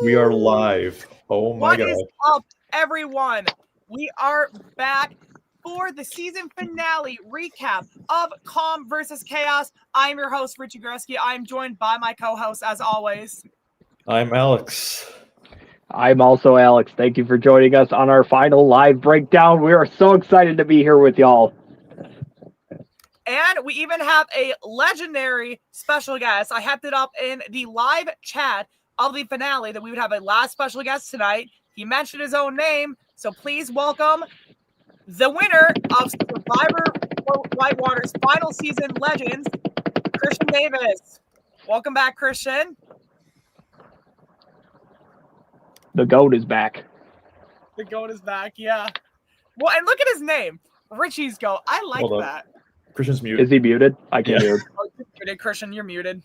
We are live. Oh my God. What is up, everyone? We are back for the season finale recap of Calm versus Chaos. I'm your host, Richie. I'm joined by my co-host, as always. I'm Aleks. I'm also Alex. Thank you for joining us on our final live breakdown. We are so excited to be here with y'all. And we even have a legendary special guest. I hyped it up in the live chat of the finale that we would have a last special guest tonight. He mentioned his own name, so please welcome the winner of Survivor Whitewater's final season Legends, Christian Davis. Welcome back, Christian. The GOAT is back. The GOAT is back, yeah. Well, and look at his name, Richie's GOAT. I like that. Christian's muted. Is he muted? I can mute. Oh, you're muted, Christian. You're muted.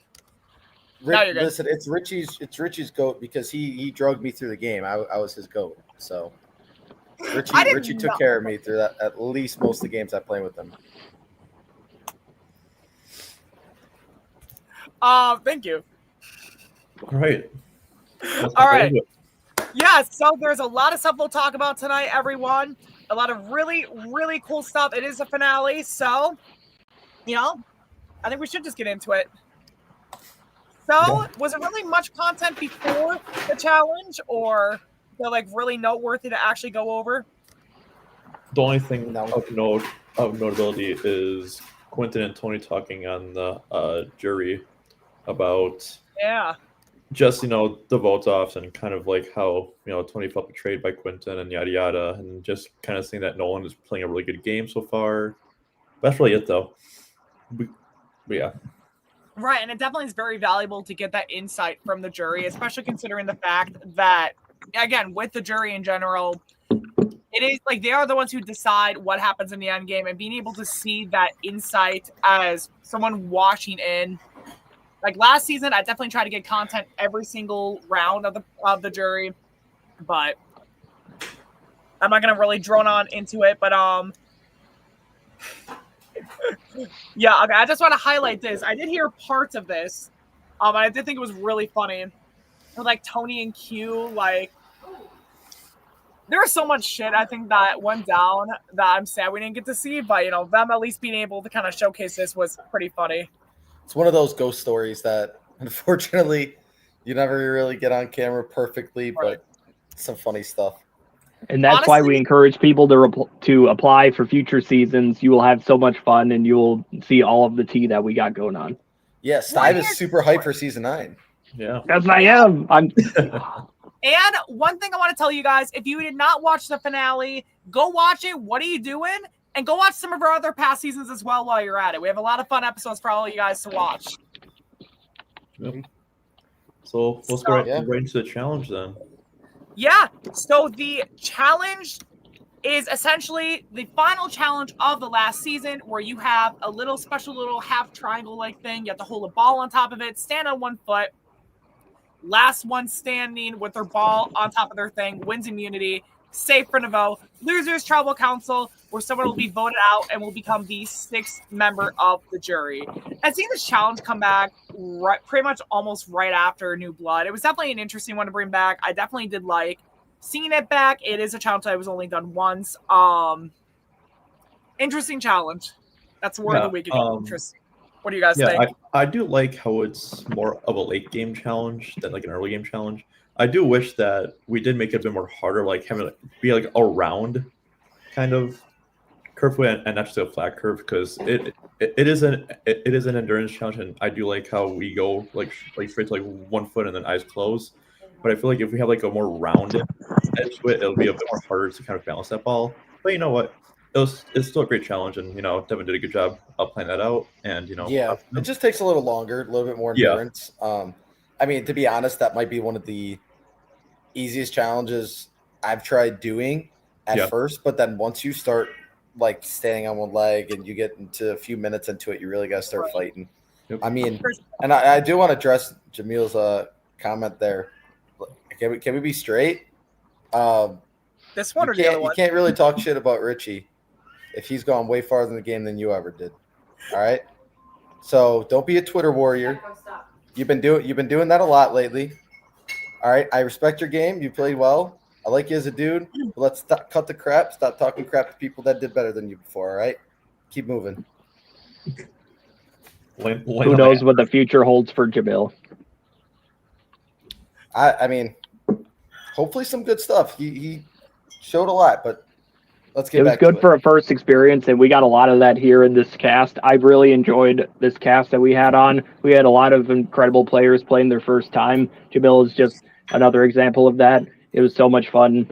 No, you're good. Listen, it's Richie's GOAT because he drugged me through the game. I was his GOAT. So Richie took care of me through that, at least most of the games I play with him. Thank you. All right. All right. Yeah, so there's a lot of stuff we'll talk about tonight, everyone. A lot of really, really cool stuff. It is a finale, so, I think we should just get into it. So, was it really much content before the challenge, or really noteworthy to actually go over? The only thing of notability is Quentin and Tony talking on the jury about just the vote-offs and kind of like how Tony felt betrayed by Quentin and yada yada, and just kind of saying that Nolan is playing a really good game so far. That's really it, though. But yeah. Right, and it definitely is very valuable to get that insight from the jury, especially considering the fact that, again, with the jury in general, it is like they are the ones who decide what happens in the end game, and being able to see that insight as someone watching in. Like last season, I definitely tried to get content every single round of the jury, but I'm not gonna really drone on into it. But yeah, okay. I just want to highlight this. I did hear parts of this. I did think it was really funny. With like Tony and Q, there was so much shit I think that went down that I'm sad we didn't get to see. But them at least being able to kind of showcase this was pretty funny. It's one of those ghost stories that unfortunately you never really get on camera perfectly, but some funny stuff. And that's why we encourage people to apply for future seasons. You will have so much fun, and you will see all of the tea that we got going on. Yeah, Steib is super hyped for season 9. Yeah. Yes, I am. And one thing I want to tell you guys, if you did not watch the finale, go watch it. What are you doing? And go watch some of our other past seasons as well while you're at it. We have a lot of fun episodes for all of you guys to watch. Yep. So let's go right into the challenge then. Yeah. So the challenge is essentially the final challenge of the last season, where you have a little special little half triangle-like thing. You have to hold a ball on top of it, stand on one foot. Last one standing with their ball on top of their thing wins immunity. Safe for Nouveau. Losers Tribal Council, where someone will be voted out and will become the 6th member of the jury. And seeing this challenge come back pretty much almost right after New Blood, it was definitely an interesting one to bring back. I definitely did like seeing it back. It is a challenge that was only done once. Interesting challenge. That's the word of the week. Interesting. What do you guys think? I do like how it's more of a late game challenge than like an early game challenge. I do wish that we did make it a bit more harder, like having it be like a round kind of curve and not just a flat curve, because it is an endurance challenge, and I do like how we go like straight to like 1 foot and then eyes closed. But I feel like if we have like a more rounded edge to it, it'll be a bit more harder to kind of balance that ball. But you know what? It's still a great challenge, and Devin did a good job of playing that out. And it just takes a little longer, a little bit more endurance. I mean, to be honest, that might be one of the easiest challenges I've tried doing at first, but then once you start like standing on one leg and you get into a few minutes into it, you really got to start fighting. Yep. I mean, and I do want to address Jamil's comment there. Can we be straight? This one or the other one? You can't really talk shit about Richie if he's gone way farther in the game than you ever did. All right? So don't be a Twitter warrior. You've been doing that a lot lately. All right, I respect your game. You played well. I like you as a dude. But let's cut the crap. Stop talking crap to people that did better than you before. All right, keep moving. Who knows what the future holds for Jamil? I mean, hopefully some good stuff. He showed a lot, but let's get back to it. It was good for a first experience, and we got a lot of that here in this cast. I really enjoyed this cast that we had on. We had a lot of incredible players playing their first time. Jamil is just another example of that. It was so much fun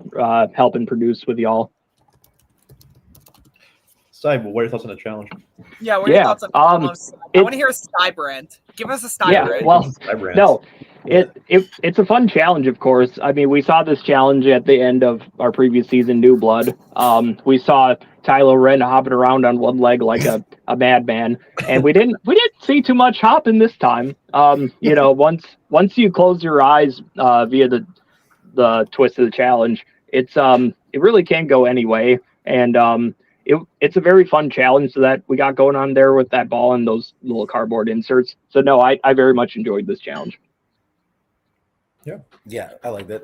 helping produce with y'all. Steib, what are your thoughts on the challenge? Yeah, what are your thoughts on I want to hear a Steib rant. Give us a Steib rant. Well, no, it's a fun challenge, of course. I mean, we saw this challenge at the end of our previous season, New Blood. We saw Tylo Ren hopping around on one leg like a madman, and we didn't see too much hopping this time. Once you close your eyes via the twist of the challenge, it really can go any way, and it's a very fun challenge that we got going on there with that ball and those little cardboard inserts. So no, I very much enjoyed this challenge. Yeah, I like that.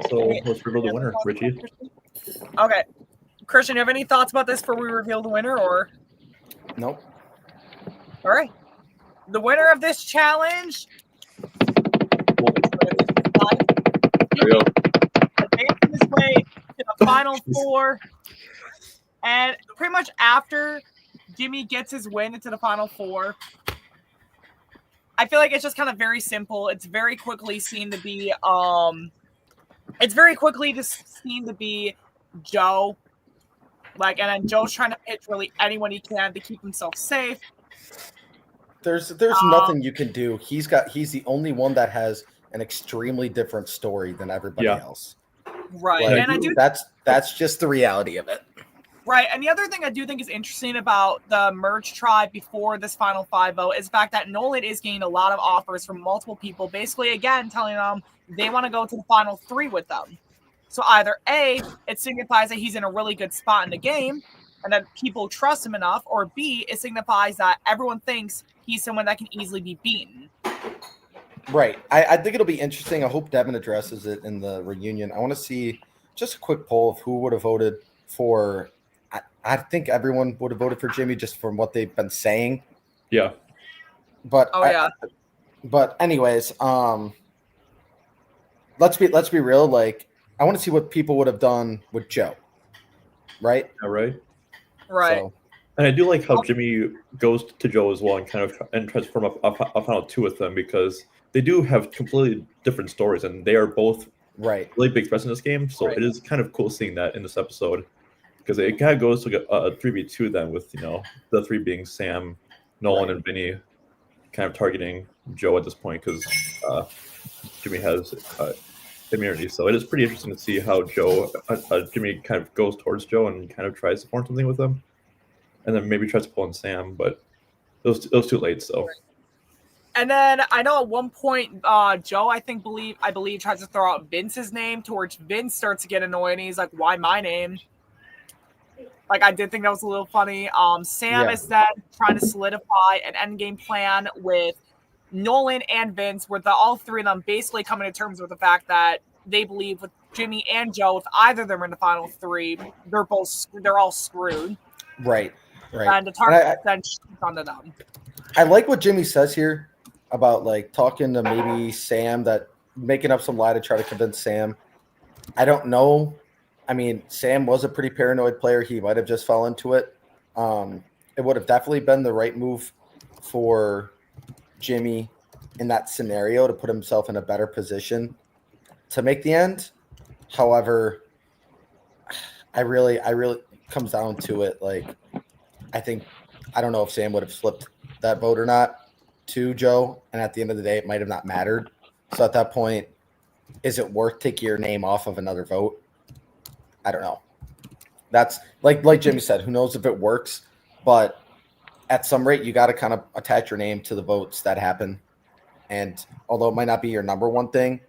So let's reveal the winner, Richie. Okay, Christian, you have any thoughts about this before we reveal the winner, or? Nope. All right, the winner of this challenge. There we go. Advancing his way to the final four. And pretty much after Jimmy gets his win into the final four, I feel like it's just kind of very simple. It's very quickly seen to be Joe. And then Joe's trying to pitch really anyone he can to keep himself safe. There's nothing you can do. He's the only one that has an extremely different story than everybody else. Right. And that's just the reality of it. Right, and the other thing I do think is interesting about the Merge Tribe before this Final 5-0 is the fact that Nolan is getting a lot of offers from multiple people, basically, again, telling them they want to go to the Final 3 with them. So either A, it signifies that he's in a really good spot in the game, and that people trust him enough, or B, it signifies that everyone thinks he's someone that can easily be beaten. Right. I think it'll be interesting. I hope Devin addresses it in the reunion. I want to see just a quick poll of who would have voted for... I think everyone would have voted for Jimmy just from what they've been saying. Yeah. But but anyways, let's be real. Like, I want to see what people would have done with Joe. Right? Yeah, right. So, and I do like how Jimmy goes to Joe as well and tries to form a final two with them, because they do have completely different stories and they are both really big threats in this game. So it is kind of cool seeing that in this episode. Because it kind of goes to a 3v2 then with, the three being Sam, Nolan, and Vinny kind of targeting Joe at this point because Jimmy has immunity. So it is pretty interesting to see how Jimmy kind of goes towards Joe and kind of tries to form something with him. And then maybe tries to pull in Sam, but it was too late. So. And then I know at one point, Joe, I believe tries to throw out Vince's name, to which Vince starts to get annoyed and he's like, why my name? Like, I did think that was a little funny. Sam is then trying to solidify an endgame plan with Nolan and Vince, where all three of them basically coming to terms with the fact that they believe with Jimmy and Joe, if either of them are in the final three, they're all screwed. Right. And the target then shoots onto them. I like what Jimmy says here about like talking to maybe Sam, that making up some lie to try to convince Sam. I don't know. I mean, Sam was a pretty paranoid player. He might have just fell into it. It would have definitely been the right move for Jimmy in that scenario to put himself in a better position to make the end. However, I really comes down to it. Like, I don't know if Sam would have flipped that vote or not to Joe. And at the end of the day, it might have not mattered. So at that point, is it worth taking your name off of another vote? I don't know. That's like Jimmy said, who knows if it works, but at some rate, you got to kind of attach your name to the votes that happen. And although it might not be your number one thing,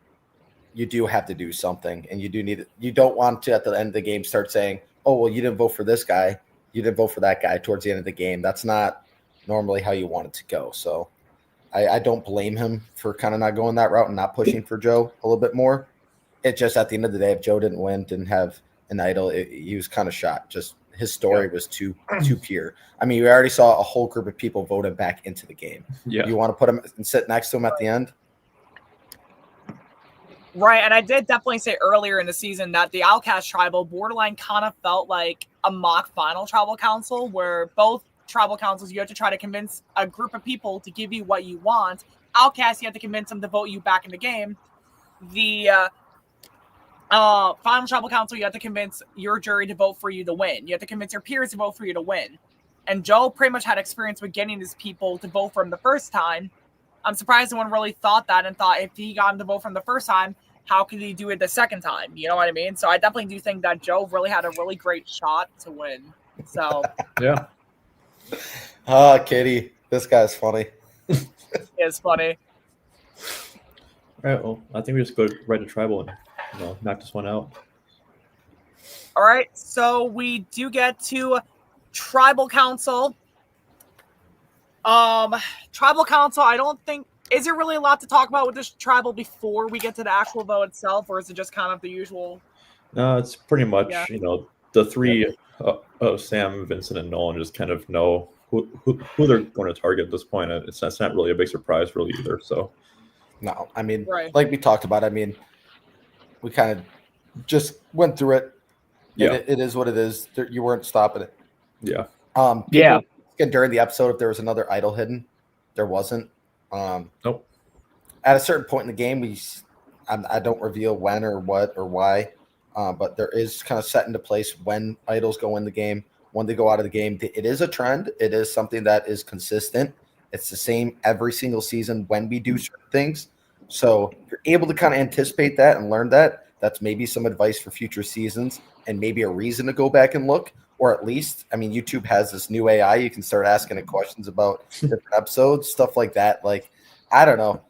you do have to do something, and you do need it. You don't want to, at the end of the game, start saying, oh, well, you didn't vote for this guy. You didn't vote for that guy towards the end of the game. That's not normally how you want it to go. So I don't blame him for kind of not going that route and not pushing for Joe a little bit more. It just at the end of the day, if Joe didn't have an idol, he was kind of shot. Just his story was too pure. I mean, we already saw a whole group of people vote him back into the game. Yeah. You want to put him and sit next to him at the end? Right, and I did definitely say earlier in the season that the Outcast Tribal borderline kind of felt like a mock final tribal council where both tribal councils, you have to try to convince a group of people to give you what you want. Outcast, you have to convince them to vote you back in the game. The final tribal council, you have to convince your jury to vote for you to win. You have to convince your peers to vote for you to win. And Joe pretty much had experience with getting his people to vote for him the first time. I'm surprised no one really thought that and thought if he got him to vote from the first time, how could he do it the second time? You know what I mean? So I definitely do think that Joe really had a really great shot to win. So yeah. Kitty, this guy's funny. It's funny. All right, well, I think we just go right to tribal and knock this one out. All right, so we do get to tribal council. Tribal council, I don't think, is there really a lot to talk about with this tribal before we get to the actual vote itself, or is it just kind of the usual? No, it's pretty much, the three, Sam, Vincent, and Nolan just kind of know who they're going to target at this point. It's not really a big surprise really either. So, no, I mean, right. Like we talked about, I mean, we kind of just went through it. Yeah. It is what it is. You weren't stopping it. Yeah. During the episode, if there was another idol hidden, there wasn't. Nope. At a certain point in the game, I don't reveal when or what or why, but there is kind of set into place when idols go in the game, when they go out of the game. It is a trend. It is something that is consistent. It's the same every single season when we do certain things. So if you're able to kind of anticipate that and learn that, that's maybe some advice for future seasons and maybe a reason to go back and look. Or at least, I mean, YouTube has this new AI. You can start asking it questions about different episodes, stuff like that. Like, I don't know.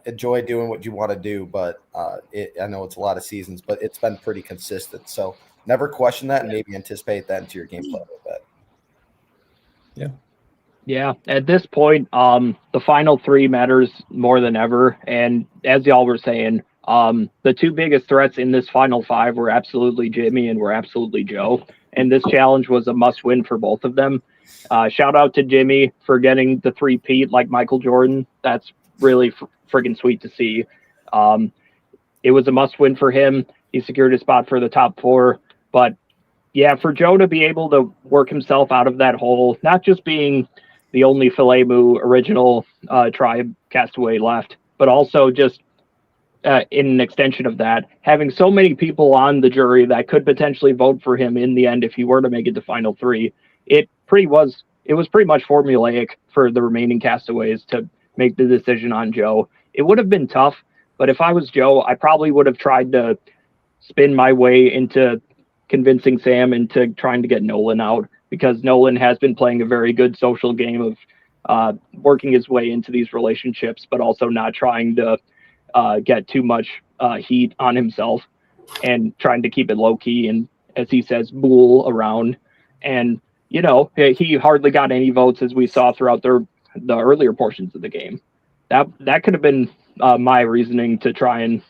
Enjoy doing what you want to do, but I know it's a lot of seasons, but it's been pretty consistent. So never question that and maybe anticipate that into your gameplay a little bit. Yeah. Yeah. At this point, the final three matters more than ever. And as y'all were saying, the two biggest threats in this final five were absolutely Jimmy and were absolutely Joe. And this challenge was a must-win for both of them. Shout out to Jimmy for getting the three-peat like Michael Jordan. That's really friggin' sweet to see. It was a must-win for him. He secured a spot for the top four. But, yeah, for Joe to be able to work himself out of that hole, not just being the only Filemu original tribe castaway left, but also just in an extension of that, having so many people on the jury that could potentially vote for him in the end if he were to make it to final three, it was pretty much formulaic for the remaining castaways to make the decision on Joe. It would have been tough, but if I was Joe, I probably would have tried to spin my way into convincing Sam into trying to get Nolan out, because Nolan has been playing a very good social game of working his way into these relationships, but also not trying to get too much heat on himself and trying to keep it low key and, as he says, bull around. And, he hardly got any votes, as we saw throughout the earlier portions of the game. That could have been my reasoning to try and,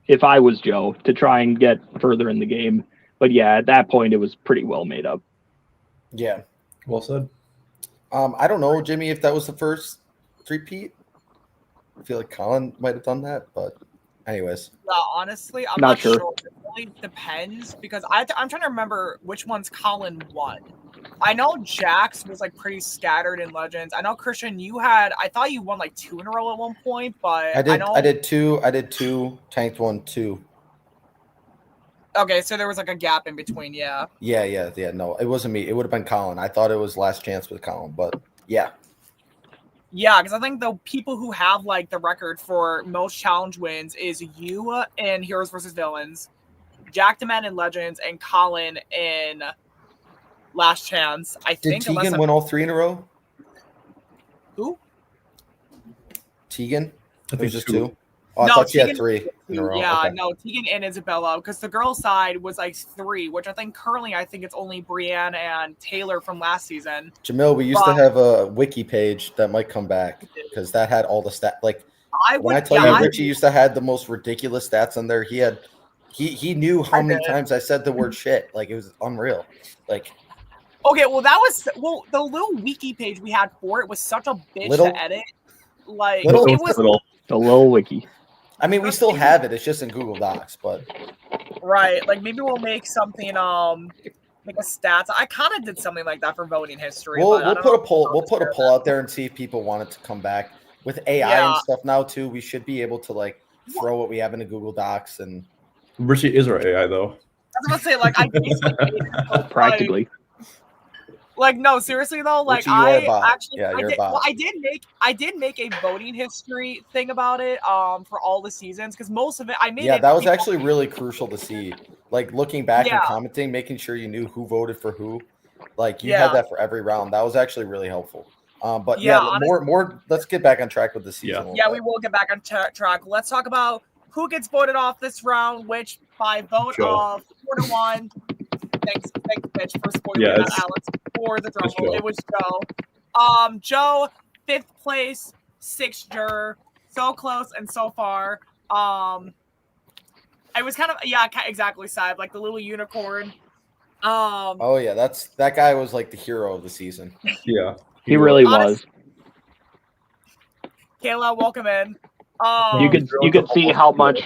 if I was Joe, to try and get further in the game. But yeah, at that point, it was pretty well made up. Yeah. Well said. I don't know, Jimmy, if that was the first three-peat. I feel like Colin might have done that, but anyways. Honestly, I'm not sure. It really depends, because I'm trying to remember which ones Colin won. I know Jax was like pretty scattered in Legends. I know Christian, I thought you won like 2 in a row at one point, but I did two, tanked 1, 2. Okay, so there was like a gap in between, yeah. Yeah. No, it wasn't me. It would have been Colin. I thought it was last chance with Colin, but yeah. Yeah, because I think the people who have like the record for most challenge wins is you in Heroes vs. Villains, Jack DeMan in Legends, and Colin in Last Chance. Did Tegan win all 3 in a row? Who? Tegan? I think just 2. 2. Oh, I No, thought you had Tegan- 3 in a row. Yeah, Okay. no, Tegan and Isabella, because the girls' side was like 3, which I think currently it's only Brienne and Taylor from last season. Jamil, we used to have a wiki page that might come back because that had all the stats. Like when I tell you, Richie used to have the most ridiculous stats on there. He knew how many times I said the word shit. Like it was unreal. Like okay, well the little wiki page we had for it was such a bitch to edit. Like it was the little wiki. I mean, we still have it. It's just in Google Docs, but right. Like maybe we'll make something like a stats. I kind of did something like that for voting history. We'll put a poll. We'll put a poll out there and see if people want it to come back with AI and stuff now too. We should be able to like throw what we have into Google Docs and. Richie is our AI though. I was gonna say like I basically made it, so, practically. Like no, seriously though, like Richie, I actually I did make a voting history thing about it for all the seasons because most of it I made. Yeah, that was actually really crucial to see. Like looking back and commenting, making sure you knew who voted for who. Like you had that for every round. That was actually really helpful. But honestly, more. Let's get back on track with the season. Yeah, we will get back on track. Let's talk about who gets voted off this round, which by vote of 4-1. Thanks, Mitch, for spoiling that, Alex, for the drum roll. It was Joe. Joe, 5th place, 6th juror. So close and so far. I was kind of, exactly, Steib, like the little unicorn. Oh, yeah, that guy was like the hero of the season. Yeah. He really was. Kayla, welcome in. You could see how much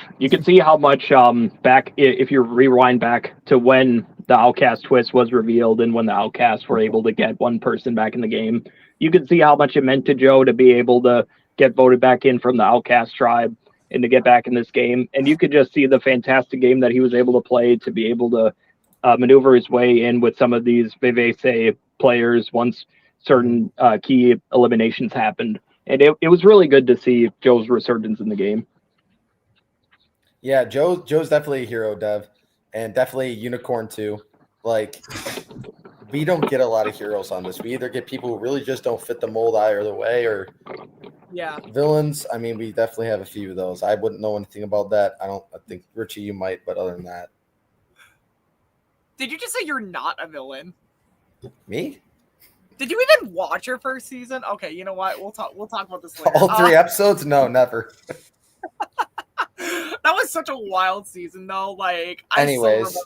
back if you rewind back to when the Outcast twist was revealed and when the Outcasts were able to get one person back in the game. You could see how much it meant to Joe to be able to get voted back in from the Outcast tribe and to get back in this game. And you could just see the fantastic game that he was able to play to be able to maneuver his way in with some of these Vivese players once certain key eliminations happened. And it was really good to see Joe's resurgence in the game. Yeah, Joe's definitely a hero, Dev, and definitely a unicorn too. Like, we don't get a lot of heroes on this. We either get people who really just don't fit the mold either way, or villains. I mean, we definitely have a few of those. I wouldn't know anything about that. I think Richie, you might, but other than that. Did you just say you're not a villain? Me? Did you even watch your first season? Okay, you know what? We'll talk about this later. All 3 episodes? No, never. That was such a wild season, though. Like, anyways,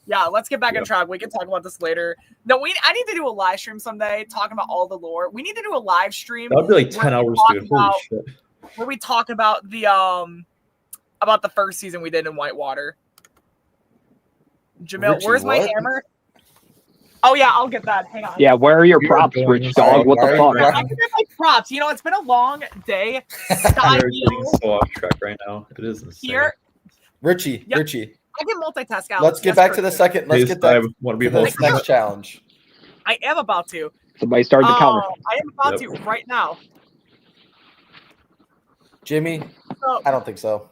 let's get back on track. We can talk about this later. No, I need to do a live stream someday talking about all the lore. We need to do a live stream. That would be like 10 hours, dude. Holy shit. Where we talk about the first season we did in Whitewater. Jamil, Richie, where's my hammer? Oh, yeah, I'll get that. Hang on. Yeah, where are your props, Rich Dog? What the fuck? I can get my props. You know, it's been a long day. Everything's so off track right now. It is insane. Here. Richie. I can multitask, Aleks. Let's get back to the second. Let's get back to the next challenge. I am about to. Somebody start the counter. I am about to right now. Jimmy? I don't think so.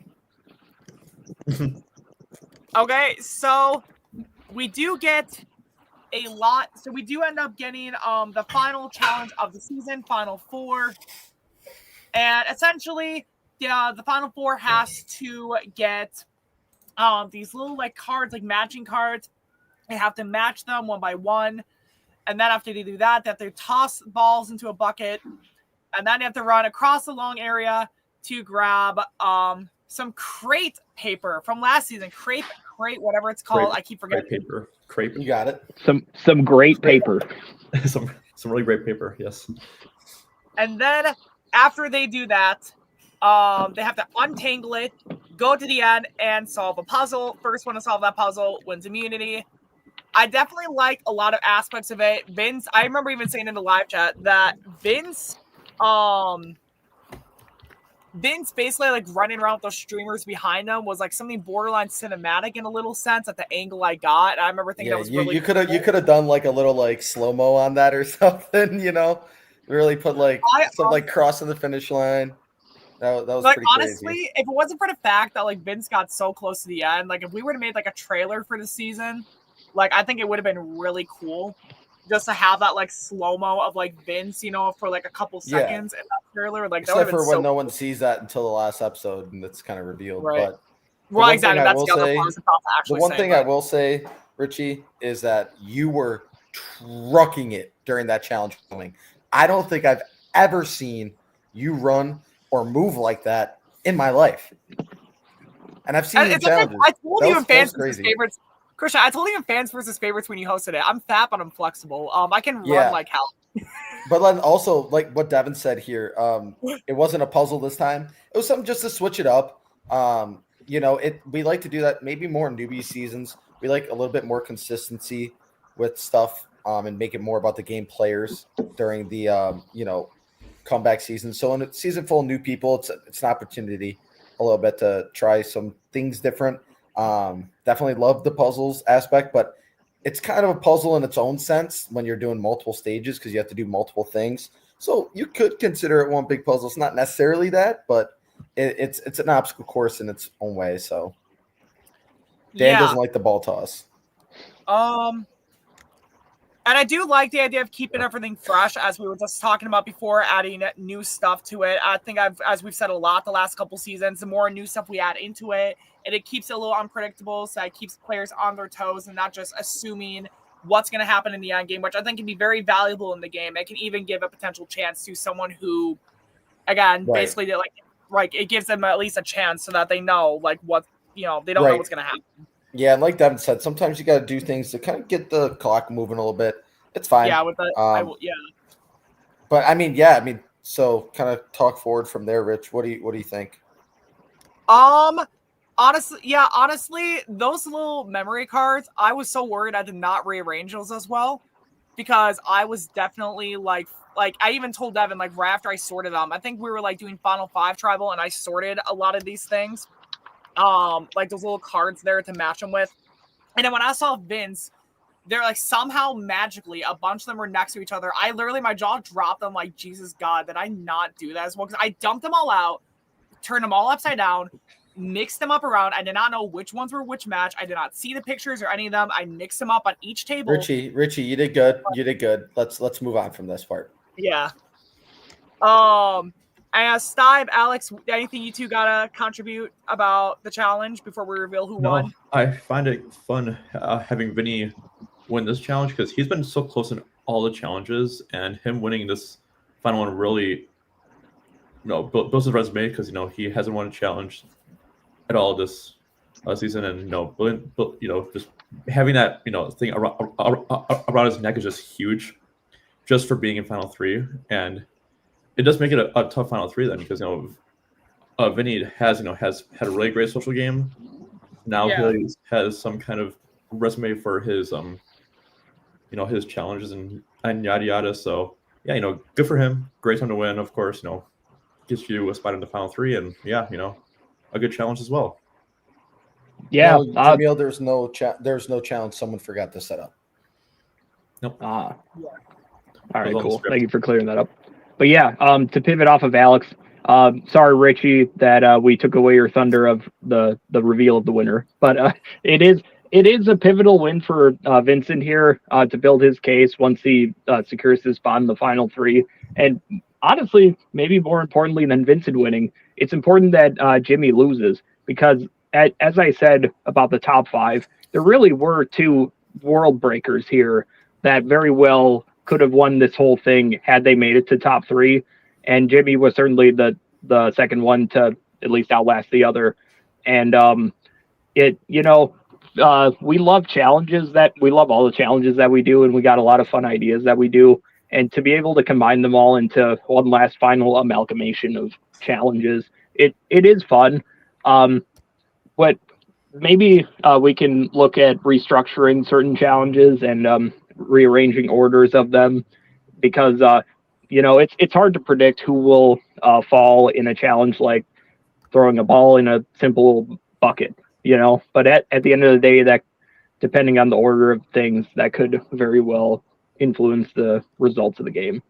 Okay, so we do get a lot. So we do end up getting the final challenge of the season, Final Four. And essentially, the Final Four has to get these little like cards, like matching cards. They have to match them one by one. And then after they do that, they have to toss balls into a bucket. And then you have to run across the long area to grab some crepe paper from last season. Crepe, whatever it's called. I keep forgetting. Crepe. You got it. Some great paper. some really great paper, yes. And then after they do that, they have to untangle it, go to the end, and solve a puzzle. First one to solve that puzzle wins immunity. I definitely like a lot of aspects of it. Vince, I remember even saying in the live chat that Vince basically like running around with those streamers behind them was like something borderline cinematic in a little sense at the angle I got. I remember thinking that was really cool. You could have done like a little like slow-mo on that or something, you know? Really put like some like crossing the finish line. That was like, pretty honestly, crazy. If it wasn't for the fact that like Vince got so close to the end, like if we would have made like a trailer for the season, like I think it would have been really cool. just to have that like slow-mo of like Vince, for like a couple seconds in that trailer. Like, except for when no one sees that until the last episode and it's kind of revealed. Right. But well, exactly. That's the other part. The one thing I will say, Richie, is that you were trucking it during that challenge filming. I don't think I've ever seen you run or move like that in my life. And I've seen you challenges. I told you in Fans versus Favorites, Christian, I told you in Fans versus Favorites when you hosted it. I'm fat, but I'm flexible. I can run like hell. But then also, like what Devin said here, it wasn't a puzzle this time. It was something just to switch it up. We like to do that maybe more in newbie seasons. We like a little bit more consistency with stuff and make it more about the game players during the comeback season. So in a season full of new people, it's an opportunity a little bit to try some things different. Definitely love the puzzles aspect, but it's kind of a puzzle in its own sense when you're doing multiple stages because you have to do multiple things. So you could consider it one big puzzle. It's not necessarily that, but it's an obstacle course in its own way. So Dan doesn't like the ball toss. And I do like the idea of keeping everything fresh, as we were just talking about before, adding new stuff to it. I think as we've said a lot the last couple seasons, the more new stuff we add into it, and it keeps it a little unpredictable, so it keeps players on their toes and not just assuming what's going to happen in the end game, which I think can be very valuable in the game. It can even give a potential chance to someone who, again, basically like it gives them at least a chance so that they know like what they don't know what's going to happen. Yeah, and like Devin said, sometimes you got to do things to kind of get the clock moving a little bit. It's fine. Yeah, with the But so kind of talk forward from there, Rich. What do you think? Honestly, those little memory cards, I was so worried I did not rearrange those as well, because I was definitely like I even told Devin like right after I sorted them. I think we were like doing Final 5 tribal, and I sorted a lot of these things. Like those little cards there to match them with. And then when I saw Vince, they're like somehow magically a bunch of them were next to each other. I literally, my jaw dropped. I'm like, Jesus God, did I not do that as well? Because I dumped them all out, turned them all upside down, mixed them up around. I did not know which ones were which match. I did not see the pictures or any of them. I mixed them up on each table. Richie, you did good. You did good. Let's move on from this part. Yeah. And Steib, Aleks, anything you two gotta contribute about the challenge before we reveal who won? I find it fun having Vinny win this challenge because he's been so close in all the challenges, and him winning this final one really, builds his resume because he hasn't won a challenge at all this season, and just having that thing around his neck is just huge, just for being in Final 3, and it does make it a tough Final 3 then, because Vinny has had a really great social game. Now he has some kind of resume for his his challenges and yada yada. So good for him. Great time to win, of course. Gets you a spot in the Final 3, and a good challenge as well. Yeah, Jamil, there's no challenge someone forgot to set up. Nope. All right, cool. Thank you for clearing that up. But yeah, to pivot off of Aleks, sorry, Richie, that we took away your thunder of the reveal of the winner. But it is a pivotal win for Vincent here to build his case once he secures his spot in the Final 3. And honestly, maybe more importantly than Vincent winning, it's important that Jimmy loses, because as I said about the top 5, there really were 2 world breakers here that very well could have won this whole thing had they made it to top 3, and Jimmy was certainly the second one to at least outlast the other. And we love challenges we love all the challenges that we do, and we got a lot of fun ideas that we do, and to be able to combine them all into one last final amalgamation of challenges, it is fun. But maybe we can look at restructuring certain challenges and rearranging orders of them, because it's hard to predict who will fall in a challenge like throwing a ball in a simple bucket, but at the end of the day, that depending on the order of things, that could very well influence the results of the game.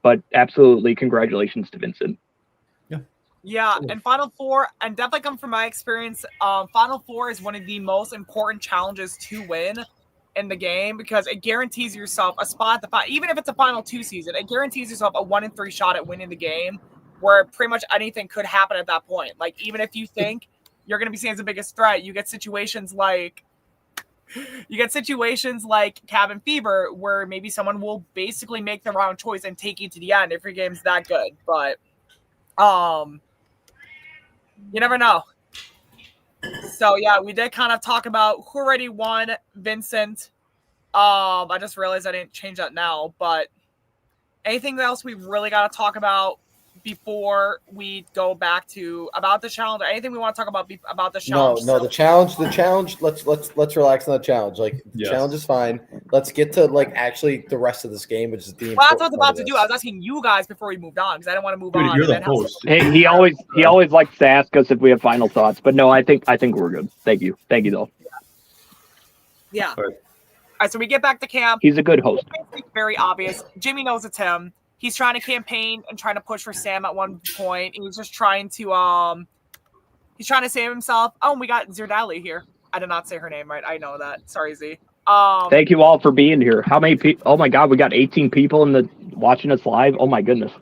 But absolutely, congratulations to Vincent. Yeah, and Final 4, and definitely come from my experience, Final 4 is one of the most important challenges to win, in the game because it guarantees yourself a spot at the even if it's a final 2 season, it guarantees yourself a 1 in 3 shot at winning the game, where pretty much anything could happen at that point. Like even if you think you're going to be seen as the biggest threat, you get situations like Cabin Fever, where maybe someone will basically make the wrong choice and take you to the end if your game's that good. But you never know. So yeah, we did kind of talk about who already won. Vincent. I just realized I didn't change that now. But anything else we really got to talk about before we go back to about the challenge? Or anything we want to talk about the challenge? No, the challenge. Let's relax on the challenge. Like the challenge is fine. Let's get to like actually the rest of this game, which is the. Well, that's what I was about to do. I was asking you guys before we moved on because I didn't want to move on. You're the host. Hey, he always likes to ask us if we have final thoughts, but no, I think we're good. Thank you though. Yeah. All right, so we get back to camp. He's a good host. It's very obvious. Jimmy knows it's him. He's trying to campaign and trying to push for Sam at one point. He's just trying to save himself. Oh, and we got Zerdali here. I did not say her name right. I know that. Sorry, Z. Thank you all for being here. How many people? Oh my God, we got 18 people watching us live. Oh my goodness.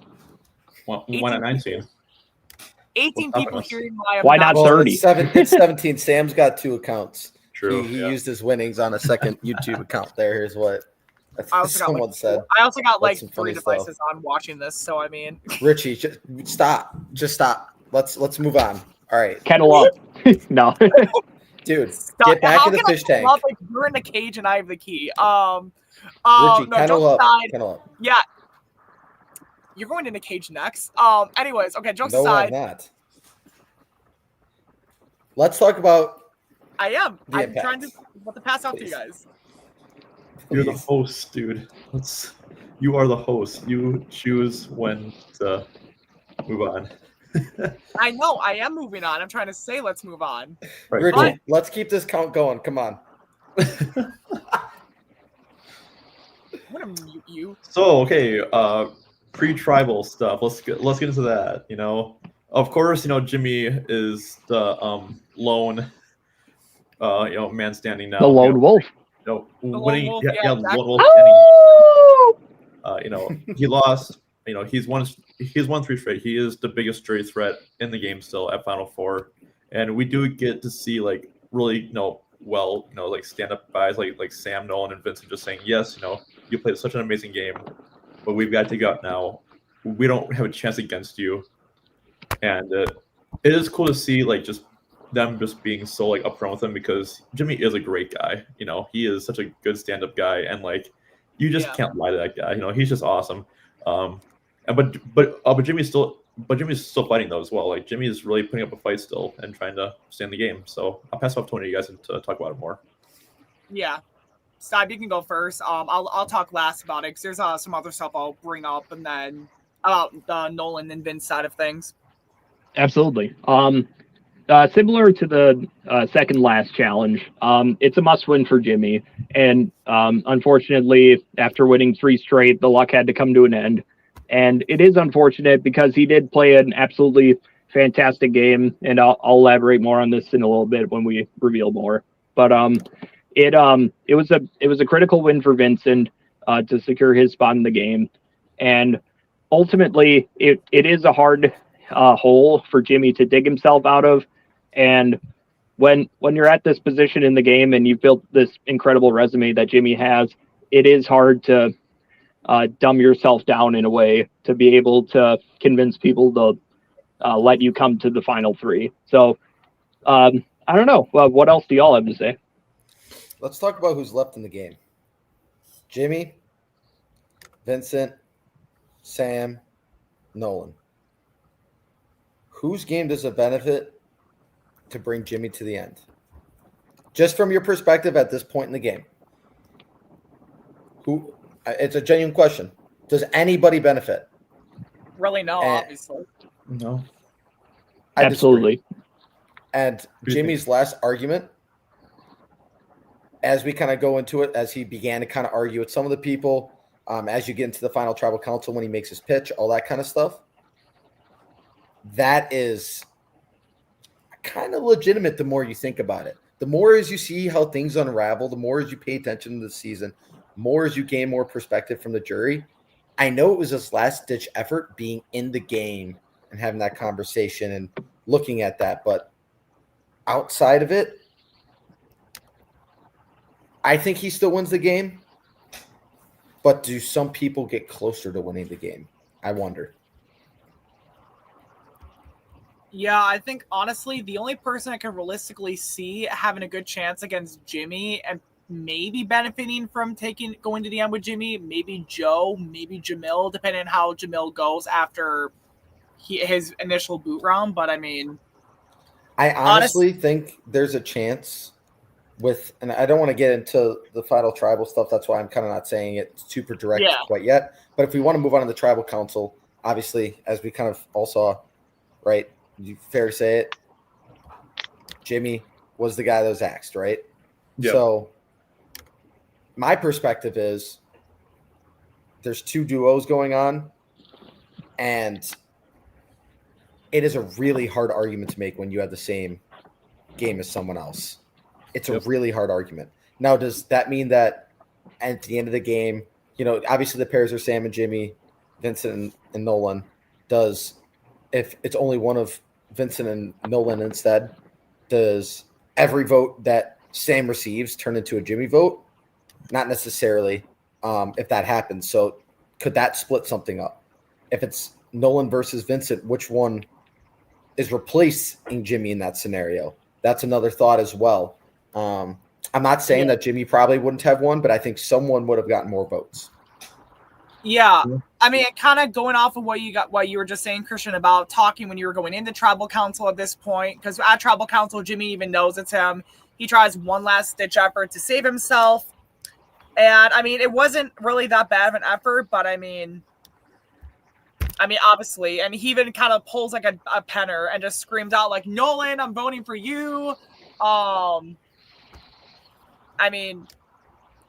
Well, why not 19? 18 people hearing my. Why not 30? It's 17. Sam's got 2 accounts. True. He used his winnings on a second YouTube account. Here's what someone said. I also got like 3 devices on watching this, so I mean. Richie, just stop. Let's move on. All right. Kettle up. No. Dude, get back in the fish tank. Like you're in the cage and I have the key. Richie, no, kennel up. Yeah. You're going in the cage next. Anyways, okay, jokes aside. No, I'm not. Let's talk about. I am. I'm trying to pass out to you guys. You're the host, dude. You are the host. You choose when to move on. I know. I am moving on. I'm trying to say let's move on. Right. Richie, let's keep this count going. Come on. I'm gonna mute you. So okay, pre-tribal stuff. Let's get into that. You know, of course, Jimmy is the lone, man standing now. The lone wolf. Winning. Wolf, lone wolf. He lost. He's won 3 straight. He is the biggest straight threat in the game still at Final Four, and we do get to see like really like stand up guys like Sam, Nolan, and Vincent just saying yes. You played such an amazing game, but we've got to go out now. We don't have a chance against you, and it is cool to see like just them just being so like upfront with him because Jimmy is a great guy. He is such a good stand up guy, and like you just can't lie to that guy. He's just awesome. But Jimmy's still fighting though as well. Like Jimmy is really putting up a fight still and trying to stay in the game. So I'll pass off to one of you guys to talk about it more. Yeah, Steib, you can go first. I'll talk last about it because there's some other stuff I'll bring up and then about the Nolan and Vince side of things. Absolutely. Similar to the second last challenge, it's a must-win for Jimmy. And unfortunately, after winning 3 straight, the luck had to come to an end. And it is unfortunate because he did play an absolutely fantastic game. And I'll elaborate more on this in a little bit when we reveal more. But it was a critical win for Vincent to secure his spot in the game. And ultimately, it is a hard hole for Jimmy to dig himself out of. And when you're at this position in the game and you've built this incredible resume that Jimmy has, it is hard to dumb yourself down in a way to be able to convince people to let you come to the final 3. So I don't know. What else do y'all have to say? Let's talk about who's left in the game. Jimmy, Vincent, Sam, Nolan. Whose game does it benefit to bring Jimmy to the end? Just from your perspective at this point in the game. It's a genuine question. Does anybody benefit? Really, no, obviously. No. Absolutely. And Jimmy's last argument, as we kind of go into it, as he began to kind of argue with some of the people, as you get into the final tribal council, when he makes his pitch, all that kind of stuff, that is kind of legitimate the more you think about it. The more as you see how things unravel, the more as you pay attention to the season, more as you gain more perspective from the jury. I know it was this last-ditch effort being in the game and having that conversation and looking at that, but outside of it, I think he still wins the game. But do some people get closer to winning the game? I wonder. Yeah, I think honestly, the only person I can realistically see having a good chance against Jimmy and maybe benefiting from going to the end with Jimmy, maybe Joe, maybe Jamil, depending on how Jamil goes after his initial boot round. But I mean, I honestly think there's a chance with, and I don't want to get into the final tribal stuff. That's why I'm kind of not saying it super direct quite yet. But if we want to move on to the tribal council, obviously, as we kind of all saw, right? Fair to say it, Jimmy was the guy that was axed, right? Yep. So my perspective is there's two duos going on, and it is a really hard argument to make when you have the same game as someone else. It's a really hard argument. Now, does that mean that at the end of the game, obviously the pairs are Sam and Jimmy, Vincent and Nolan. If it's only one of Vincent and Nolan instead, does every vote that Sam receives turn into a Jimmy vote? Not necessarily, if that happens. So could that split something up? If it's Nolan versus Vincent, which one is replacing Jimmy in that scenario? That's another thought as well. I'm not saying that Jimmy probably wouldn't have won, but I think someone would have gotten more votes. Yeah. I mean, kind of going off of what you were just saying, Christian, about talking when you were going into tribal council at this point, because at tribal council, Jimmy even knows it's him. He tries one last ditch effort to save himself. And I mean, it wasn't really that bad of an effort, but I mean, obviously, and he even kind of pulls like a penner and just screams out like, Nolan, I'm voting for you. I mean,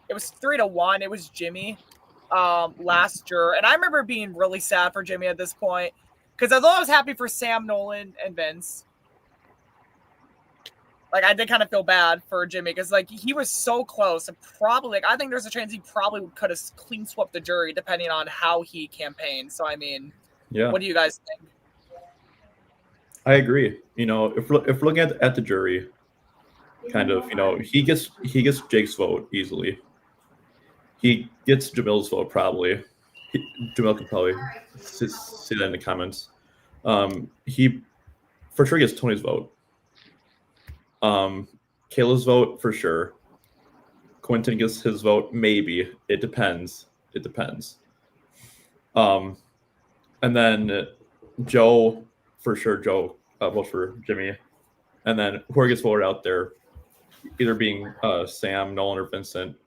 it was 3-1. It was Jimmy last year. And I remember being really sad for Jimmy at this point, because although I was happy for Sam, Nolan, and Vince, like I did kind of feel bad for Jimmy because like he was so close and probably I think there's a chance he probably could have clean swept the jury depending on how he campaigned. So I mean, what do you guys think? I agree. If we're looking at the jury, kind of, he gets Jake's vote easily. He gets Jamil's vote probably. Jamil can probably say that in the comments. He for sure gets Tony's vote. Kayla's vote for sure. Quentin gets his vote, maybe. It depends. And then Joe, for sure, votes for Jimmy. And then whoever gets voted out there, either being Sam, Nolan, or Vincent,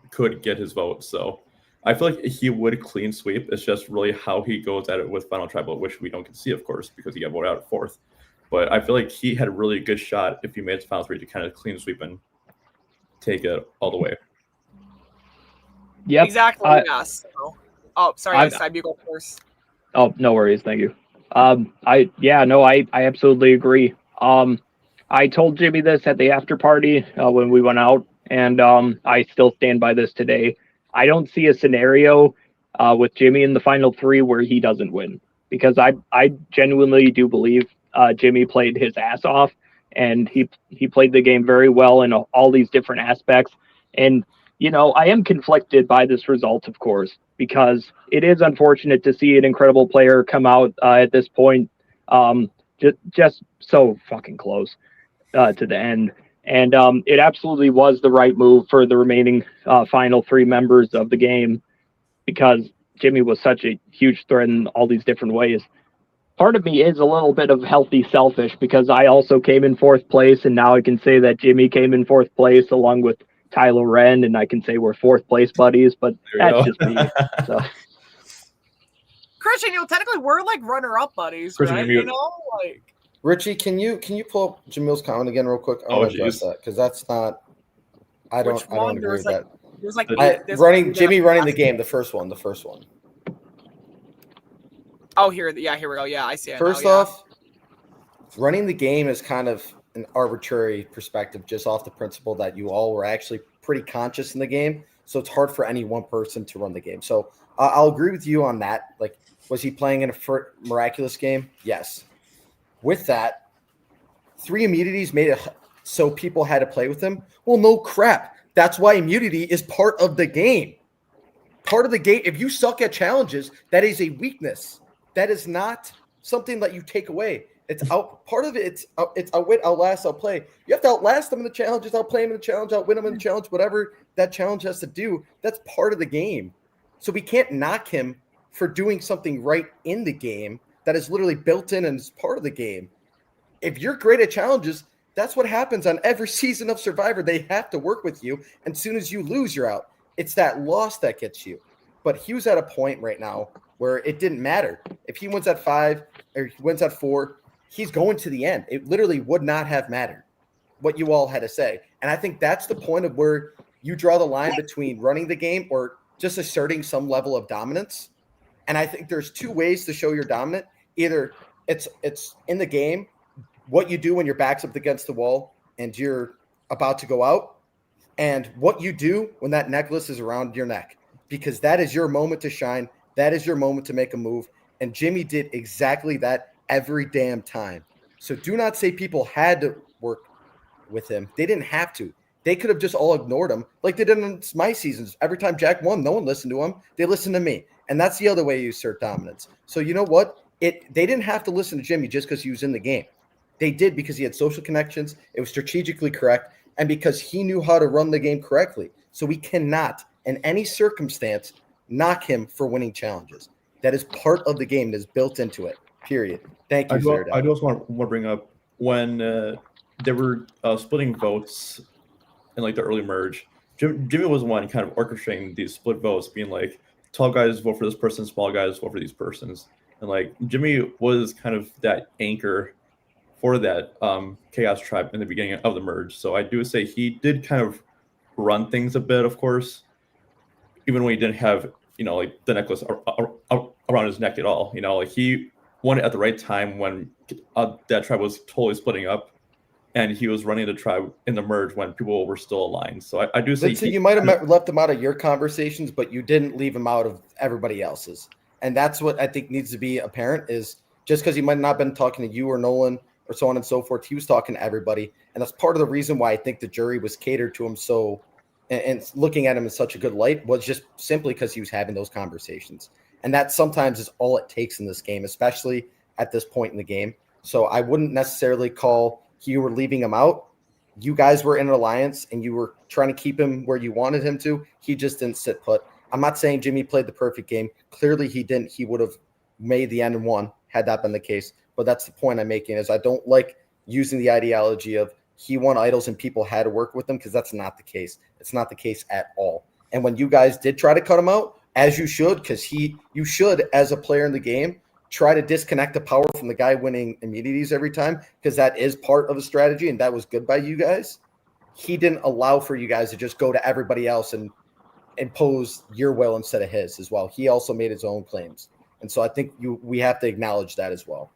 could get his vote. So I feel like he would clean sweep. It's just really how he goes at it with Final Tribal, which we don't get to see, of course, because he got voted out at 4th. But I feel like he had a really good shot if he made it to Final 3 to kind of clean sweep and take it all the way. Yep. Exactly. Yes. Oh, sorry, Steib, you go first. Oh, no worries. Thank you. I absolutely agree. I told Jimmy this at the after party when we went out, and I still stand by this today. I don't see a scenario with Jimmy in the final 3 where he doesn't win, because I genuinely do believe Jimmy played his ass off, and he played the game very well in all these different aspects. And I am conflicted by this result, of course, because it is unfortunate to see an incredible player come out at this point, just so fucking close to the end. And it absolutely was the right move for the remaining final 3 members of the game, because Jimmy was such a huge threat in all these different ways. Part of me is a little bit of healthy selfish, because I also came in 4th place, and now I can say that Jimmy came in 4th place along with Tyler Wren, and I can say we're 4th place buddies, but that's just me. So. Christian, technically we're like runner-up buddies, Christian, right? Richie, can you pull up Jamil's comment again real quick? I want to address that, because that's not. I don't agree with that. There's like Jimmy running the game, the first one. Oh, here we go. Yeah, I see it. First off, running the game is kind of an arbitrary perspective, just off the principle that you all were actually pretty conscious in the game. So it's hard for any one person to run the game. So I'll agree with you on that. Like, was he playing in a miraculous game? Yes. With that, 3 immunities made it so people had to play with him. Well, no crap. That's why immunity is part of the game. Part of the game. If you suck at challenges, that is a weakness. That is not something that you take away. It's out. Part of it. It's outwit, outlast, outplay. You have to outlast them in the challenges, outplay them in the challenge, outwin them in the challenge. Whatever that challenge has to do, that's part of the game. So we can't knock him for doing something right in the game that is literally built in and is part of the game. If you're great at challenges, that's what happens on every season of Survivor. They have to work with you, and as soon as you lose, you're out. It's that loss that gets you. But he was at a point right now where it didn't matter. If he wins at 5 or he wins at 4, he's going to the end. It literally would not have mattered what you all had to say. And I think that's the point of where you draw the line between running the game or just asserting some level of dominance. And I think there's 2 ways to show you're dominant. Either it's in the game, what you do when your back's up against the wall and you're about to go out, and what you do when that necklace is around your neck, because that is your moment to shine. That is your moment to make a move. And Jimmy did exactly that every damn time. So do not say people had to work with him. They didn't have to. They could have just all ignored him like they did in my seasons. Every time Jack won, no one listened to him. They listened to me. And that's the other way you assert dominance. So you know what? They didn't have to listen to Jimmy just because he was in the game. They did because he had social connections. It was strategically correct. And because he knew how to run the game correctly. So we cannot, in any circumstance, knock him for winning challenges. That is part of the game that is built into it, period. Thank you, sir. I just want to bring up when they were splitting votes in like the early merge, Jimmy was the one kind of orchestrating these split votes, being like, tall guys vote for this person, small guys vote for these persons. And like Jimmy was kind of that anchor for that chaos tribe in the beginning of the merge. So I do say he did kind of run things a bit, of course, even when he didn't have, like the necklace around his neck at all. Like he won it at the right time when that tribe was totally splitting up, and he was running the tribe in the merge when people were still aligned. So I do say you might have left him out of your conversations, but you didn't leave him out of everybody else's. And that's what I think needs to be apparent, is just because he might not have been talking to you or Nolan or so on and so forth, he was talking to everybody. And that's part of the reason why I think the jury was catered to him so, and looking at him in such a good light, was just simply because he was having those conversations. And that sometimes is all it takes in this game, especially at this point in the game. So I wouldn't necessarily call you were leaving him out. You guys were in an alliance and you were trying to keep him where you wanted him to. He just didn't sit put. I'm not saying Jimmy played the perfect game. Clearly he didn't. He would have made the end and won had that been the case. But that's the point I'm making, is I don't like using the ideology of he won idols and people had to work with him, because that's not the case. It's not the case at all. And when you guys did try to cut him out, as you should, because you should, as a player in the game, try to disconnect the power from the guy winning immunities every time, because that is part of a strategy, and that was good by you guys. He didn't allow for you guys to just go to everybody else and impose your will instead of his as well. He also made his own claims. And so I think we have to acknowledge that as well.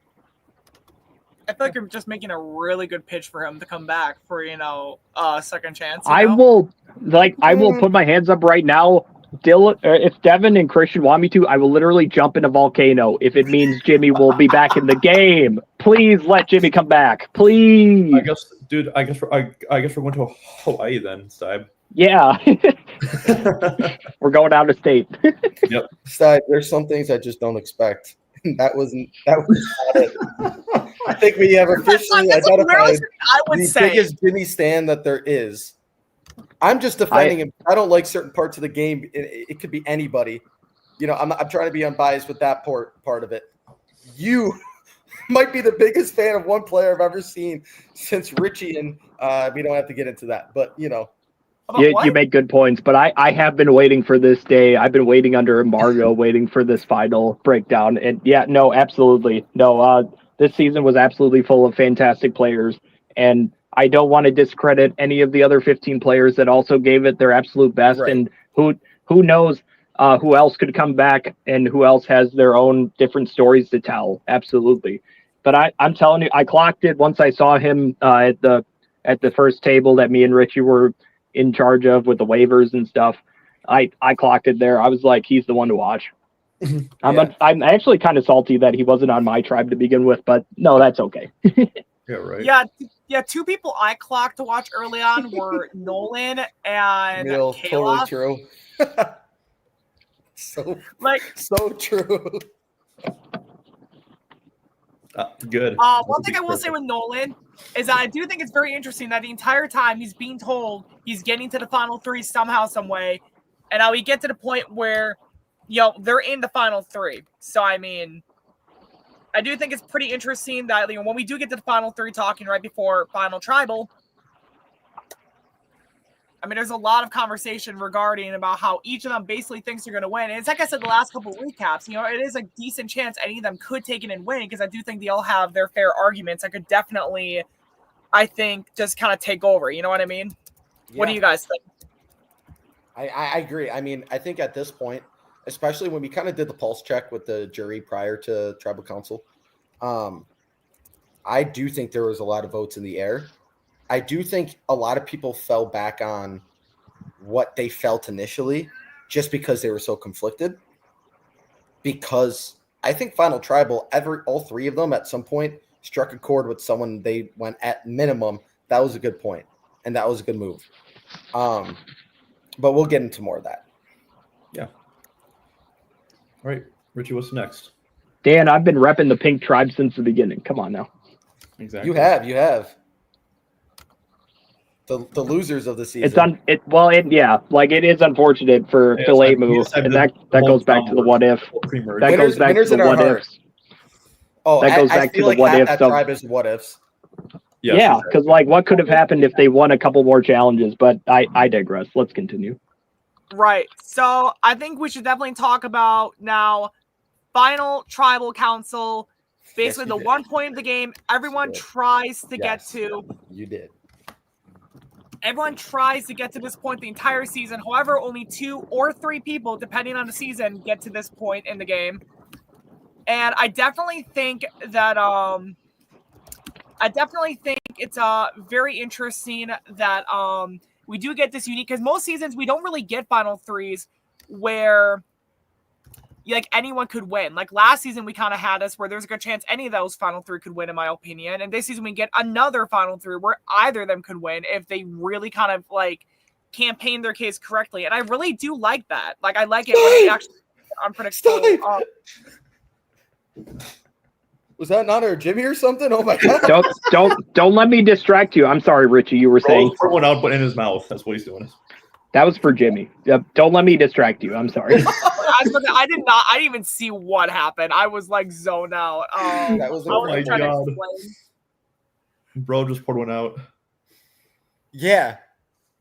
I feel like you're just making a really good pitch for him to come back for, a second chance. I will put my hands up right now. Dylan, if Devin and Christian want me to, I will literally jump in a volcano if it means Jimmy will be back in the game. Please let Jimmy come back, please. I guess we're going to Hawaii then, Steib. Yeah, we're going out of state. Yep, Steib, there's some things I just don't expect. That was not it. I think we have officially identified the biggest Jimmy stan that there is. I'm just defending him. I don't like certain parts of the game. It could be anybody. I'm trying to be unbiased with that part of it. You might be the biggest fan of one player I've ever seen since Richie, and we don't have to get into that. But, You make good points, but I have been waiting for this day. I've been waiting under embargo, waiting for this final breakdown. And yeah, no, absolutely. No, this season was absolutely full of fantastic players. And I don't want to discredit any of the other 15 players that also gave it their absolute best. Right. And who knows who else could come back and who else has their own different stories to tell. Absolutely. But I'm telling you, I clocked it once I saw him at the first table that me and Richie were in charge of with the waivers and stuff. I clocked it there. I was like, he's the one to watch. I'm actually kind of salty that he wasn't on my tribe to begin with, but no, that's okay. Yeah, right. Yeah. Two people I clocked to watch early on were Nolan and Real, Kayla. totally true. So true. Good. One thing I will say with Nolan is that I do think it's very interesting that the entire time he's being told he's getting to the final three somehow, some way, and now we get to the point where, they're in the final three. So I mean, I do think it's pretty interesting that when we do get to the final three, talking right before final tribal, I mean, there's a lot of conversation regarding about how each of them basically thinks they're going to win. And it's like I said, the last couple of recaps, it is a decent chance any of them could take it and win, because I do think they all have their fair arguments. I could definitely, I think, just kind of take over. You know what I mean? Yeah. What do you guys think? I agree. I mean, I think at this point, especially when we kind of did the pulse check with the jury prior to tribal council, I do think there was a lot of votes in the air. I do think a lot of people fell back on what they felt initially just because they were so conflicted. Because I think Final Tribal, all three of them at some point struck a chord with someone they went at minimum. That was a good point, and that was a good move. But we'll get into more of that. Yeah. All right, Richie, what's next? Dan, I've been repping the pink tribe since the beginning. Come on now. Exactly. You have. The losers of the season. It is unfortunate for Philemu, and that goes back to the what if. That goes back to the what ifs. Oh, that goes back to the what ifs. Tribe is what ifs. Yeah, because what could have happened if they won a couple more challenges? But I digress. Let's continue. Right. So I think we should definitely talk about now final tribal council. Basically, the one point of the game everyone tries to get to. You did. Everyone tries to get to this point the entire season. However, only 2 or 3 people, depending on the season, get to this point in the game. And I definitely think that it's very interesting that we do get this unique, because most seasons we don't really get final threes where anyone could win. Like last season, we kind of had us where there's a good chance any of those final 3 could win, in my opinion. And this season, we get another final 3 where either of them could win if they really kind of campaign their case correctly. And I really do like that. Like I like it when they actually unpredictable. Was that not our Jimmy or something? Oh my god! Don't let me distract you. I'm sorry, Richie. You were saying. Pour one out, but in his mouth. That's what he's doing. That was for Jimmy. Don't let me distract you. I'm sorry. I didn't even see what happened. I was zoned out. That was oh my god. Bro just poured one out. Yeah.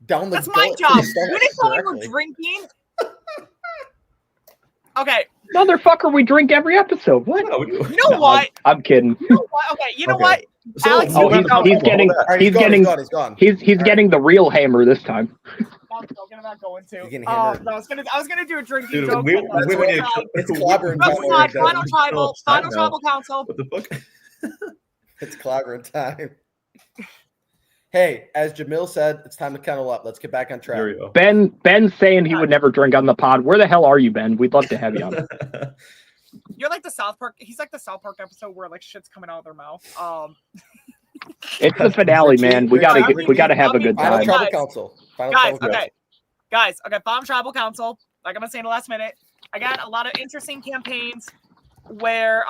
Down the That's my job. You didn't tell me we're drinking. Okay. Motherfucker, we drink every episode. What? No, you know what? I'm kidding. You know what? Okay, you know what? So, Alex, he's getting the real hammer this time. I'm not going to. No, I was gonna do a drinking joke. It's clobbering time. Final tribal council. What the fuck? It's clobbering time. Hey, as Jamil said, it's time to kennel up. Let's get back on track. There we go. Ben's saying he would never drink on the pod. Where the hell are you, Ben? We'd love to have you on. You're like the South Park. He's like the South Park episode where shit's coming out of their mouth. It's the finale, man. We gotta have a good time. Final tribal council. Guys. Okay. Final tribal council. Like I'm gonna say in the last minute, I got a lot of interesting campaigns where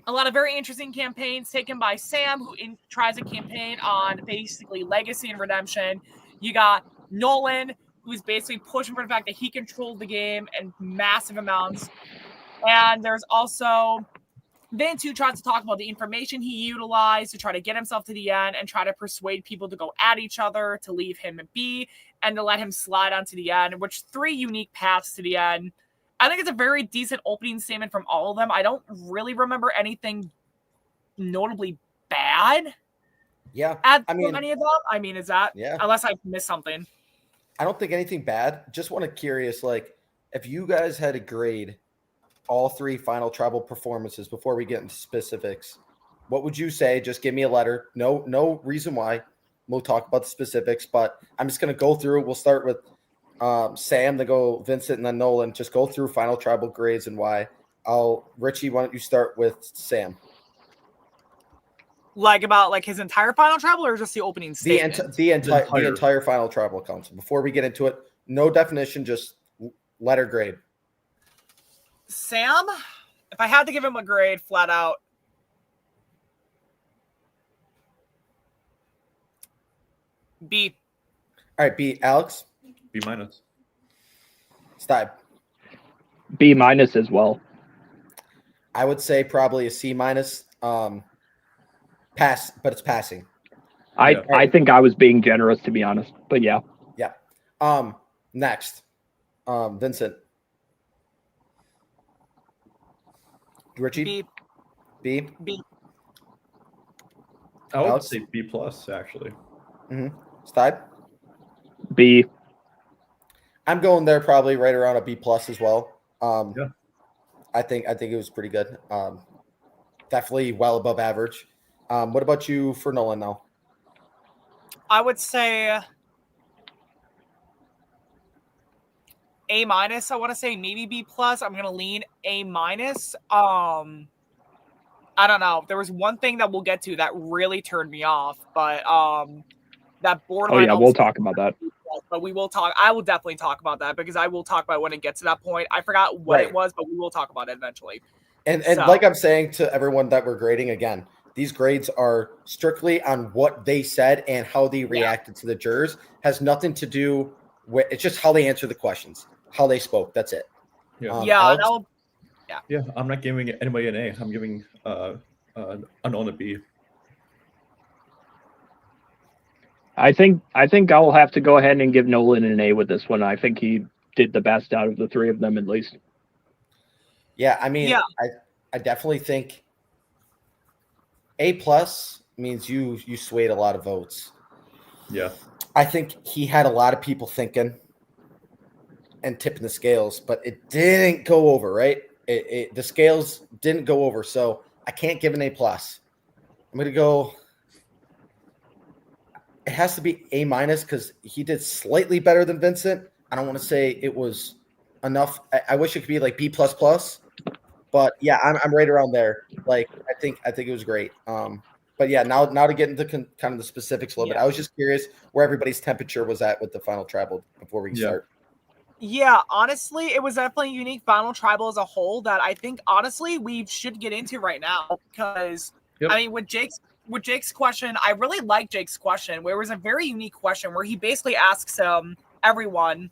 a lot of very interesting campaigns taken by Sam, who tries a campaign on basically legacy and redemption. You got Nolan, who's basically pushing for the fact that he controlled the game in massive amounts. And there's also Vince, who tries to talk about the information he utilized to try to get himself to the end and try to persuade people to go at each other, to leave him be, and to let him slide onto the end, which 3 unique paths to the end. I think it's a very decent opening statement from all of them. I don't really remember anything notably bad. Yeah. Any of them? I mean, is that? Yeah. Unless I missed something. I don't think anything bad. Just want to curious, if you guys had a grade all 3 final tribal performances before we get into specifics, what would you say? Just give me a letter. No reason why. We'll talk about the specifics, but I'm just going to go through. We'll start with Sam, then go Vincent, and then Nolan. Just go through final tribal grades and why. Richie, why don't you start with Sam? Like about like his entire final tribal or just the opening statement? The entire final tribal council. Before we get into it, no definition, just letter grade. Sam, if I had to give him a grade flat out, B. All right, B. Aleks? B minus. Steib? B minus as well. I would say probably a C minus. Pass, but it's passing. I think I was being generous, to be honest, but yeah. Yeah. Next, Vincent. Richie. B. B. B. I would Alex? say B plus actually. Mm-hmm. Steib. B. I'm going there probably right around a B plus as well. Yeah. I think it was pretty good. Definitely well above average. What about you for Nolan now? I would say A minus. I want to say maybe B plus. I'm gonna lean A minus. I don't know. There was one thing that we'll get to that really turned me off, but that borderline. Oh yeah, we'll talk about that. But we will talk. I will definitely talk about that because I will talk about it when it gets to that point. I forgot what it was, but we will talk about it eventually. And like I'm saying to everyone that we're grading again, these grades are strictly on what they said and how they reacted to the jurors. Has nothing to do with. It's just how they answer the questions, how they spoke. That's it. Yeah. Yeah. I'm not giving anybody an A. I'm giving Nolan a B. I think I'll have to go ahead and give Nolan an A with this one. I think he did the best out of the 3 of them, at least. Yeah, I mean, I definitely think A plus means you swayed a lot of votes. Yeah. I think he had a lot of people thinking and tipping the scales, but it didn't go over, right? The scales didn't go over, so I can't give an A plus. I'm gonna go. It has to be A minus because he did slightly better than Vincent. I don't want to say it was enough. I wish it could be like B plus plus, but yeah, I'm right around there. Like I think it was great. But yeah, now to get into kind of the specifics a little bit. I was just curious where everybody's temperature was at with the final tribal before we start. Yeah, honestly, it was definitely a unique final tribal as a whole that I think honestly we should get into right now because I mean with Jake's question, I really like Jake's question, where it was a very unique question where he basically asks everyone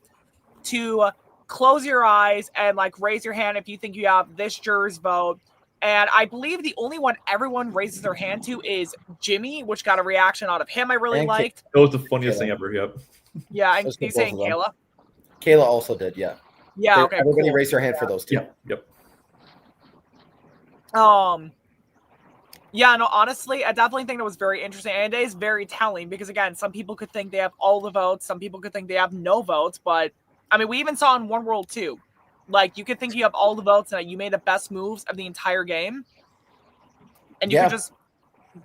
to close your eyes and like raise your hand if you think you have this juror's vote. And I believe the only one everyone raises their hand to is Jimmy, which got a reaction out of him I really liked. It was the funniest thing ever, yep. Yeah, and he's saying Kayla. Kayla also did, yeah. Yeah, okay. Everybody raised their hand for those two. Yep. Yeah, no, honestly, I definitely think that was very interesting. And it is very telling because, again, some people could think they have all the votes. Some people could think they have no votes. But, I mean, we even saw in One World 2. Like, you could think you have all the votes and that you made the best moves of the entire game. And you could just,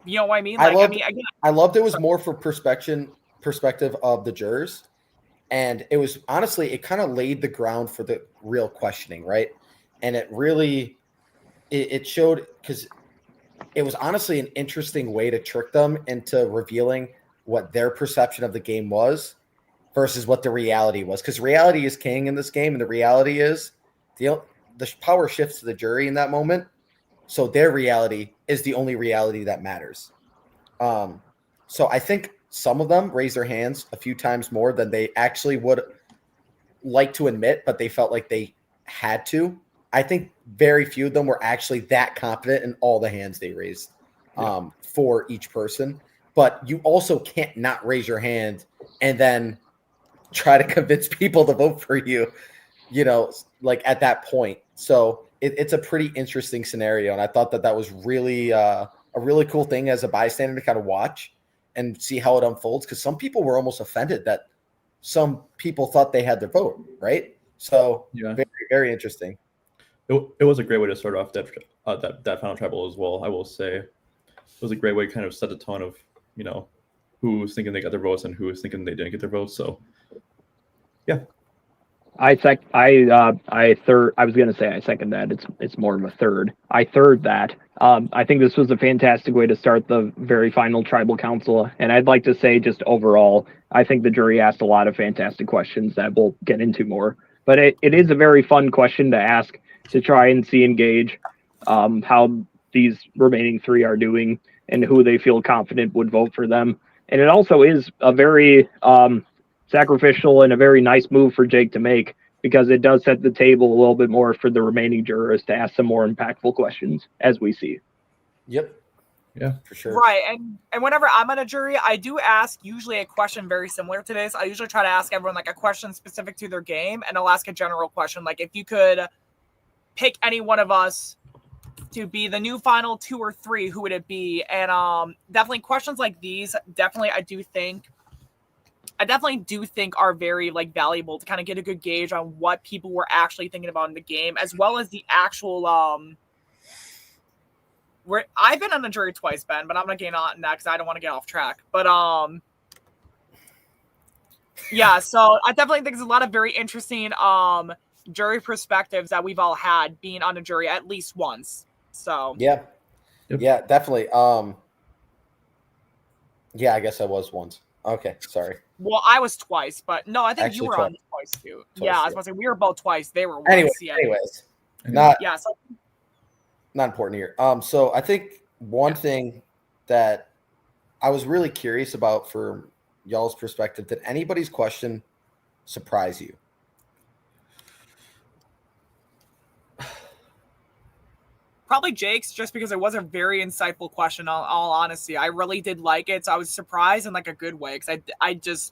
you know what I mean? Like, I loved it was more for perspective of the jurors. And it was, honestly, it kind of laid the ground for the real questioning, right? And it really, it showed, because it was honestly an interesting way to trick them into revealing what their perception of the game was versus what the reality was. Because reality is king in this game, and the reality is the power shifts to the jury in that moment. So their reality is the only reality that matters. So I think some of them raised their hands a few times more than they actually would like to admit, but they felt like they had to. I think very few of them were actually that confident in all the hands they raised for each person. But you also can't not raise your hand and then try to convince people to vote for you, like at that point. So it's a pretty interesting scenario. And I thought that was really a really cool thing as a bystander to kind of watch and see how it unfolds. Because some people were almost offended that some people thought they had their vote, right? So very, very interesting. it was a great way to start off that final tribal as well. I will say it was a great way to kind of set the tone of who's thinking they got their votes and who's thinking they didn't get their votes. So yeah. I was going to say I second that. It's more of a third. I third that. I think this was a fantastic way to start the very final tribal council. And I'd like to say just overall, I think the jury asked a lot of fantastic questions that we'll get into more. But it is a very fun question to ask to try and engauge how these remaining three are doing and who they feel confident would vote for them. And it also is a very sacrificial and a very nice move for Jake to make, because it does set the table a little bit more for the remaining jurors to ask some more impactful questions, as we see. Yep. Yeah, for sure. Right. And whenever I'm on a jury, I do ask usually a question very similar to this. I usually try to ask everyone like a question specific to their game, and I'll ask a general question. Like, if you could pick any one of us to be the new final 2 or 3, who would it be? And definitely questions like these, I definitely do think are very valuable to kind of get a good gauge on what people were actually thinking about in the game, as well as the actual I've been on the jury twice, Ben, but I'm not getting on that because I don't want to get off track. But yeah, so I definitely think there's a lot of very interesting jury perspectives that we've all had being on a jury at least once. So yeah, Yep. Yeah, definitely. Yeah, I guess I was once. Okay, sorry. Well, I was twice, but no, I think Actually, you were twice. on twice too. Twice, Yeah, I was yeah. about to say we were both twice. They were once. Anyways, not So important here. So I think one thing that I was really curious about for y'all's perspective, did anybody's question surprise you? probably Jake's, just because it was a very insightful question. All honesty, I really did like it. So I was surprised in a good way, because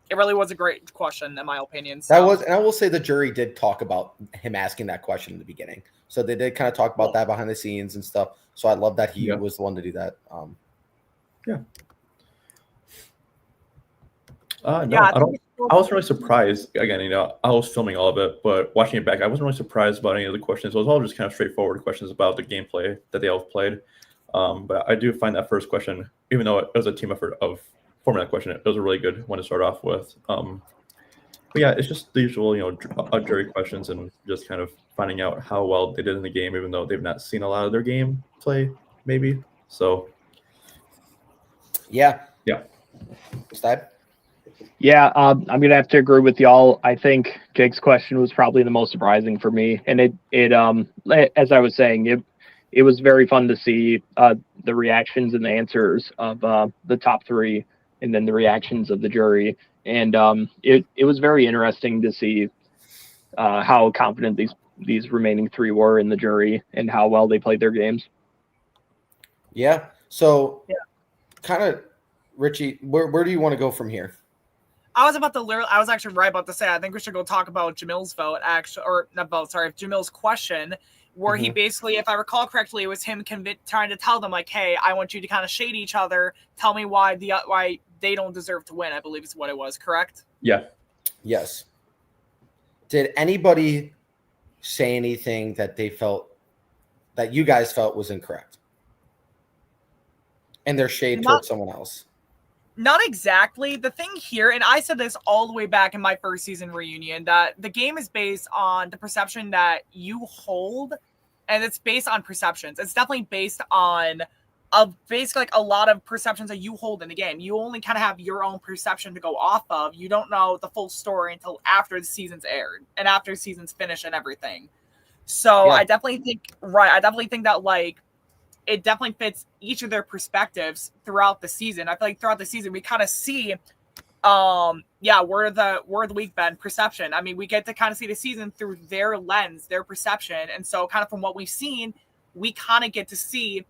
it really was a great question in my opinion. So. That was, and I will say the jury did talk about him asking that question in the beginning. So they did kind of talk about that behind the scenes and stuff. So I love that he was the one to do that. Yeah. I wasn't really surprised. Again, I was filming all of it, but watching it back, I wasn't really surprised about any of the questions. It was all just kind of straightforward questions about the gameplay that they all played. But I do find that first question, even though it was a team effort of forming that question, it was a really good one to start off with. But yeah, it's just the usual, jury questions and just kind of finding out how well they did in the game, even though they've not seen a lot of their game play, maybe. So, yeah. Steib? Yeah, I'm going to have to agree with y'all. I think Jake's question was probably the most surprising for me. And it as I was saying, it was very fun to see the reactions and the answers of the top 3, and then the reactions of the jury. And it was very interesting to see how confident these remaining 3 were in the jury and how well they played their games. Yeah. So kind of, Richie, where do you want to go from here? I was actually right about to say, I think we should go talk about Jamil's vote, Jamil's question, where he basically, if I recall correctly, it was him trying to tell them, hey, I want you to kind of shade each other. Tell me why they don't deserve to win, I believe is what it was, correct? Yeah. Yes. Did anybody say anything that you guys felt was incorrect? And their shade towards someone else? Not exactly. The thing here, and I said this all the way back in my first season reunion, that the game is based on the perception that you hold, and it's based on perceptions. It's definitely based on basically a lot of perceptions that you hold in the game. You only kind of have your own perception to go off of. You don't know the full story until after the season's aired and after the season's finished and everything. So I definitely think that it definitely fits each of their perspectives throughout the season. I feel like throughout the season, we kind of see, word of the week, Ben, perception. I mean, we get to kind of see the season through their lens, their perception. And so kind of from what we've seen, we kind of get to see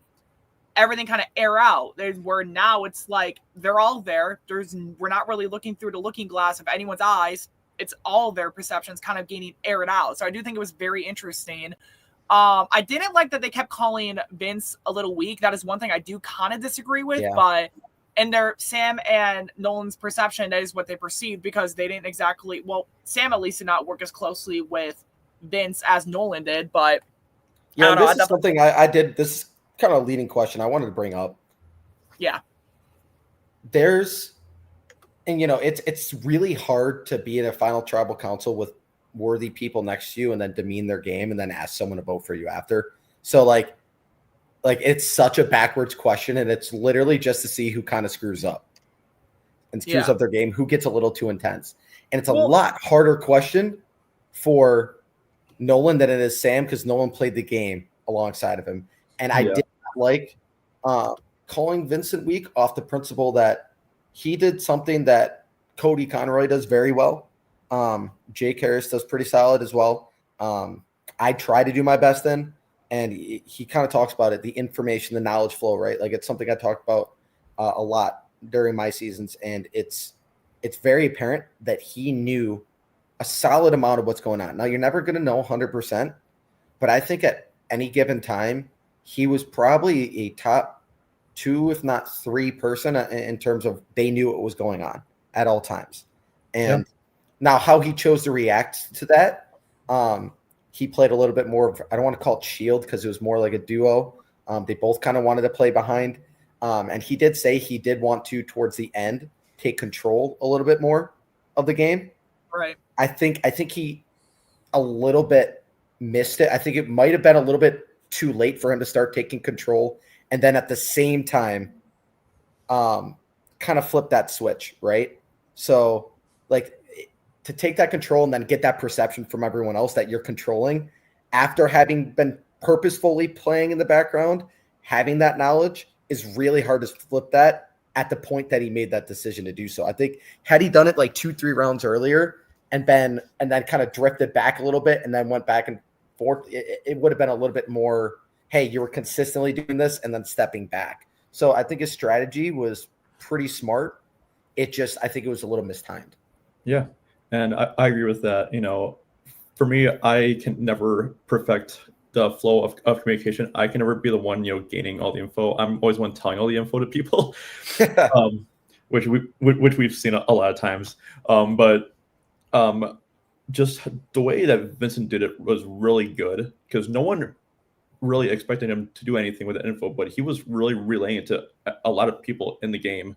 everything kind of air out. Where now it's they're all there. We're not really looking through the looking glass of anyone's eyes. It's all their perceptions kind of getting aired out. So I do think it was very interesting. I didn't like that they kept calling Vince a little weak. That is one thing I do kind of disagree with, but in their Sam and Nolan's perception, that is what they perceived, because they didn't Sam at least did not work as closely with Vince as Nolan did, but Yeah, this is something I did. This is kind of a leading question I wanted to bring up. Yeah. And it's really hard to be in a final tribal council with worthy people next to you and then demean their game and then ask someone to vote for you after. So like it's such a backwards question, and it's literally just to see who kind of screws up and screws up their game, who gets a little too intense. And it's a lot harder question for Nolan than it is Sam, because Nolan played the game alongside of him. And I did not like calling Vincent weak off the principle that he did something that Cody Conroy does very well. Jake Harris does pretty solid as well. I try to do my best in, and he kind of talks about it, the information, the knowledge flow, right? Like, it's something I talked about a lot during my seasons, and it's very apparent that he knew a solid amount of what's going on. Now, you're never going to know 100%, but I think at any given time, he was probably a top 2, if not 3 person in terms of they knew what was going on at all times. And now how he chose to react to that, he played a little bit more of, I don't want to call it shield because it was more like a duo. They both kind of wanted to play behind. And he did say he did want to, towards the end, take control a little bit more of the game. Right. I think he a little bit missed it. I think it might have been a little bit too late for him to start taking control, and then at the same time, kind of flip that switch, right? So, like, to take that control and then get that perception from everyone else that you're controlling after having been purposefully playing in the background, having that knowledge is really hard to flip that at the point that he made that decision to do so. I think had he done it like 2-3 rounds earlier and then kind of drifted back a little bit and then went back and forth, it would have been a little bit more, hey, you were consistently doing this and then stepping back. So I think his strategy was pretty smart. I think it was a little mistimed. Yeah. And I agree with that. For me, I can never perfect the flow of communication. I can never be the one, gaining all the info. I'm always one telling all the info to people, which we've seen a lot of times. But just the way that Vincent did it was really good, because no one really expected him to do anything with the info, but he was really relaying it to a lot of people in the game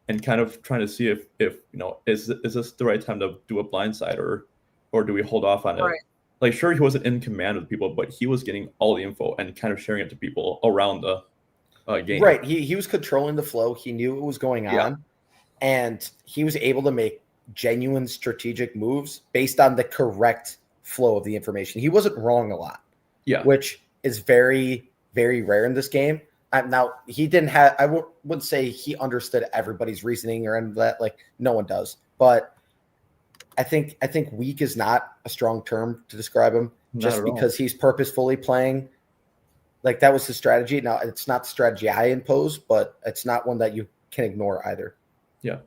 and kind of trying to see if is this the right time to do a blindside or do we hold off on it? Right. Like, sure, he wasn't in command of the people, but he was getting all the info and kind of sharing it to people around the game. Right. He was controlling the flow. He knew what was going on, and he was able to make genuine strategic moves based on the correct flow of the information. He wasn't wrong a lot. Yeah. Which is very, very rare in this game. Now, he didn't have, I wouldn't say he understood everybody's reasoning or any of that. Like, no one does. But I think weak is not a strong term to describe him, just because he's purposefully playing. Like, that was his strategy. Now, it's not the strategy I impose, but it's not one that you can ignore either. Yeah.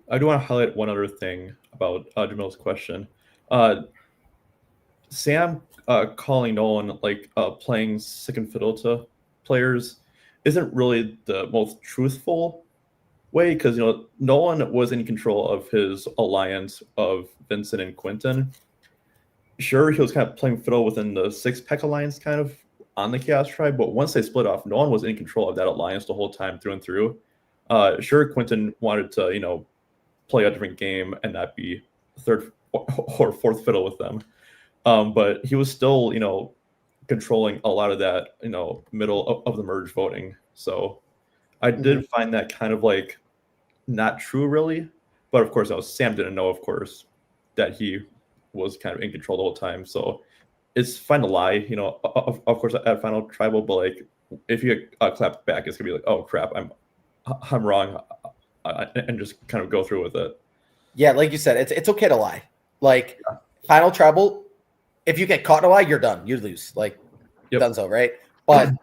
I do want to highlight one other thing about Jamil's question. Sam calling Nolan playing second fiddle to players isn't really the most truthful way, because Nolan was in control of his alliance of Vincent and Quentin. Sure, he was kind of playing fiddle within the six-pack alliance kind of on the Chaos Tribe, but once they split off, Nolan was in control of that alliance the whole time through and through. Sure, Quentin wanted to play a different game and not be third or fourth fiddle with them. But he was still, controlling a lot of that, middle of the merge voting. So I did find that kind of not true, really. But of course, Sam didn't know, of course, that he was kind of in control the whole time. So it's fine to lie, of course, at Final Tribal. But if you get clapped back, it's gonna be like, oh crap, I'm wrong, and just kind of go through with it. Yeah, like you said, it's okay to lie. Final Tribal, if you get caught in a lie, you're done. You lose. Donezo, right? But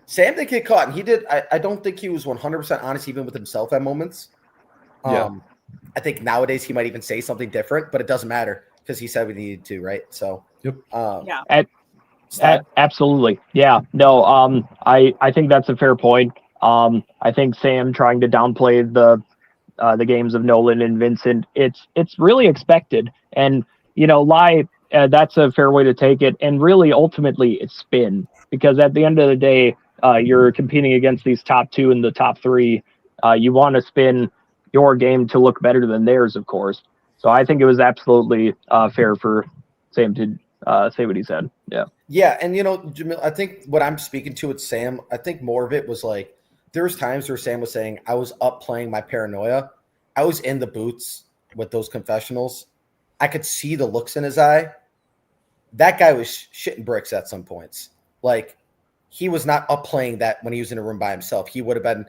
Sam didn't get caught, and he did. I don't think he was 100% honest even with himself at moments. I think nowadays he might even say something different, but it doesn't matter because he said we needed to, right? So, absolutely. Yeah. No, I think that's a fair point. I think Sam trying to downplay the games of Nolan and Vincent, it's really expected. And, lie that's a fair way to take it. And really, ultimately, it's spin, because at the end of the day, you're competing against these top 2 and the top 3. You want to spin your game to look better than theirs, of course. So I think it was absolutely fair for Sam to say what he said. Yeah. Yeah, and Jamil, I think what I'm speaking to with Sam, I think more of it was like there was times where Sam was saying I was up playing my paranoia. I was in the boots with those confessionals. I could see the looks in his eye. That guy was shitting bricks at some points. Like, he was not up playing that when he was in a room by himself. He would have been,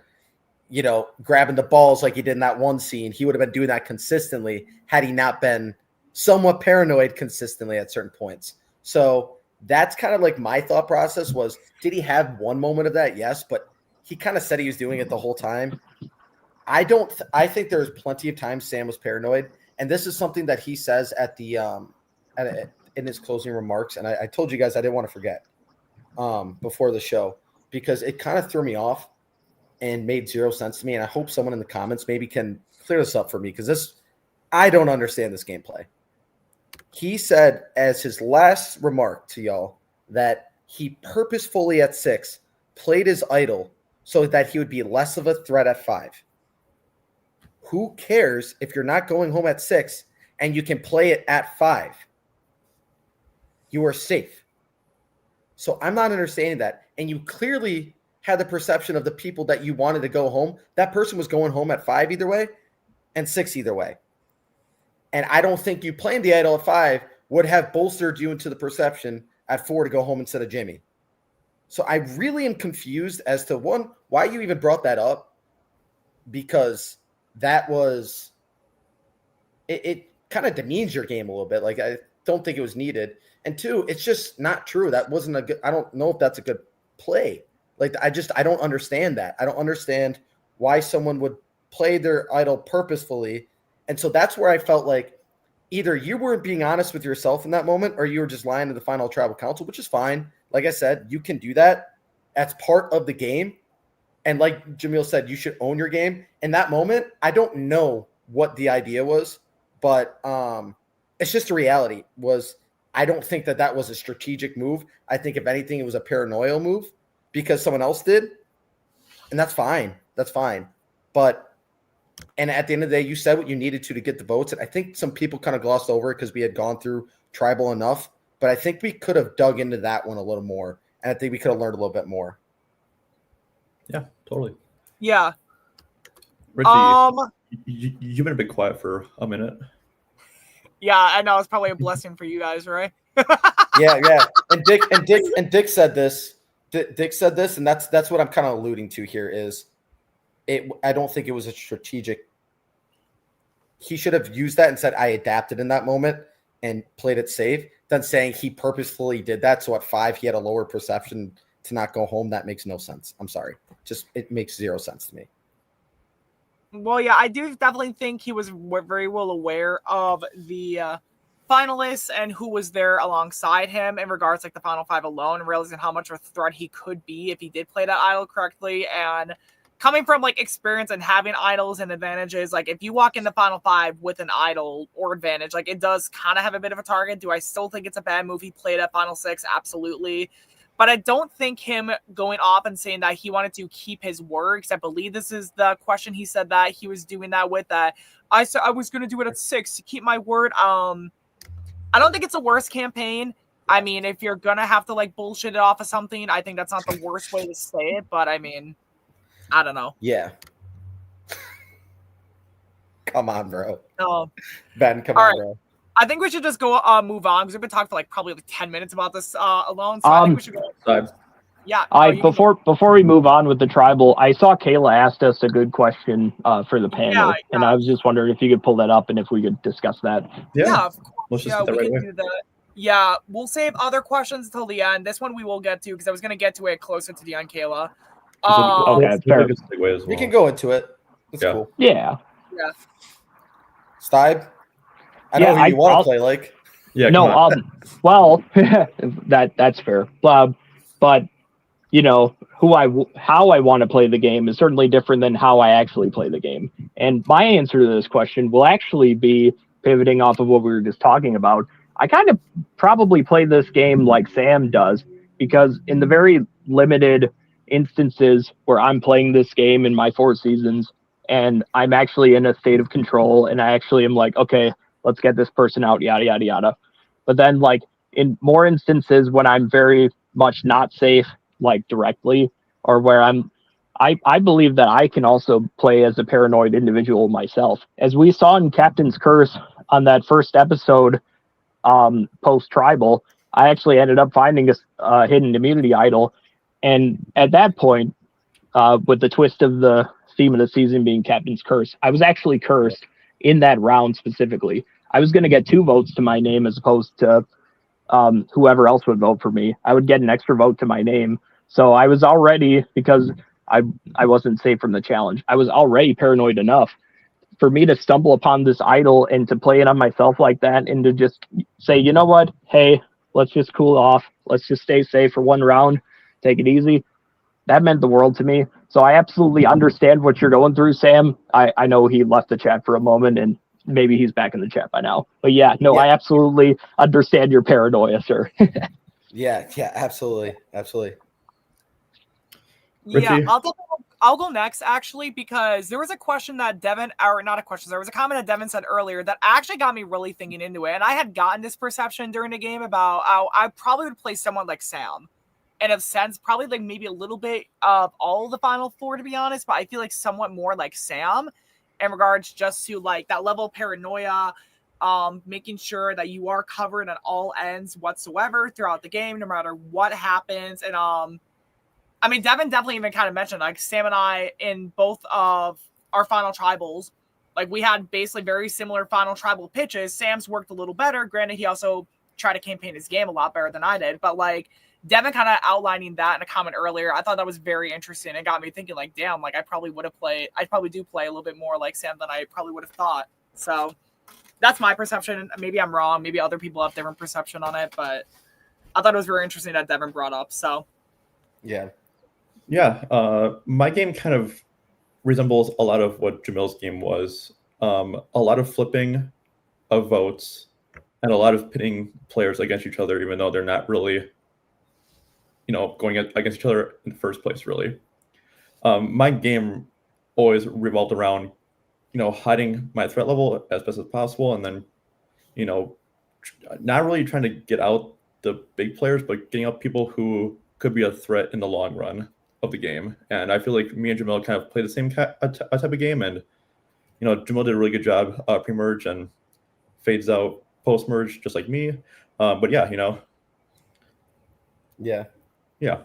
grabbing the balls like he did in that one scene. He would have been doing that consistently had he not been somewhat paranoid consistently at certain points. So that's kind of like my thought process was, did he have one moment of that? Yes, but he kind of said he was doing it the whole time. I think there's plenty of times Sam was paranoid, and this is something that he says at the in his closing remarks, and I told you guys I didn't want to forget before the show, because it kind of threw me off and made zero sense to me, and I hope someone in the comments maybe can clear this up for me, because I don't understand this gameplay. He said as his last remark to y'all that he purposefully at 6 played his idol so that he would be less of a threat at 5. Who cares if you're not going home at 6 and you can play it at 5? You are safe. So I'm not understanding that. And you clearly had the perception of the people that you wanted to go home. That person was going home at 5 either way and 6 either way. And I don't think you playing the idol at 5 would have bolstered you into the perception at 4 to go home instead of Jimmy. So I really am confused as to, one, why you even brought that up, because that was it kind of demeans your game a little bit. Like, I don't think it was needed. And 2, it's just not true. That wasn't a good, I don't know if that's a good play. Like, I don't understand that. I don't understand why someone would play their idol purposefully. And so that's where I felt like either you weren't being honest with yourself in that moment, or you were just lying to the final tribal council, which is fine. Like I said, you can do that. That's part of the game. And like Jamil said, you should own your game. In that moment, I don't know what the idea was, but it's just a reality. I don't think that was a strategic move. I think, if anything, it was a paranoia move because someone else did. And that's fine. That's fine. And at the end of the day, you said what you needed to get the votes. And I think some people kind of glossed over it because we had gone through tribal enough. But I think we could have dug into that one a little more. And I think we could have learned a little bit more. Yeah, totally. Yeah. Richie, you've been a bit quiet for a minute. Yeah, I know. It's probably a blessing for you guys, right? Yeah. And Dick said this. Dick said this, and that's what I'm kind of alluding to here is I don't think it was a strategic. He should have used that and said, I adapted in that moment and played it safe, than saying he purposefully did that. So at 5, he had a lower perception to not go home. That makes no sense. I'm sorry. It makes zero sense to me. Well, yeah, I do definitely think he was very well aware of the finalists and who was there alongside him in regards like the final 5 alone, and realizing how much of a threat he could be if he did play that idol correctly. And coming from like experience and having idols and advantages, like if you walk in the final 5 with an idol or advantage, like it does kind of have a bit of a target. Do I still think it's a bad move he played at final 6? Absolutely. But I don't think him going off and saying that he wanted to keep his word, because I believe this is the question he said that he was doing that with, that I said I was going to do it at 6 to keep my word. I don't think it's a worst campaign. I mean, if you're going to have to like bullshit it off of something, I think that's not the worst way to say it. But I mean, I don't know. Yeah. Come on, bro. No. Ben, come on, bro. I think we should just go move on, because we've been talking for like probably like 10 minutes about this alone. So I think we should go. Steib. Yeah. Before we move on with the tribal, I saw Kayla asked us a good question for the panel, and I was just wondering if you could pull that up and if we could discuss that. Yeah, of course. Let's just We can do that. Yeah, we'll save other questions until the end. This one we will get to, because I was going to get to it closer to the end, Kayla. Okay, fair. We can go into it. That's cool. Yeah. Steib? I know who you want to play like. Yeah. No, well, that's fair. But you know, how I want to play the game is certainly different than how I actually play the game. And my answer to this question will actually be pivoting off of what we were just talking about. I kind of probably play this game like Sam does, because in the very limited instances where I'm playing this game in my 4 seasons and I'm actually in a state of control and I actually am like, okay, let's get this person out, yada, yada, yada. But then like in more instances when I'm very much not safe, like directly, or where I believe that I can also play as a paranoid individual myself. As we saw in Captain's Curse on that first episode, post-tribal, I actually ended up finding a hidden immunity idol. And at that point, with the twist of the theme of the season being Captain's Curse, I was actually cursed in that round specifically. I was going to get 2 votes to my name as opposed to whoever else would vote for me. I would get an extra vote to my name. So I was already, because I wasn't safe from the challenge, I was already paranoid enough for me to stumble upon this idol and to play it on myself like that, and to just say, you know what, hey, let's just cool off. Let's just stay safe for 1 round. Take it easy. That meant the world to me. So I absolutely understand what you're going through, Sam. I know he left the chat for a moment, and maybe he's back in the chat by now. But yeah, I absolutely understand your paranoia, sir. Yeah, absolutely. Yeah, Richie? I'll go next, actually, because there was a question that Devin, or not a question, there was a comment that Devin said earlier that actually got me really thinking into it. And I had gotten this perception during the game about how I probably would play someone like Sam. In a sense, probably like maybe a little bit of all the Final 4, to be honest, but I feel like somewhat more like Sam in regards just to like that level of paranoia, making sure that you are covered on all ends whatsoever throughout the game, no matter what happens. And I mean, Devin definitely even kind of mentioned, like, Sam and I in both of our final tribals, like, we had basically very similar final tribal pitches. Sam's worked a little better. Granted, he also tried to campaign his game a lot better than I did. But, like, Devin kind of outlining that in a comment earlier, I thought that was very interesting. It got me thinking, like, damn, like, I probably do play a little bit more like Sam than I probably would have thought. So that's my perception. Maybe I'm wrong. Maybe other people have different perception on it. But I thought it was very interesting that Devin brought up. So, yeah. Yeah, my game kind of resembles a lot of what Jamil's game was. A lot of flipping of votes and a lot of pitting players against each other, even though they're not really, going against each other in the first place, really. My game always revolved around, hiding my threat level as best as possible, and then, not really trying to get out the big players, but getting out people who could be a threat in the long run of the game. And I feel like me and Jamil kind of play the same type of game, and Jamil did a really good job pre-merge and fades out post-merge just like me. But yeah, yeah,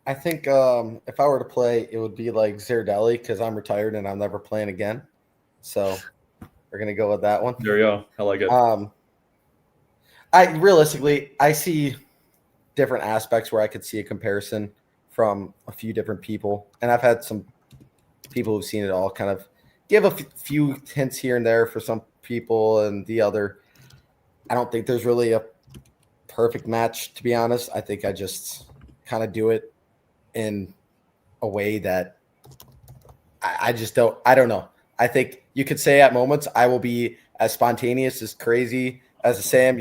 I think if I were to play, it would be like Zerdelli, because I'm retired and I'm never playing again. So we're gonna go with that one. there you go. I like it. I see different aspects where I could see a comparison from a few different people, and I've had some people who've seen it all kind of give a few hints here and there for some people, and the other, I don't think there's really a perfect match, to be honest. I think I just kind of do it in a way that I don't know. I think you could say at moments I will be as spontaneous, as crazy as a Sam,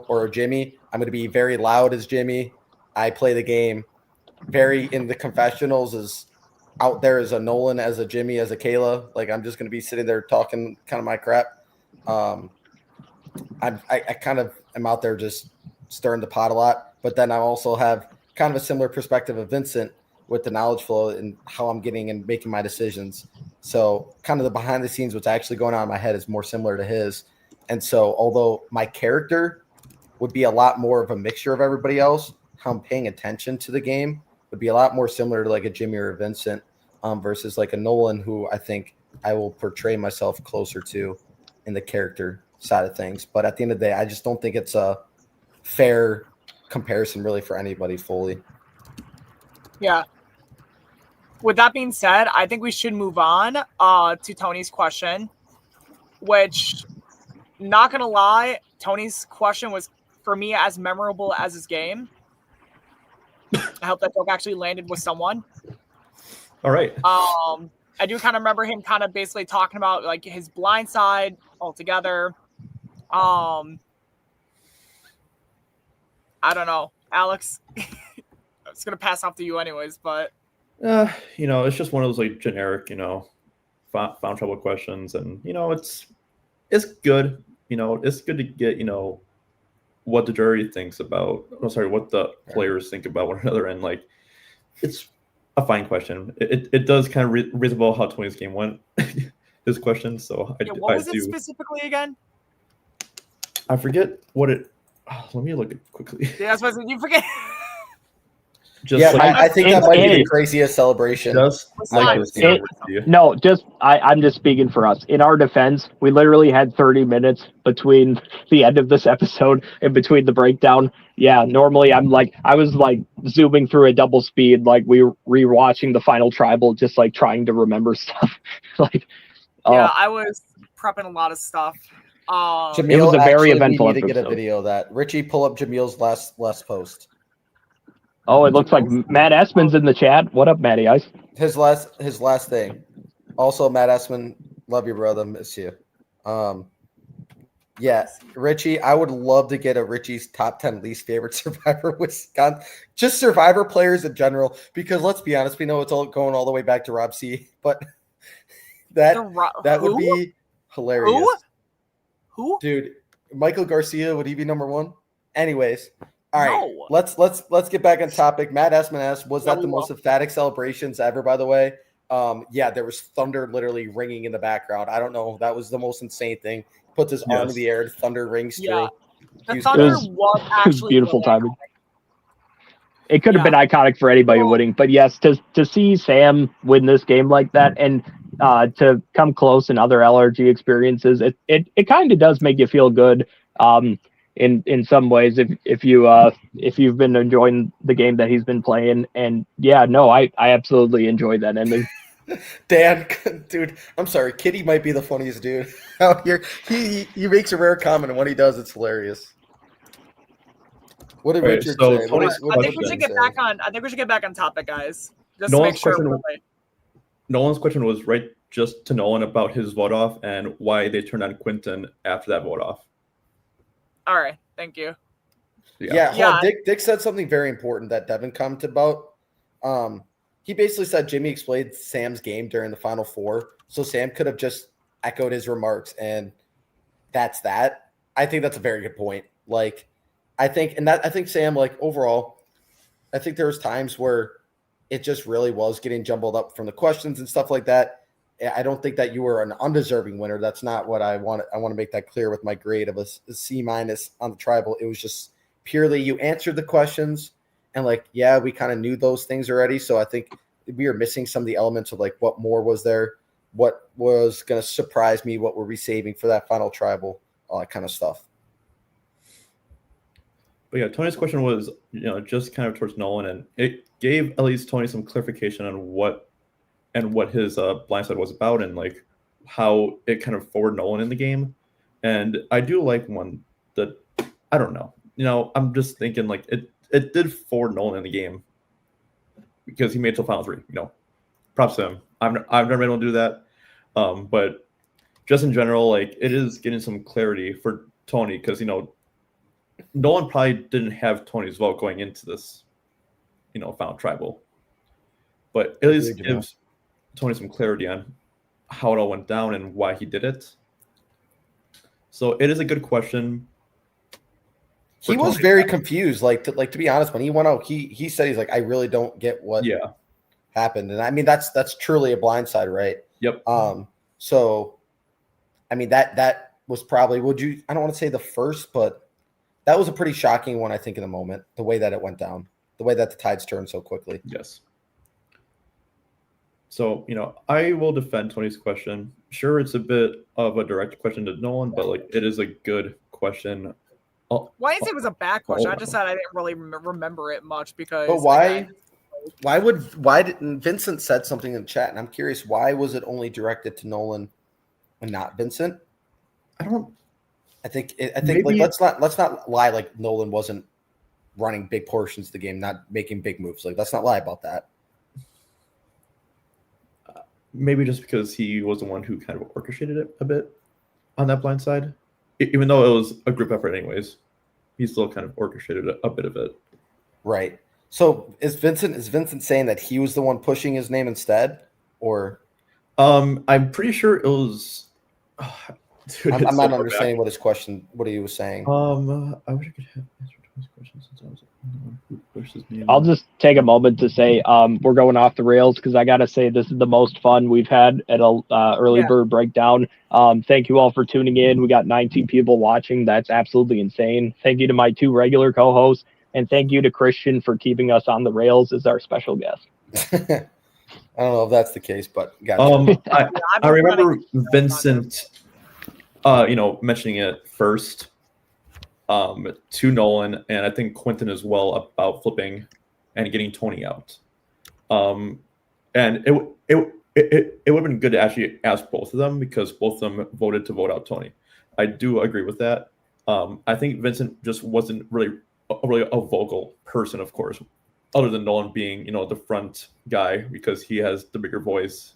or a Jimmy. I'm going to be very loud as Jimmy. I play the game very in the confessionals as out there as a Nolan, as a Jimmy, as a Kayla. Like, I'm just going to be sitting there talking kind of my crap. I kind of am out there just stirring the pot a lot, but then I also have kind of a similar perspective of Vincent with the knowledge flow and how I'm getting and making my decisions. So kind of the behind the scenes, what's actually going on in my head is more similar to his. And so although my character would be a lot more of a mixture of everybody else, how I'm paying attention to the game would be a lot more similar to like a Jimmy or a Vincent versus like a Nolan, who I think I will portray myself closer to in the character side of things. But at the end of the day, I just don't think it's a fair comparison really for anybody fully. yeah. With that being said, I think we should move on to Tony's question, which, not going to lie, Tony's question was, for me, as memorable as his game. I hope that joke actually landed with someone. All right. I do kind of remember him kind of basically talking about like his blind side altogether. I don't know, Alex. I was gonna pass off to you anyways, but it's just one of those like generic, found trouble questions, and it's good. It's good to get what the jury thinks about. What the players think about one another, and like it's a fine question. It does kind of resemble how Tony's game went. His question, so what was it specifically again? I forget what it. Let me look it quickly. Yeah, I was supposed to, you forget. I think that might be the craziest celebration. I'm just speaking for us. In our defense, we literally had 30 minutes between the end of this episode and between the breakdown. Yeah, normally I was like zooming through at double speed, like we were rewatching the final tribal, just like trying to remember stuff. I was prepping a lot of stuff. Jamil, it was a very eventful we need to get a video of that. Richie, pull up Jamil's last post. Oh, it looks like Matt Essman's in the chat. What up, Matty Ice? His last thing. Also, Matt Essman, love you, brother. Miss you. Yes, Richie, I would love to get a Richie's top 10 least favorite Survivor Wisconsin. Just Survivor players in general, because let's be honest, we know it's all going all the way back to Rob C. But that would be hilarious. Who? Dude, Michael Garcia, would he be number one? Anyways. All right, let's get back on topic. Matt Essman asked, was that the most emphatic celebrations ever, by the way? Yeah, there was thunder literally ringing in the background. I don't know. That was the most insane thing. Puts his arm in the air, thunder rings through. The thunder was actually beautiful timing. It could have been iconic for anybody winning, but yes, to see Sam win this game like that and to come close in other LRG experiences, it kind of does make you feel good. In some ways, if you've been enjoying the game that he's been playing, and I absolutely enjoyed that ending. Dan, dude, I'm sorry, Kitty might be the funniest dude out here. He makes a rare comment, and when he does, it's hilarious. What did Richard say? I think we should get back on. I think we should get back on topic, guys. Just to make sure. Nolan's question was just to Nolan about his vote off and why they turned on Quentin after that vote off. All right, thank you. Yeah. Dick said something very important that Devin commented about. He basically said Jimmy explained Sam's game during the Final Four, so Sam could have just echoed his remarks, and that's that. I think that's a very good point. I think Sam, overall, I think there was times where it just really was getting jumbled up from the questions and stuff like that. I don't think that you were an undeserving winner. That's not what I want. I want to make that clear with my grade of a C- on the tribal. It was just purely you answered the questions and we kind of knew those things already. So I think we were missing some of the elements of what more was there, what was going to surprise me, what were we saving for that final tribal, all that kind of stuff. But yeah, Tony's question was, just kind of towards Nolan, and it gave at least Tony some clarification on what his blindside was about, and how it kind of forward Nolan in the game. And I do like one that I don't know. I'm just thinking it did forward Nolan in the game because he made it to final three. Props to him. I've never been able to do that. But just in general, it is getting some clarity for Tony because Nolan probably didn't have Tony's vote going into this, final tribal. But at least gives Tony some clarity on how it all went down and why he did it. So it is a good question. He was very confused. To be honest, when he went out, he said he's I really don't get what happened. And I mean that's truly a blindside, right? Yep. So I mean that was probably I don't want to say the first, but that was a pretty shocking one, I think, in the moment, the way that it went down, the way that the tides turned so quickly. Yes. So, I will defend Tony's question. Sure, it's a bit of a direct question to Nolan, but it is a good question. Why did it was a bad question? I just said I didn't really remember it much because. But why didn't Vincent said something in the chat, and I'm curious, why was it only directed to Nolan and not Vincent? I think maybe, let's not lie Nolan wasn't running big portions of the game, not making big moves. Let's not lie about that. Maybe just because he was the one who kind of orchestrated it a bit on that blind side, even though it was a group effort anyways. he still kind of orchestrated a bit of it. Right. So is Vincent saying that he was the one pushing his name instead, or? I'm pretty sure it was. Dude, I'm not so understanding what he was saying. I wish I could have answered his question since I was the one who pushed his name. I'll just take a moment to say we're going off the rails because I gotta say this is the most fun we've had at a early bird breakdown. Thank you all for tuning in. We got 19 people watching. That's absolutely insane. Thank you to my 2 regular co-hosts, and thank you to Christian for keeping us on the rails as our special guest. I don't know if that's the case, but gotcha. I remember Vincent, mentioning it first to Nolan, and I think Quentin as well, about flipping and getting Tony out. And it would have been good to actually ask both of them, because both of them voted to vote out Tony. I do agree with that. I think Vincent just wasn't really a vocal person, of course, other than Nolan being, the front guy, because he has the bigger voice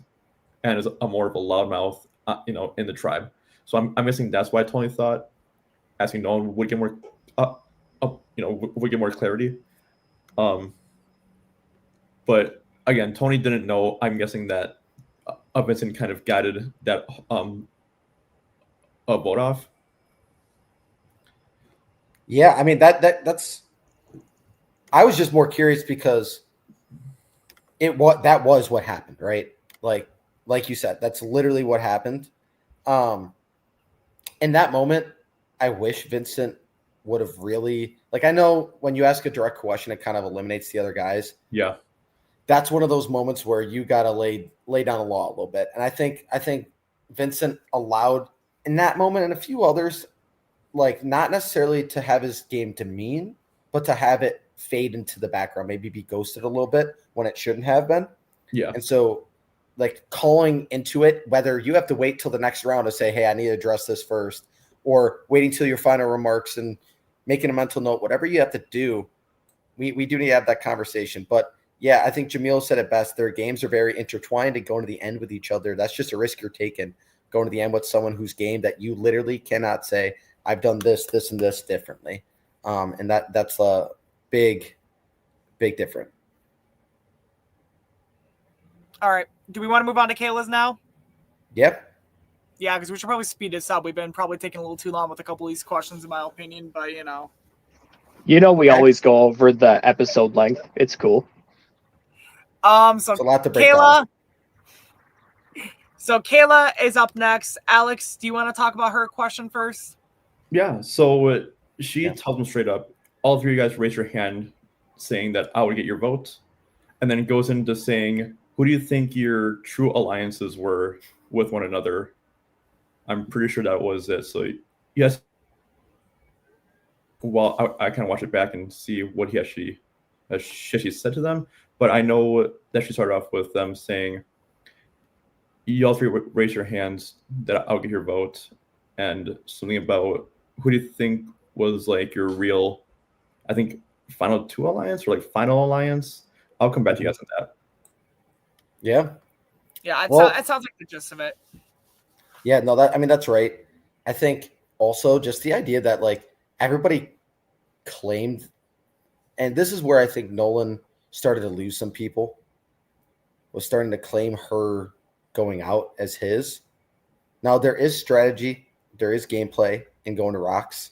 and is a more of a loudmouth, in the tribe. So I'm guessing that's why Tony thought asking Nolan would get more, would get more clarity. But again, Tony didn't know. I'm guessing that Vincent kind of guided that vote off. Yeah, I mean that's. I was just more curious because that was what happened, right? Like you said, that's literally what happened. In that moment, I wish Vincent would have really, I know when you ask a direct question, it kind of eliminates the other guys. Yeah. That's one of those moments where you got to lay down the law a little bit. And I think Vincent allowed in that moment and a few others, not necessarily to have his game demean, but to have it fade into the background, maybe be ghosted a little bit when it shouldn't have been. Yeah. And so calling into it, whether you have to wait till the next round to say, hey, I need to address this first, or waiting till your final remarks and making a mental note, whatever you have to do, we do need to have that conversation. But yeah, I think Jamil said it best. Their games are very intertwined, and going to the end with each other, that's just a risk you're taking. Going to the end with someone whose game that you literally cannot say, I've done this, and this differently. And that's a big difference. All right. Do we want to move on to Kayla's now? Yep. Yeah, because we should probably speed this up. We've been probably taking a little too long with a couple of these questions, in my opinion, but we always go over the episode length. It's cool. So it's a lot to break Kayla. down. So Kayla is up next. Aleks, do you want to talk about her question first? Yeah. So she tells them straight up, all 3 of you guys raise your hand, saying that I would get your vote, and then it goes into saying, who do you think your true alliances were with one another? I'm pretty sure that was it. So yes. Well, I kind of watch it back and see what he actually said to them. But I know that she started off with them saying, you all 3 raise your hands that I'll get your vote. And something about who do you think was your real, I think, final 2 alliance or final alliance? I'll come back to you guys on that. Yeah. Yeah, it sounds like the gist of it. Yeah, no, that's right. I think also just the idea that everybody claimed, and this is where I think Nolan started to lose some people, was starting to claim her going out as his. Now there is strategy, there is gameplay in going to rocks,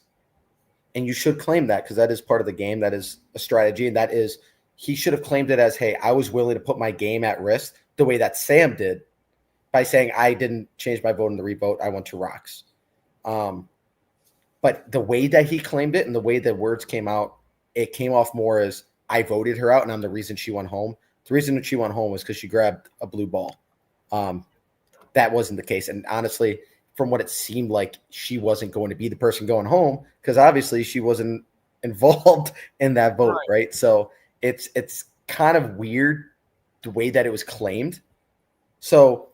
and you should claim that because that is part of the game. That is a strategy, and that is he should have claimed it as, hey, I was willing to put my game at risk the way that Sam did by saying I didn't change my vote in the revote. I went to rocks. But the way that he claimed it and the way the words came out, it came off more as I voted her out and I'm the reason she went home. The reason that she went home was because she grabbed a blue ball. That wasn't the case. And honestly, from what it seemed like, she wasn't going to be the person going home because obviously she wasn't involved in that vote, right? So it's kind of weird the way that it was claimed. So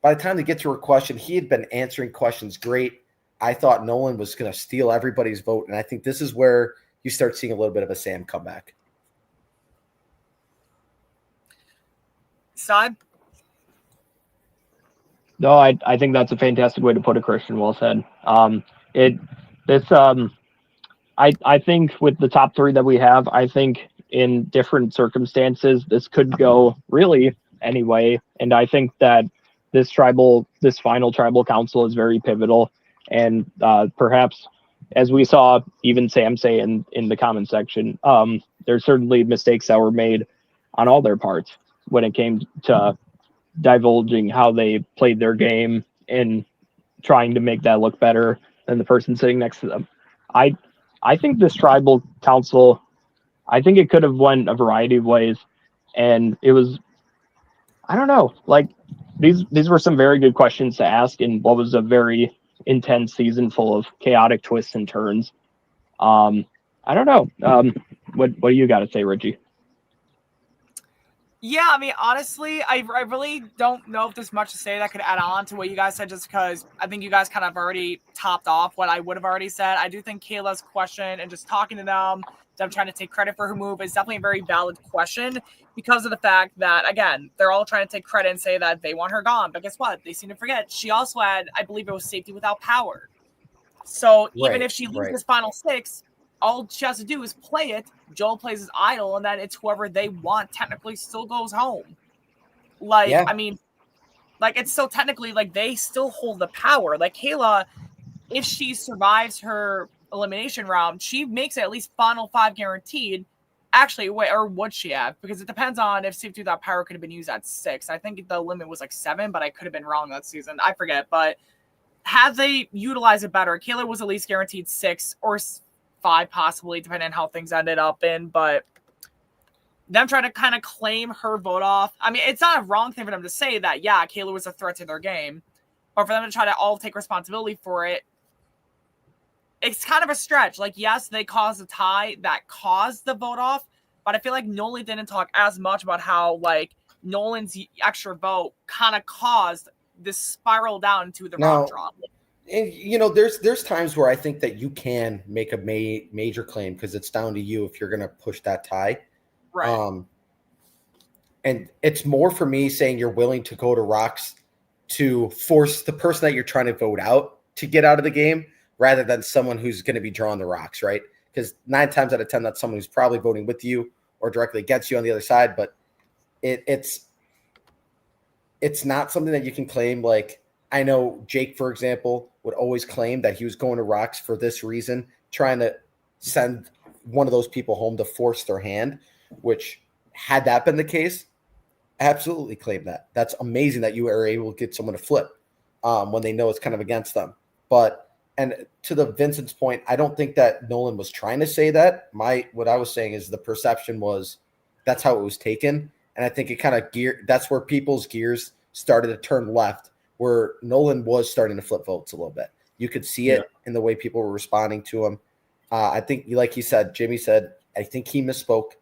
by the time they get to her question, he had been answering questions great. I thought Nolan was going to steal everybody's vote. And I think this is where you start seeing a little bit of a Sam comeback. Steib? No, I think that's a fantastic way to put it, Christian. Well said. I think with the top 3 that we have, I think in different circumstances, this could go really anyway. And I think that this final tribal council is very pivotal. And perhaps, as we saw even Sam say in the comment section, there's certainly mistakes that were made on all their parts when it came to divulging how they played their game and trying to make that look better than the person sitting next to them. I think this tribal council, I think it could have went a variety of ways, and it was, I don't know, like these were some very good questions to ask in what was a very intense season full of chaotic twists and turns. I don't know. What do you got to say, Richie? Yeah, I mean, honestly, I really don't know if there's much to say that could add on to what you guys said, just because I think you guys kind of already topped off what I would have already said. I do think Kayla's question and just talking to them trying to take credit for her move is definitely a very valid question because of the fact that, again, they're all trying to take credit and say that they want her gone. But guess what? They seem to forget. She also had, I believe it was safety without power. So even if she leaves this final 6, all she has to do is play it. Joel plays his idol, and then it's whoever they want technically still goes home. I mean, it's still technically they still hold the power. Like Kayla, if she survives her elimination round, she makes it at least final 5 guaranteed. Actually, wait, or would she have? Because it depends on if safety without power could have been used at 6. I think the limit was 7, but I could have been wrong that season. I forget. But had they utilized it better, Kayla was at least guaranteed 6 or 5 possibly, depending on how things ended up in. But them trying to kind of claim her vote off, I mean, it's not a wrong thing for them to say that, yeah, Kayla was a threat to their game, but for them to try to all take responsibility for it, it's kind of a stretch. Yes, they caused a tie that caused the vote off, but I feel like Nolan didn't talk as much about how Nolan's extra vote kind of caused this spiral down into the rock drop. And there's times where I think that you can make a major claim because it's down to you if you're going to push that tie. Right. And it's more for me saying you're willing to go to rocks to force the person that you're trying to vote out to get out of the game rather than someone who's going to be drawing the rocks, right? Because 9 times out of 10, that's someone who's probably voting with you or directly against you on the other side. But it's not something that you can claim. I know Jake, for example, would always claim that he was going to rocks for this reason, trying to send one of those people home to force their hand, which had that been the case, absolutely claim that. That's amazing that you are able to get someone to flip when they know it's kind of against them. And to the Vincent's point, I don't think that Nolan was trying to say that. What I was saying is the perception was that's how it was taken. And I think it kind of that's where people's gears started to turn left, where Nolan was starting to flip votes a little bit. You could see it in the way people were responding to him. I think, like he said, Jimmy said, I think he misspoke,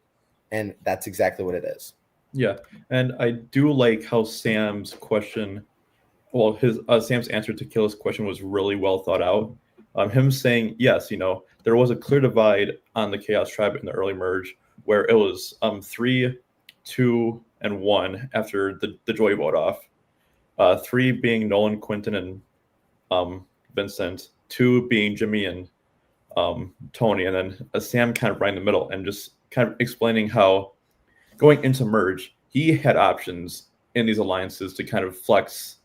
and that's exactly what it is. Yeah, and I do like how Sam's question, Sam's answer to Kayla's question was really well thought out. Him saying, yes, there was a clear divide on the Chaos Tribe in the early merge where it was 3, 2, and 1 after the Joy vote off. 3 being Nolan, Quentin, and Vincent. 2 being Jimmy and Tony, and then Sam kind of right in the middle and just kind of explaining how going into merge, he had options in these alliances to kind of flex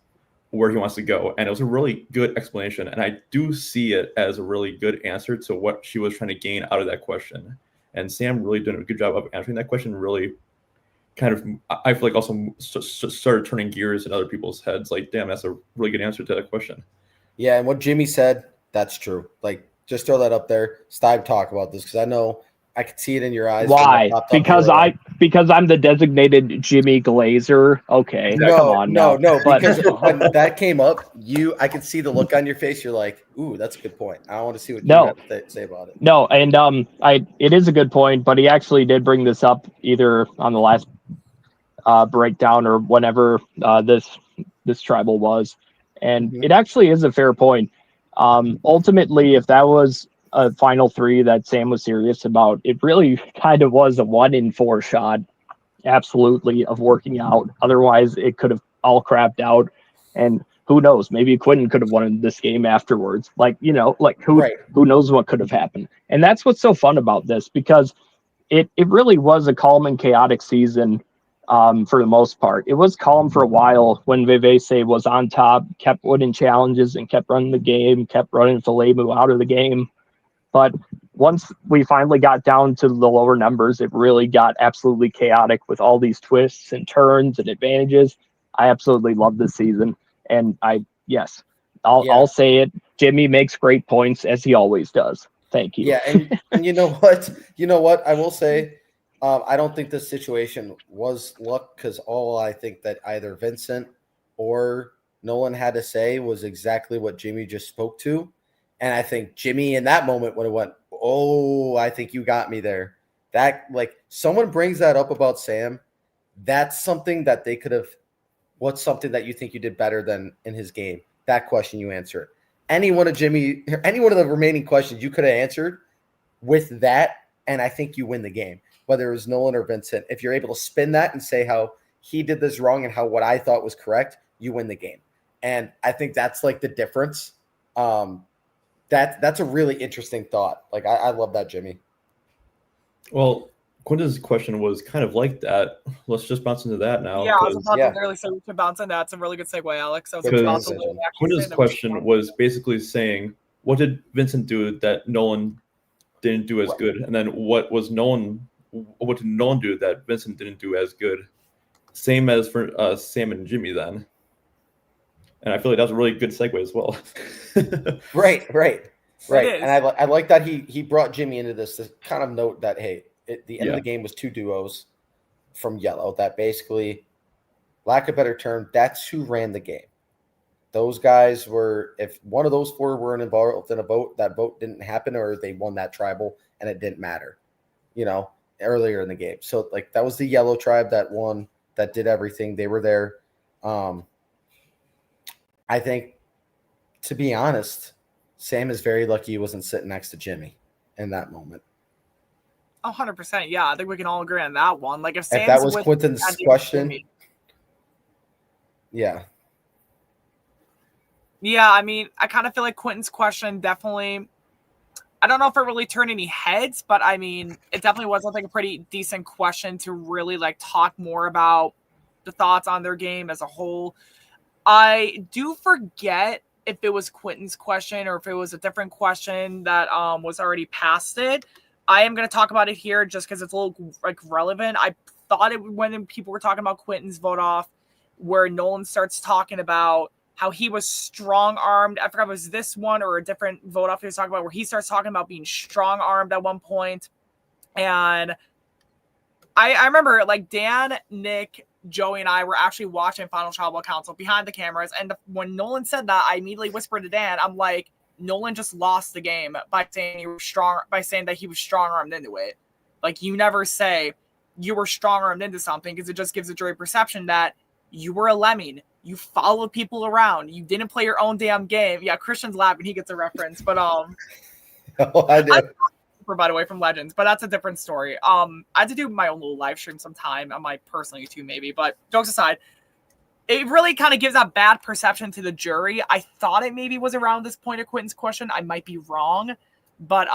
where he wants to go. And it was a really good explanation. And I do see it as a really good answer to what she was trying to gain out of that question. And Sam really did a good job of answering that question, really kind of, I feel like also started turning gears in other people's heads. Damn, that's a really good answer to that question. Yeah, and what Jimmy said, that's true. Just throw that up there. Steib, talk about this because I know I could see it in your eyes. Why? Because I'm the designated Jimmy Glazer. Okay, come on. No. Because when that came up, I could see the look on your face. You're like, "Ooh, that's a good point." I want to see what you have to say about it. No, and it is a good point, but he actually did bring this up either on the last breakdown or whenever this tribal was, and it actually is a fair point. Ultimately, if that was a final 3 that Sam was serious about, it really kind of was a 1 in 4 shot, absolutely, of working out. Otherwise, it could have all crapped out. And who knows? Maybe Quentin could have won this game afterwards. Like, who knows what could have happened? And that's what's so fun about this, because it really was a calm and chaotic season for the most part. It was calm for a while when Vivese was on top, kept winning challenges and kept running the game, kept running Falemu out of the game. But once we finally got down to the lower numbers, it really got absolutely chaotic with all these twists and turns and advantages. I absolutely love this season. And I'll say it. Jimmy makes great points, as he always does. Thank you. Yeah, and you know what? You know what? I will say, I don't think this situation was luck, because all I think that either Vincent or Nolan had to say was exactly what Jimmy just spoke to. And I think Jimmy in that moment would have went, "Oh, I think you got me there." That, like, someone brings that up about Sam, that's something that they could have. What's something that you think you did better than in his game? That question, you answer it. Any one of the remaining questions you could have answered with that, and I think you win the game. Whether it was Nolan or Vincent, if you're able to spin that and say how he did this wrong and how what I thought was correct, you win the game. And I think that's like the difference. That's a really interesting thought. Like, I love that, Jimmy. Well, Quinton's question was kind of like that. Let's just bounce into that now. Yeah, I was about to literally say we should bounce into that. It's a really good segue, Alex. Quinton's question was basically saying, what did Vincent do that Nolan didn't do as good? And then what did Nolan do that Vincent didn't do as good? Same as for Sam and Jimmy then. And I feel like that was a really good segue as well. Right. And I like that he brought Jimmy into this to kind of note that, hey, the end of the game was two duos from yellow that basically, lack of a better term, that's who ran the game. Those guys were, if one of those four were involved in a vote, that vote didn't happen, or they won that tribal and it didn't matter, earlier in the game. So, like, that was the yellow tribe that won, that did everything. They were there. I think, to be honest, Sam is very lucky he wasn't sitting next to Jimmy in that moment. 100%. Yeah, I think we can all agree on that one. Like, if that was Quentin's question. Yeah. Yeah, I mean, I kind of feel like Quentin's question definitely, I don't know if it really turned any heads, but I mean, it definitely was, I think, a pretty decent question to really, like, talk more about the thoughts on their game as a whole. I do forget if it was Quentin's question or if it was a different question that was already past it. I am going to talk about it here just because it's a little, like, relevant. I thought it when people were talking about Quentin's vote off, where Nolan starts talking about how he was strong-armed. I forgot if it was this one or a different vote off he was talking about, where he starts talking about being strong-armed at one point. And I remember, like, Dan, Nick, Joey, and I were actually watching Final Tribal Council behind the cameras. And when Nolan said that, I immediately whispered to Dan, I'm like, Nolan just lost the game by saying that he was strong-armed into it. Like, you never say you were strong-armed into something, because it just gives a jury perception that you were a lemming. You followed people around. You didn't play your own damn game. Yeah, Christian's laughing. He gets a reference. But I do. By the way, from Legends, but that's a different story. I had to do my own little live stream sometime on my personal YouTube maybe. But jokes aside, it really kind of gives that bad perception to the jury. I thought it maybe was around this point of Quentin's question. I might be wrong. But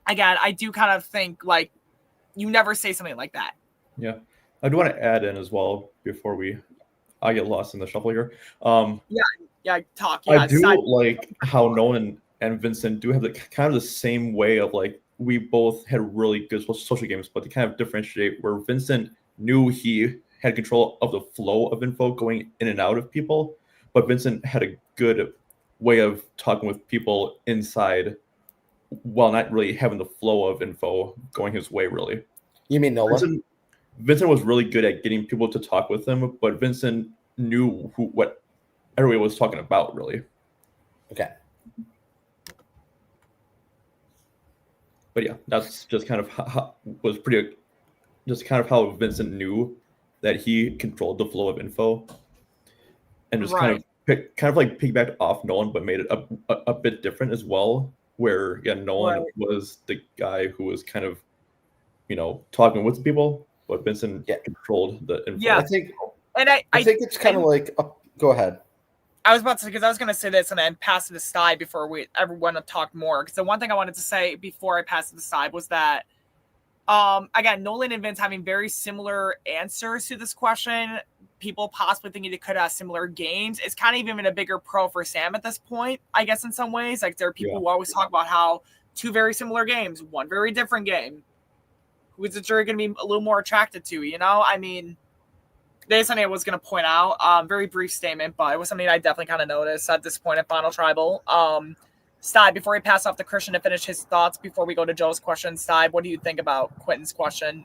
again, I do kind of think, like, you never say something like that. Yeah. I do want to add in as well before I get lost in the shuffle here. Talk. I do like how Nolan and Vincent do have kind of the same way of, like, we both had really good social games, but they kind of differentiate, where Vincent knew he had control of the flow of info going in and out of people, but Vincent had a good way of talking with people inside while not really having the flow of info going his way, really. You mean Nolan? Vincent was really good at getting people to talk with him, but Vincent knew what everybody was talking about, really. Okay. But yeah, that's just kind of how Vincent knew that he controlled the flow of info, and just kind of like piggybacked off Nolan, but made it a bit different as well. Where Nolan was the guy who was kind of, talking with people, but Vincent controlled the info. Yeah, I think it's kind of like. Go ahead. I was about to, because I was going to say this and then pass it to Steib before everyone talk more. Because the one thing I wanted to say before I pass it to Steib was that, again, Nolan and Vince having very similar answers to this question. People possibly thinking they could have similar games. It's kind of even a bigger pro for Sam at this point, I guess, in some ways. Like, there are people who always talk about how two very similar games, one very different game. Who is the jury going to be a little more attracted to, you know? I mean, there's something I was going to point out. Very brief statement, but it was something I definitely kind of noticed at this point in Final Tribal. Steib, before we pass off to Christian to finish his thoughts before we go to Joe's question, Steib, what do you think about Quentin's question?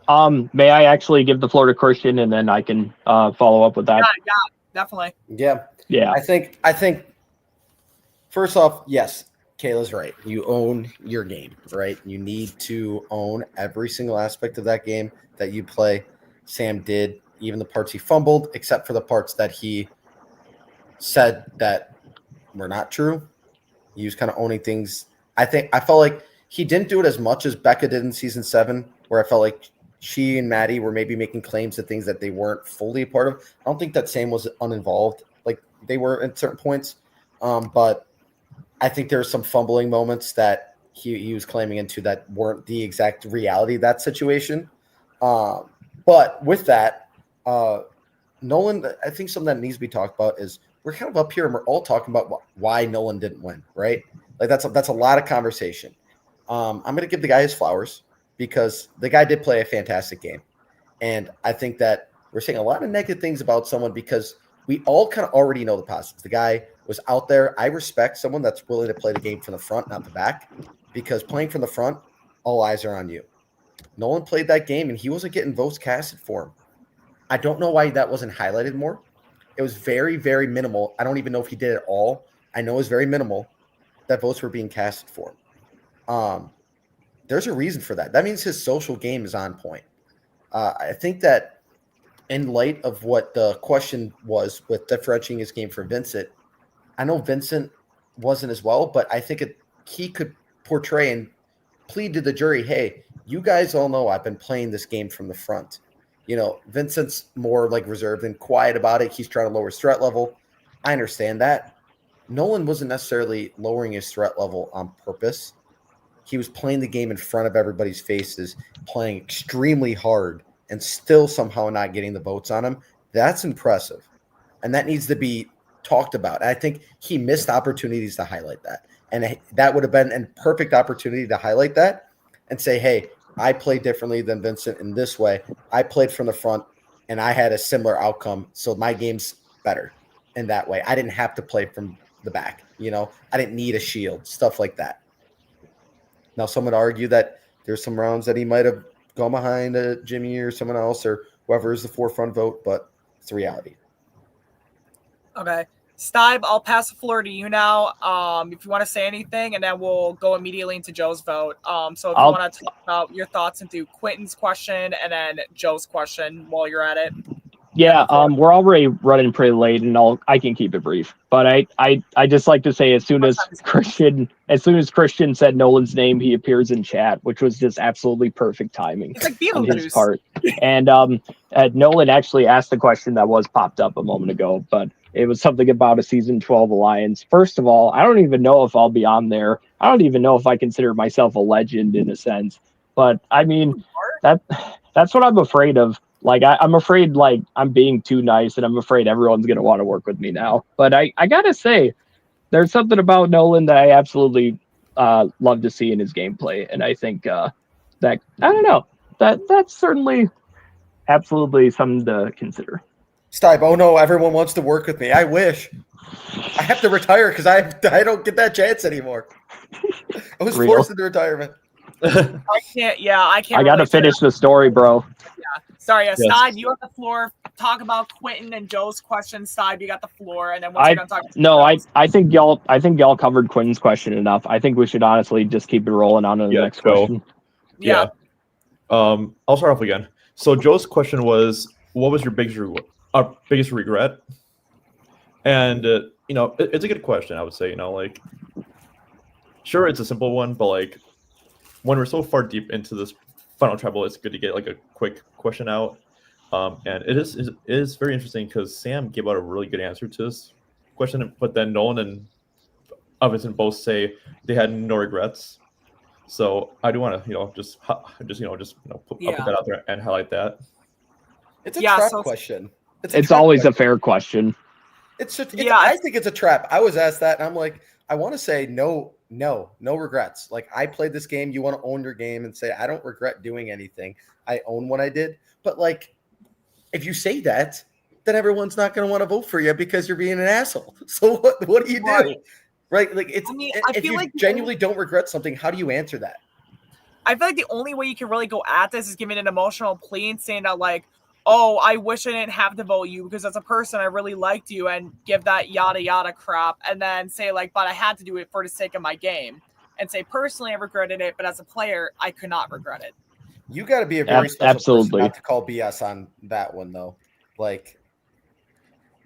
May I actually give the floor to Christian and then I can follow up with that? Yeah, definitely. Yeah. I think first off, yes, Kayla's right. You own your game, right? You need to own every single aspect of that game that you play. Sam did, even the parts he fumbled, except for the parts that he said that were not true. He was kind of owning things. I felt like he didn't do it as much as Becca did in season 7, where I felt like she and Maddie were maybe making claims to things that they weren't fully a part of. I don't think that Sam was uninvolved like they were at certain points. But I think there were some fumbling moments that he was claiming into that weren't the exact reality of that situation. But with that, Nolan, I think something that needs to be talked about is we're kind of up here and we're all talking about why Nolan didn't win, right? Like that's a lot of conversation. I'm going to give the guy his flowers because the guy did play a fantastic game. And I think that we're saying a lot of negative things about someone because we all kind of already know the positives. The guy was out there. I respect someone that's willing to play the game from the front, not the back, because playing from the front, all eyes are on you. Nolan played that game, and he wasn't getting votes casted for him. I don't know why that wasn't highlighted more. It was very, very minimal. I don't even know if he did it all. I know it was very minimal that votes were being casted for him. There's a reason for that. That means his social game is on point. I think that in light of what the question was with differentiating his game from Vincent, I know Vincent wasn't as well, but I think he could portray and plead to the jury, hey, you guys all know I've been playing this game from the front. You know, Vincent's more like reserved and quiet about it. He's trying to lower his threat level. I understand that. Nolan wasn't necessarily lowering his threat level on purpose. He was playing the game in front of everybody's faces, playing extremely hard, and still somehow not getting the votes on him. That's impressive. And that needs to be talked about. And I think he missed opportunities to highlight that. And that would have been a perfect opportunity to highlight that and say, hey, I played differently than Vincent in this way. I played from the front, and I had a similar outcome, so my game's better in that way. I didn't have to play from the back. You know, I didn't need a shield, stuff like that. Now, some would argue that there's some rounds that he might have gone behind Jimmy or someone else or whoever is the forefront vote, but it's the reality. Okay. Steib, I'll pass the floor to you now. If you want to say anything, and then we'll go immediately into Joe's vote. So if you want to talk about your thoughts into Quentin's question and then Joe's question while you're at it. Yeah, we're already running pretty late, and I can keep it brief. But I just like to say as soon as Christian said Nolan's name, he appears in chat, which was just absolutely perfect timing on his part. And Nolan actually asked the question that was popped up a moment ago, but it was something about a season 12 alliance. First of all, I don't even know if I'll be on there. I don't even know if I consider myself a legend in a sense. But I mean, that's what I'm afraid of. Like, I'm afraid, like, I'm being too nice, and I'm afraid everyone's going to want to work with me now. But I got to say, there's something about Nolan that I absolutely love to see in his gameplay. And I think that, I don't know, that's certainly absolutely something to consider. Steib, oh no, everyone wants to work with me. I wish. I have to retire because I don't get that chance anymore. I was forced into retirement. I can't. I got to finish the story, bro. Yeah. Sorry, Steib, you have the floor. Talk about Quentin and Joe's question. Steib, you got the floor, and then once you're done talking. I think y'all covered Quentin's question enough. I think we should honestly just keep it rolling on to the next question. Yeah. I'll start off again. So Joe's question was, what was your biggest regret? And it's a good question. I would say, like, sure, it's a simple one, but like, when we're so far deep into this Final Tribal, it's good to get like a quick question out. And it is very interesting because Sam gave out a really good answer to this question, but then Nolan and Vincent both say they had no regrets. So I do want to, just put that out there and highlight that. It's a trap question. It's always a fair question. I think it's a trap. I was asked that, and I'm like, I want to say no regrets. Like, I played this game. You want to own your game and say, I don't regret doing anything. I own what I did. But like, if you say that, then everyone's not going to want to vote for you because you're being an asshole. So what do you do? Right? Like, if you genuinely don't regret something, how do you answer that? I feel like the only way you can really go at this is giving an emotional plea and saying that, like, oh, I wish I didn't have to vote you because as a person, I really liked you, and give that yada yada crap, and then say, like, but I had to do it for the sake of my game, and say, personally, I regretted it, but as a player, I could not regret it. You got to be a very special person not to call BS on that one, though. Like,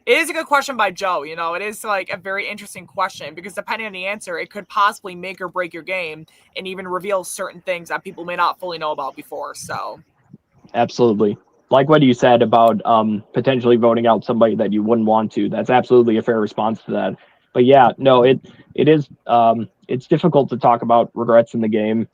it is a good question by Joe. It is like a very interesting question because depending on the answer, it could possibly make or break your game and even reveal certain things that people may not fully know about before. So, absolutely. Like what you said about potentially voting out somebody that you wouldn't want to. That's absolutely a fair response to that. But yeah, no, it is. It's difficult to talk about regrets in the game.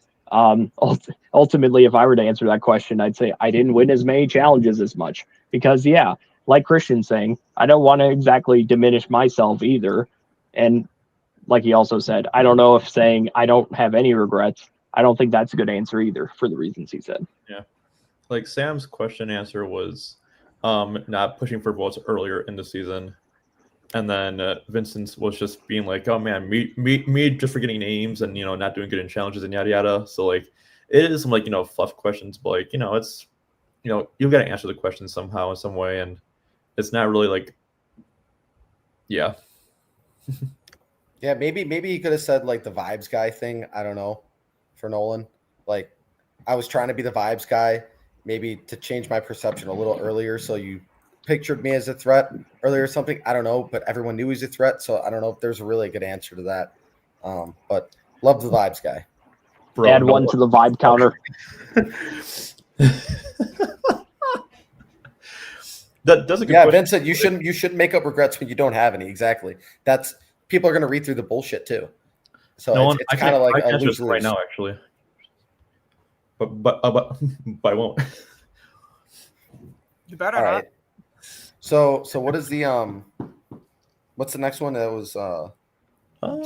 Ultimately, if I were to answer that question, I'd say I didn't win as many challenges as much because, yeah, like Christian's saying, I don't want to exactly diminish myself either. And like he also said, I don't know if saying I don't have any regrets, I don't think that's a good answer either for the reasons he said. Yeah. Like Sam's question answer was not pushing for votes earlier in the season. And then Vincent's was just being like, oh man, me just forgetting names and, not doing good in challenges and yada yada. So like it is some like, fluff questions, but like, it's, you've got to answer the question somehow in some way. And it's not really like, yeah. Yeah, maybe he could have said like the vibes guy thing. I don't know, for Nolan. Like, I was trying to be the vibes guy, maybe to change my perception a little earlier. So you pictured me as a threat earlier or something. I don't know, but everyone knew he was a threat. So I don't know if there's a really good answer to that. But love the vibes guy. Bro, add one to the vibe counter. That's a good question. Vincent, you shouldn't make up regrets when you don't have any. Exactly. That's people are going to read through the bullshit too. So it's kind of like a lose right now, actually. But I won't. You better All not. right. So what is the what's the next one? That was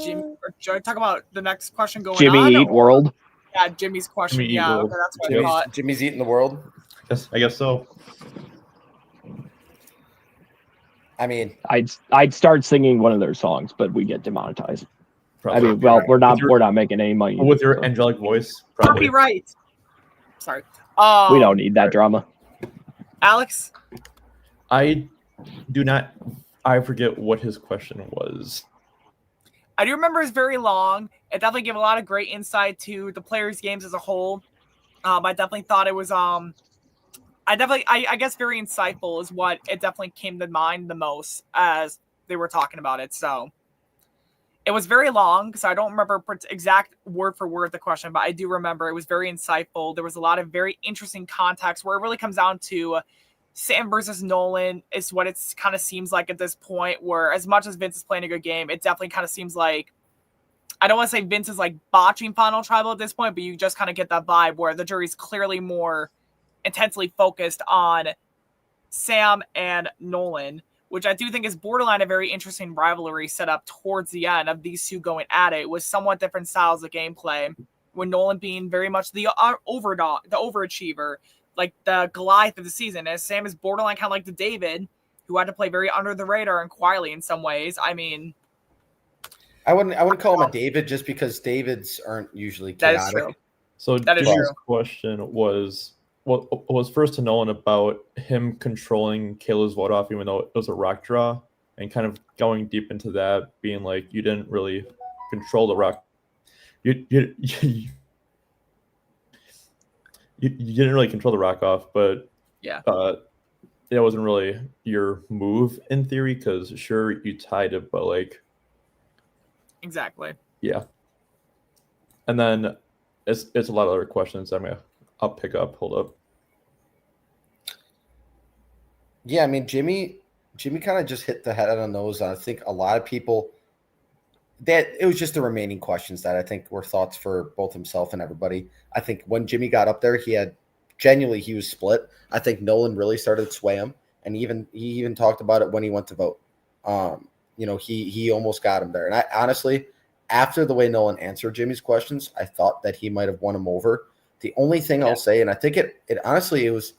Jimmy, should I talk about the next question going Jimmy on? Eat World. Yeah, Jimmy's question. Jimmy yeah, okay, that's what I thought. Jimmy's eating the world. I guess so. I mean, I'd start singing one of their songs, but we get demonetized. Probably. I mean, well, we're not making any money with your angelic voice. Probably. Copyright. Sorry. We don't need that drama. Aleks? I forget what his question was. I do remember it's very long. It definitely gave a lot of great insight to the players' games as a whole. I definitely thought it was I guess very insightful is what it definitely came to mind the most as they were talking about it. So it was very long, so I don't remember exact word for word the question, but I do remember it was very insightful. There was a lot of very interesting context where it really comes down to Sam versus Nolan is what it kind of seems like at this point, where as much as Vince is playing a good game, it definitely kind of seems like, I don't want to say Vince is like botching Final Tribal at this point, but you just kind of get that vibe where the jury's clearly more intensely focused on Sam and Nolan, which I do think is borderline a very interesting rivalry set up towards the end of these two going at it with somewhat different styles of gameplay, with Nolan being very much the overdog, the overachiever, like the Goliath of the season, as Sam is borderline kind of like the David, who had to play very under the radar and quietly in some ways. I mean, I wouldn't call him a David just because Davids aren't usually chaotic. That is true. So that is Jimmy's true. question was first to Nolan about him controlling Kayla's vote off, even though it was a rock draw, and kind of going deep into that, being like, you didn't really control the rock. You didn't really control the rock off, but yeah, it wasn't really your move in theory, because sure, you tied it, but like, exactly, yeah. And then it's a lot of other questions I'll pick up. Hold up. Yeah, I mean, Jimmy Jimmy kind of just hit the head on the nose. I think a lot of people that it was just the remaining questions that I think were thoughts for both himself and everybody. I think when Jimmy got up there, he was split. I think Nolan really started to sway him, and he even talked about it when he went to vote. He almost got him there. And I honestly, after the way Nolan answered Jimmy's questions, I thought that he might have won him over. The only thing I'll say, and I think it honestly, it was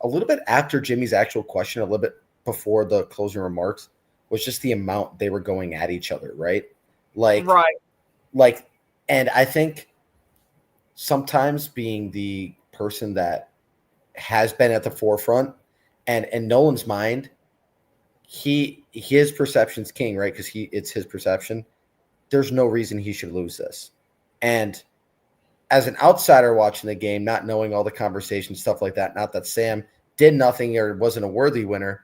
a little bit after Jimmy's actual question, a little bit before the closing remarks, was just the amount they were going at each other, right? And I think sometimes being the person that has been at the forefront, and in Nolan's mind, his perception's king, right? Because it's his perception. There's no reason he should lose this. And as an outsider watching the game, not knowing all the conversation, stuff like that, not that Sam did nothing or wasn't a worthy winner,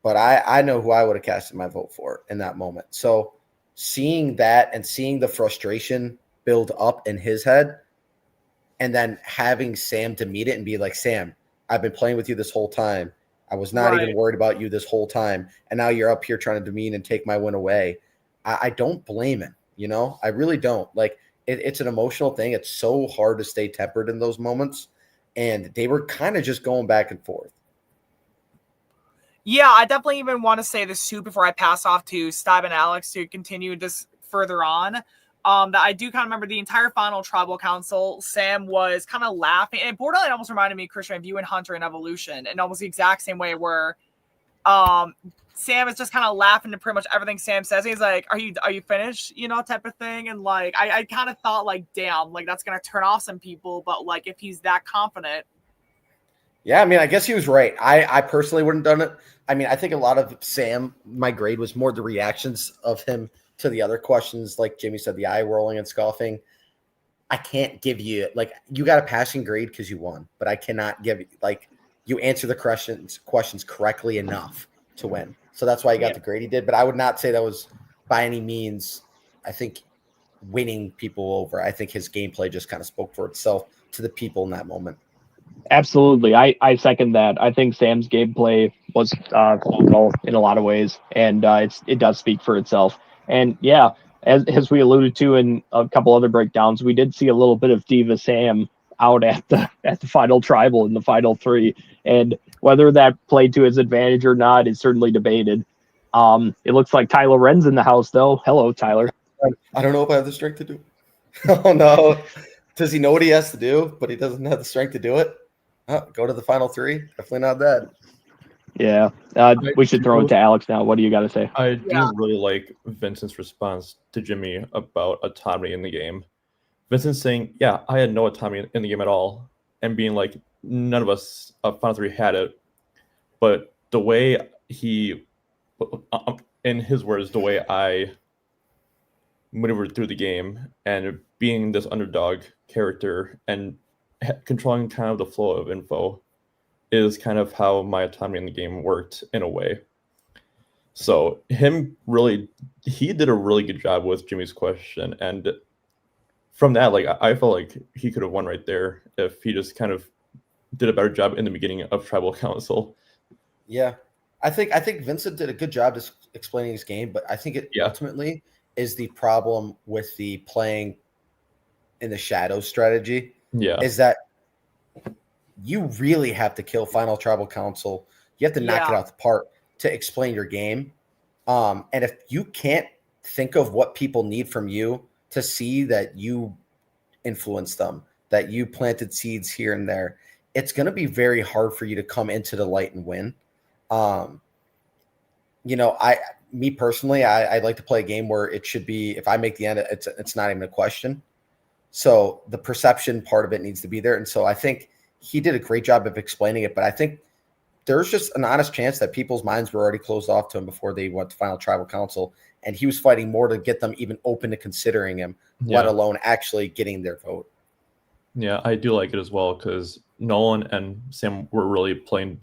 but I know who I would have casted my vote for in that moment. So seeing that and seeing the frustration build up in his head, and then having Sam to meet it and be like, Sam, I've been playing with you this whole time. I was not even worried about you this whole time. And now you're up here trying to demean and take my win away. I don't blame him. I really don't. Like, it's an emotional thing. It's so hard to stay tempered in those moments. And they were kind of just going back and forth. Yeah, I definitely even want to say this too before I pass off to Steib and Aleks to continue this further on. That I do kind of remember the entire final tribal council. Sam was kind of laughing, and borderline almost reminded me, Christian, of you and Hunter in Evolution, and almost the exact same way where Sam is just kind of laughing to pretty much everything Sam says. He's like, "Are you finished?" Type of thing. And like, I kind of thought like, damn, like that's gonna turn off some people. But like, if he's that confident. Yeah, I mean, I guess he was right. I personally wouldn't have done it. I mean, I think a lot of Sam, my grade was more the reactions of him to the other questions, like Jimmy said, the eye rolling and scoffing. I can't give you, like, you got a passing grade because you won, but I cannot give you, like, you answer the questions correctly enough to win. So that's why he got the grade he did. But I would not say that was by any means, I think, winning people over. I think his gameplay just kind of spoke for itself to the people in that moment. Absolutely. I second that. I think Sam's gameplay was phenomenal in a lot of ways, and it does speak for itself. And yeah, as we alluded to in a couple other breakdowns, we did see a little bit of Diva Sam out at the final tribal in the final 3. And whether that played to his advantage or not is certainly debated. It looks like Tyler Wren's in the house, though. Hello, Tyler. I don't know if I have the strength to do it. Oh, no. Does he know what he has to do, but he doesn't have the strength to do it? Go to the final 3. Definitely not that. Yeah. We should throw it to Aleks now. What do you got to say? I do really like Vincent's response to Jimmy about autonomy in the game. Vincent saying, yeah, I had no autonomy in the game at all, and being like, none of us final 3 had it. But the way he, in his words, the way I maneuvered through the game and being this underdog character and controlling kind of the flow of info is kind of how my autonomy in the game worked in a way. So he did a really good job with Jimmy's question. And from that, like, I felt like he could have won right there if he just kind of did a better job in the beginning of Tribal Council. Yeah. I think Vincent did a good job just explaining his game, but I think it ultimately is the problem with the playing in the shadow strategy. Yeah. Is that you really have to kill Final Tribal Council. You have to knock it out the park to explain your game. And if you can't think of what people need from you to see that you influenced them, that you planted seeds here and there, it's going to be very hard for you to come into the light and win. Me personally, I'd like to play a game where it should be, if I make the end, it's not even a question. So the perception part of it needs to be there. And so I think he did a great job of explaining it, but I think there's just an honest chance that people's minds were already closed off to him before they went to Final Tribal Council. And he was fighting more to get them even open to considering him, let alone actually getting their vote. Yeah, I do like it as well because Nolan and Sam were really playing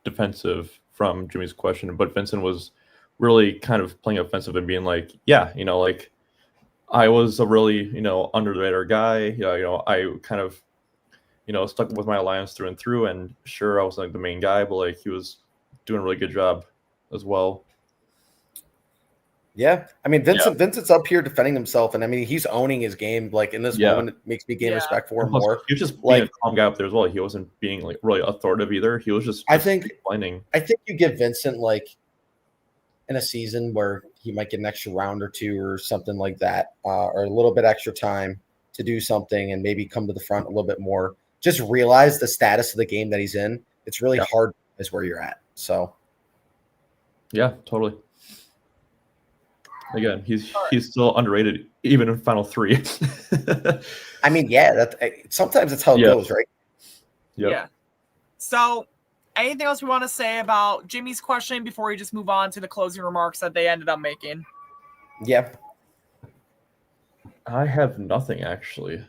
defensive from Jimmy's question, but Vincent was really kind of playing offensive and being like, like I was a really, under the radar guy. I kind of, stuck with my alliance through and through. And sure, I was like the main guy, but like he was doing a really good job as well. Yeah, I mean Vincent's up here defending himself, and I mean he's owning his game. Like in this moment, it makes me gain respect for him more. He was just being a calm guy up there as well. He wasn't being like really authoritative either. He was just explaining. I think you give Vincent like in a season where he might get an extra round or two or something like that, or a little bit extra time to do something and maybe come to the front a little bit more. Just realize the status of the game that he's in. It's really hard is where you're at. So, yeah, totally. Again, he's still underrated even in Final 3. I mean, sometimes that's how it goes, right? Yep. Yeah. So, anything else we want to say about Jimmy's question before we just move on to the closing remarks that they ended up making? Yeah. I have nothing actually.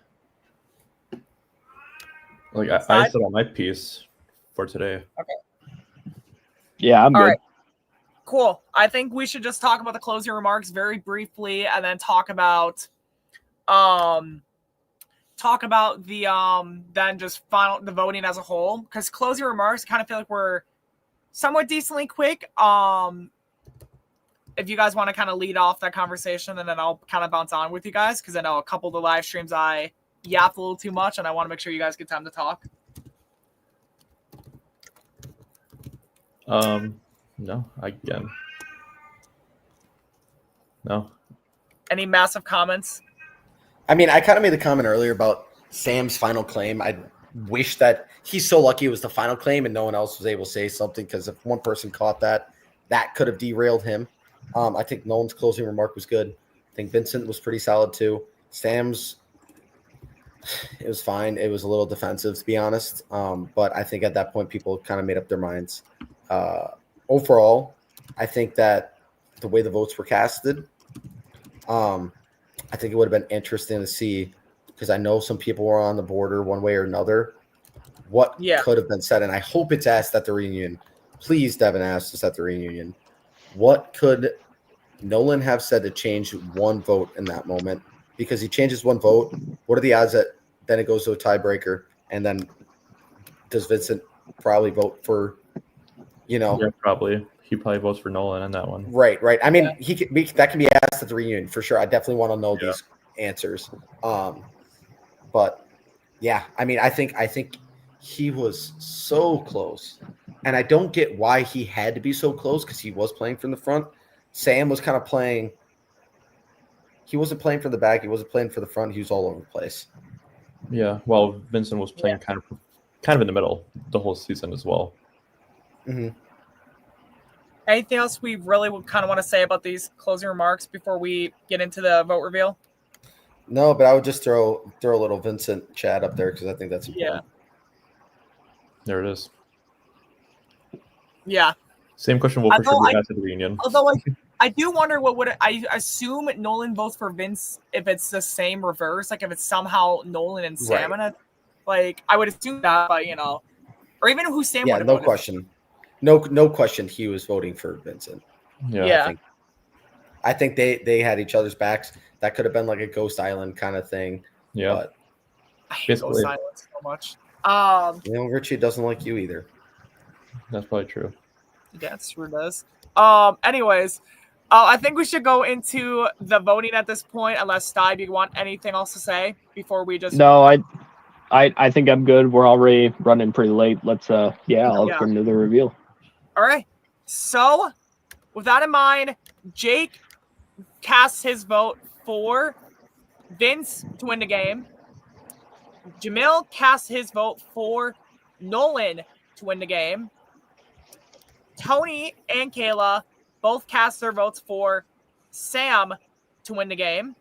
Like I said on my piece for today. Okay. Yeah, I'm good. All right. Cool. I think we should just talk about the closing remarks very briefly, and then talk about the then just the voting as a whole. Because closing remarks kind of feel like we're somewhat decently quick. If you guys want to kind of lead off that conversation, and then I'll kind of bounce on with you guys, because I know a couple of the live streams I yapped a little too much, and I want to make sure you guys get time to talk. No, No. Any massive comments? I mean, I kind of made the comment earlier about Sam's final claim. I wish that he's so lucky it was the final claim and no one else was able to say something, because if one person caught that could have derailed him. I think Nolan's closing remark was good. I think Vincent was pretty solid too. Sam's, it was fine. It was a little defensive, to be honest. But I think at that point, people kind of made up their minds. Overall, I think that the way the votes were casted, I think it would have been interesting to see, because I know some people were on the border one way or another, what could have been said. And I hope it's asked at the reunion. Please, Devin, ask us at the reunion. What could Nolan have said to change one vote in that moment? Because he changes one vote. What are the odds that then it goes to a tiebreaker? And then does Vincent probably vote for, Yeah, probably. He probably votes for Nolan on that one. Right. I mean, that can be asked at the reunion for sure. I definitely want to know these answers. But yeah, I mean, I think he was so close, and I don't get why he had to be so close, because he was playing from the front. Sam was kind of playing. He wasn't playing from the back. He wasn't playing for the front. He was all over the place. Yeah. Well, Vincent was playing kind of in the middle the whole season as well. Mm-hmm. Anything else we really would kind of want to say about these closing remarks before we get into the vote reveal? No, but I would just throw a little Vincent chat up there, because I think that's important. Yeah. There it is. Yeah. Same question will for sure be asked at the reunion. Although I do wonder I assume Nolan votes for Vince if it's the same reverse, like if it's somehow Nolan and Sam in it. Like I would assume that, but or even who Sam would have no question. No question he was voting for Vincent. Yeah. I think they had each other's backs. That could have been like a Ghost Island kind of thing. Yeah. But I hate Ghost Island so much. Richie doesn't like you either. That's probably true. Yeah, it sure does. Anyways, I think we should go into the voting at this point, unless Steib, you want anything else to say before we just... No, I think I'm good. We're already running pretty late. Let's I'll go into the reveal. All right. So, with that in mind, Jake casts his vote for Vince to win the game. Jamil casts his vote for Nolan to win the game. Tony and Kayla both cast their votes for Sam to win the game.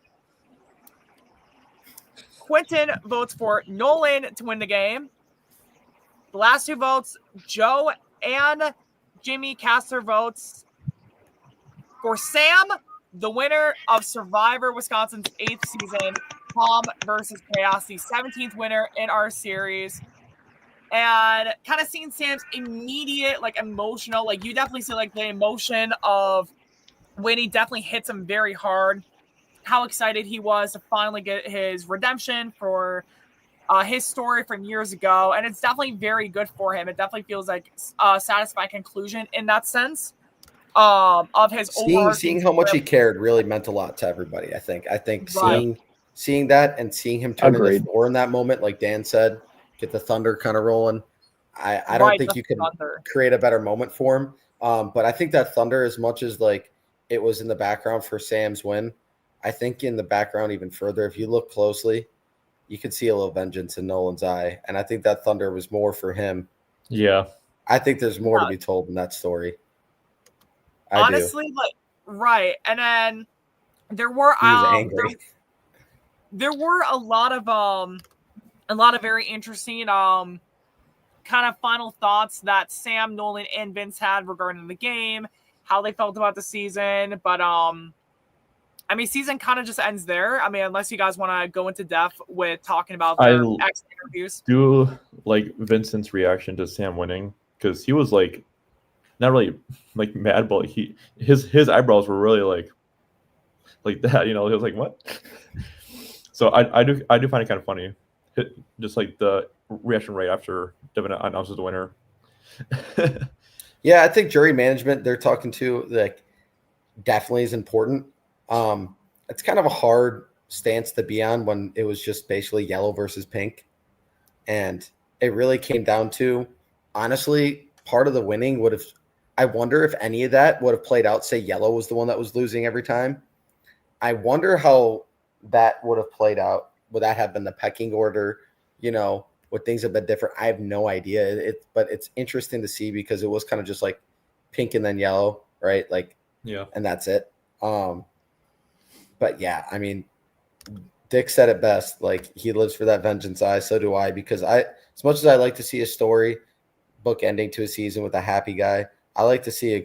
Quentin votes for Nolan to win the game. The last two votes, Joe and Jimmy cast their votes for Sam, the winner of Survivor Wisconsin's 8th season, Tom versus Chaos, the 17th winner in our series. And kind of seeing Sam's immediate, emotional, you definitely see, the emotion of winning definitely hits him very hard. How excited he was to finally get his redemption for his story from years ago. And it's definitely very good for him. It definitely feels like a satisfying conclusion in that sense. of his seeing how much he cared really meant a lot to everybody. I think seeing that and seeing him turn into Thor in that moment, like Dan said, get the thunder kind of rolling. I don't think you can create a better moment for him. But I think that thunder, as much as like it was in the background for Sam's win, I think in the background even further, if you look closely, you can see a little vengeance in Nolan's eye. And I think that thunder was more for him. Yeah. I think there's more to be told in that story. Honestly, like, right. And then there were there were a lot of very interesting kind of final thoughts that Sam, Nolan, and Vince had regarding the game, how they felt about the season. But I mean, season kind of just ends there. I mean, unless you guys want to go into depth with talking about their exit interviews. Do like Vincent's reaction to Sam winning, because he was like not really like mad, but his eyebrows were really like that, you know. He was like, what? So I do find it kind of funny, just like the reaction right after Devin announces the winner. Yeah, I think jury management they're talking to like definitely is important. It's kind of a hard stance to be on when it was just basically yellow versus pink, and it really came down to, honestly, part of the winning would have. I wonder if any of that would have played out. Say yellow was the one that was losing every time. I wonder how that would have played out. Would that have been the pecking order? You know, would things have been different? I have no idea. But it's interesting to see because it was kind of just like pink and then yellow, right? Like, yeah, and that's it. But yeah, I mean, Dick said it best. Like, he lives for that vengeance eye. So do I, because as much as I like to see a story book ending to a season with a happy guy, I like to see a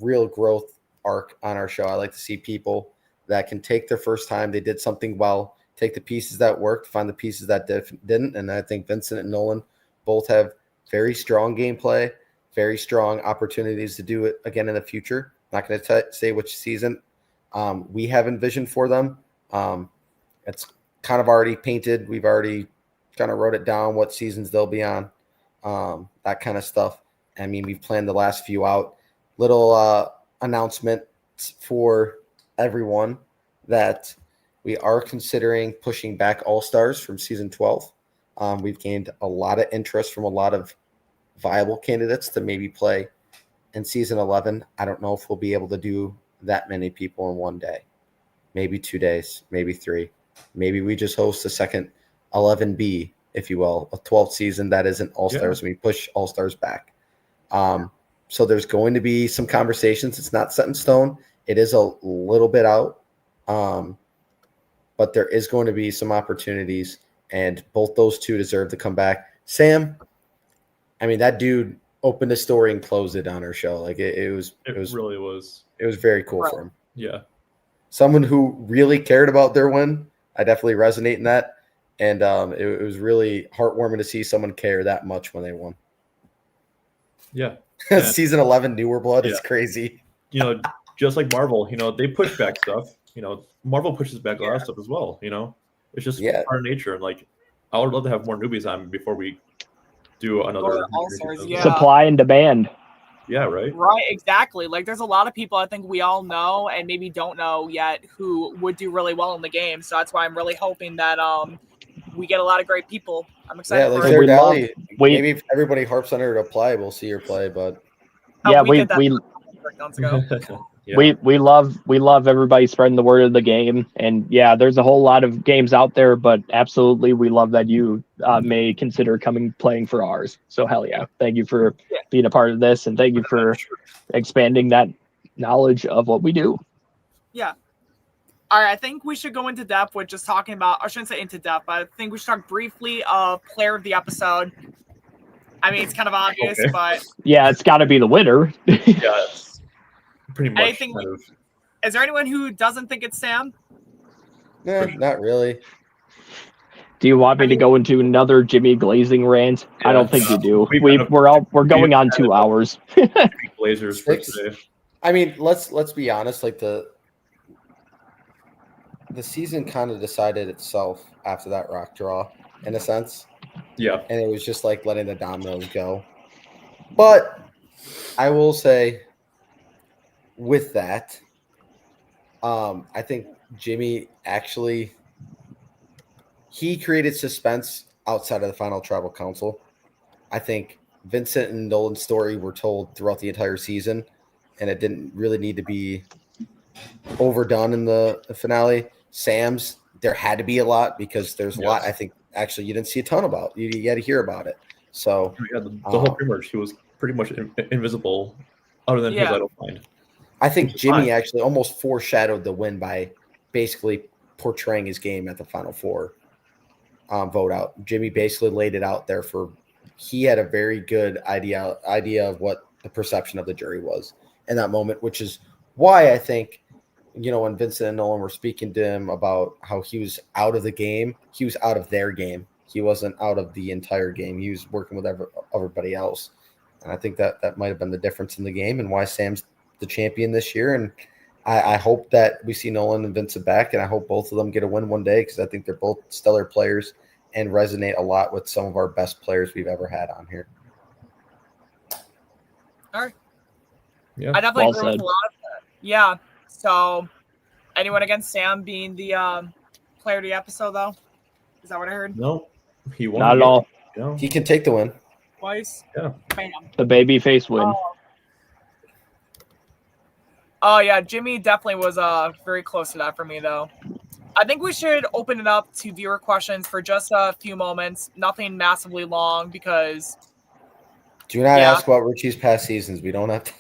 real growth arc on our show. I like to see people that can take their first time, they did something well, take the pieces that worked, find the pieces that didn't. And I think Vincent and Nolan both have very strong gameplay, very strong opportunities to do it again in the future. Not going to say which season we have envisioned for them. It's kind of already painted. We've already kind of wrote it down what seasons they'll be on, that kind of stuff. I mean, we've planned the last few out. Little announcement for everyone that we are considering pushing back All-Stars from season 12. We've gained a lot of interest from a lot of viable candidates to maybe play in season 11. I don't know if we'll be able to do that many people in one day. Maybe 2 days, maybe 3. Maybe we just host a second 11B, if you will, a 12th season that isn't All-Stars. Yeah. We push All-Stars back. So there's going to be some conversations. It's not set in stone. It is a little bit out. But there is going to be some opportunities, and both those two deserve to come back. Sam, I mean, that dude opened a story and closed it on our show. Like it really was. It was very cool for him. Yeah. Someone who really cared about their win. I definitely resonate in that. And it was really heartwarming to see someone care that much when they won. Yeah. Season 11 Newer Blood is crazy. You know, just like Marvel, you know, they push back stuff. You know, Marvel pushes back a lot of stuff as well. You know, it's just part of nature. And like, I would love to have more newbies on before we do another supply and demand. Yeah, right. Right, exactly. Like, there's a lot of people I think we all know and maybe don't know yet who would do really well in the game. So that's why I'm really hoping that we get a lot of great people. I'm excited. Yeah, like Sarah Daly, maybe if everybody harps on her to play, we'll see her play. But we love everybody spreading the word of the game, and yeah, there's a whole lot of games out there, but absolutely we love that you may consider playing for ours. So hell yeah, thank you for being a part of this, and thank you for expanding that knowledge of what we do. Yeah. All right, I think we should go into depth with just talking about, I shouldn't say into depth, but I think we should talk briefly of player of the episode. I mean, it's kind of obvious, but yeah, it's got to be the winner. Yes. Pretty much. Is there anyone who doesn't think it's Sam? No, not really. Do you want me to go into another Jimmy Glazing rant? Yeah, I don't think you do. We're going on 2 hours. Blazers for today. I mean, let's be honest. Like the season kind of decided itself after that rock draw, in a sense. Yeah, and it was just like letting the dominoes go. But I will say, with that, I think Jimmy actually he created suspense outside of the final tribal council. I think Vincent and Nolan's story were told throughout the entire season, and it didn't really need to be overdone in the finale. Sam's, there had to be a lot because there's a lot. I think actually you didn't see a ton about. You got to hear about it. So the whole pre-merge, he was pretty much invisible, other than his idol find. I think Jimmy actually almost foreshadowed the win by basically portraying his game at the Final Four vote out. Jimmy basically laid it out there he had a very good idea of what the perception of the jury was in that moment, which is why I think, when Vincent and Nolan were speaking to him about how he was out of the game, he was out of their game. He wasn't out of the entire game. He was working with everybody else. And I think that might have been the difference in the game and why Sam's the champion this year. And I hope that we see Nolan and Vincent back, and I hope both of them get a win one day because I think they're both stellar players and resonate a lot with some of our best players we've ever had on here. All right. Yeah. I definitely agree with a lot of that. Yeah. So, anyone against Sam being the player of the episode, though? Is that what I heard? No. He won. Not at all. No. He can take the win. Twice? Yeah. Bam. The baby face win. Oh, yeah. Jimmy definitely was very close to that for me, though. I think we should open it up to viewer questions for just a few moments. Nothing massively long because... Do not ask about Richie's past seasons. We don't have to.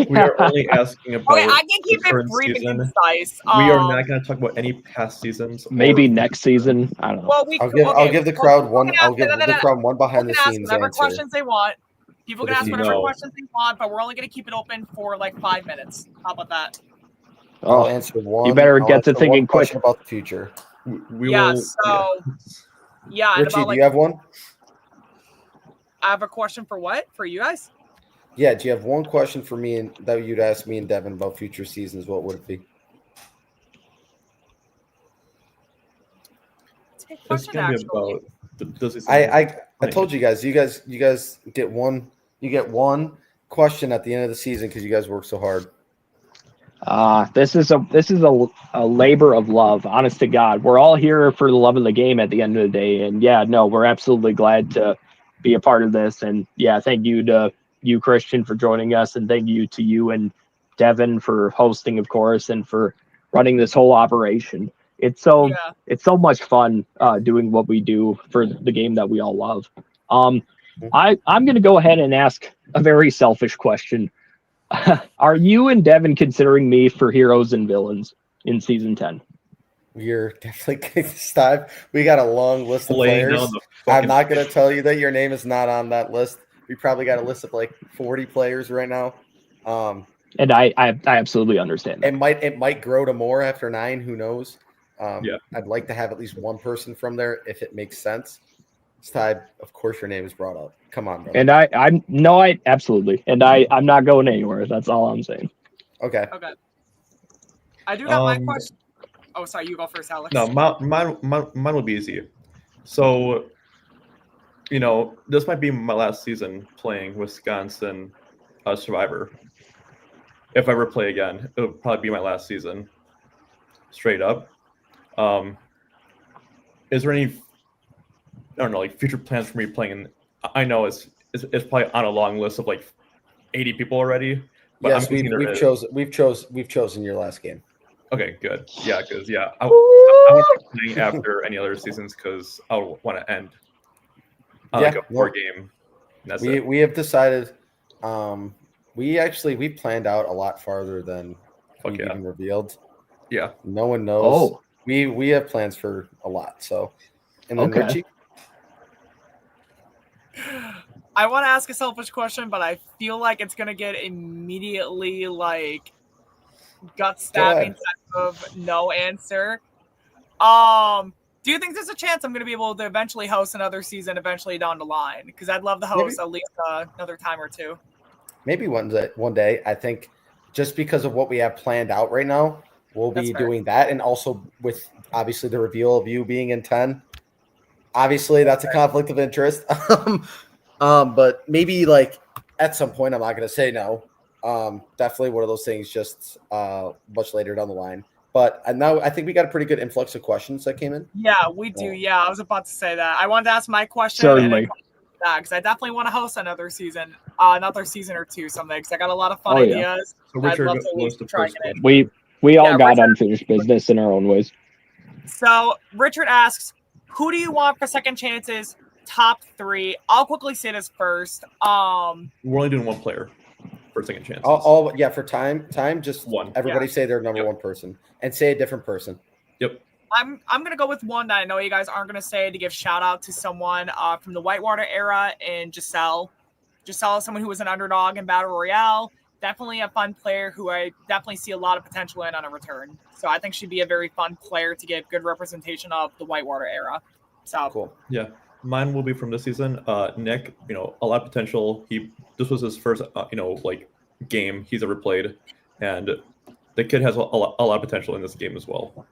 We are only asking about I can keep it brief and concise. We are not going to talk about any past seasons. Maybe next season. I don't know. Well, I'll give the crowd one. I'll give the crowd one behind the scenes whatever answer. questions they want. People can ask whatever questions they want, but we're only going to keep it open for like 5 minutes. How about that? I'll answer one. You better get to thinking quick about the future. We will. Richie, do you have one? I have a question for what? For you guys? Yeah, do you have one question for me and that you'd ask me and Devin about future seasons? What would it be? It's gonna be about. I told you guys. You guys get one. You get one question at the end of the season because you guys work so hard. This is a labor of love. Honest to God, we're all here for the love of the game at the end of the day. And we're absolutely glad to be a part of this. And thank you to you, Christian, for joining us, and thank you to you and Devin for hosting, of course, and for running this whole operation. It's so much fun doing what we do for the game that we all love. I'm going to go ahead and ask a very selfish question. Are you and Devin considering me for heroes and villains in season 10? You're definitely Steib. We got a long list of players. I'm not going to tell you that your name is not on that list. We probably got a list of like 40 players right now. And I absolutely understand that. It might grow to more after 9. Who knows? I'd like to have at least one person from there if it makes sense. Steib, of course your name is brought up. Come on, brother. And I absolutely. And I'm not going anywhere. That's all I'm saying. Okay. I do got my question. Oh, sorry. You go first, Alex. No, mine will be easy. So, this might be my last season playing Wisconsin Survivor. If I ever play again, it'll probably be my last season. Straight up. Is there any, I don't know, like future plans for me playing? I know it's probably on a long list of like 80 people already. But yes, we've chosen your last game. Okay, good. Yeah, because I want to be playing after any other seasons because I want to end on like a 4-game. That's it. We have decided. We planned out a lot farther than we even revealed. Yeah, no one knows. Oh. We have plans for a lot. So, and then Richie. I want to ask a selfish question, but I feel like it's gonna get immediately like gut stabbing type of no answer. Do you think there's a chance I'm gonna be able to eventually host another season eventually down the line? Because I'd love to host at least another time or two. Maybe one day. I think just because of what we have planned out right now, we'll be doing that, and also with obviously the reveal of you being in 10. Obviously, that's a conflict of interest. But maybe like at some point, I'm not going to say no. Definitely one of those things just much later down the line. But now I think we got a pretty good influx of questions that came in. Yeah, we do. Yeah, I was about to say that. I wanted to ask my question. Certainly. Because I definitely want to host another season or two someday, because I got a lot of fun ideas. So Richard, I'd love to at least try it. We all got unfinished business in our own ways. So Richard asks, who do you want for second chances? Top 3. I'll quickly say this first. We're only doing one player for second chances. For time, just one. Everybody say their number one person and say a different person. Yep. I'm gonna go with one that I know you guys aren't gonna say, to give shout out to someone from the Whitewater era in Giselle. Giselle is someone who was an underdog in Battle Royale. Definitely a fun player who I definitely see a lot of potential in on a return. So I think she'd be a very fun player to get good representation of the Whitewater era. So cool. Yeah. Mine will be from this season. Nick, a lot of potential. This was his first, game he's ever played, and the kid has a lot of potential in this game as well.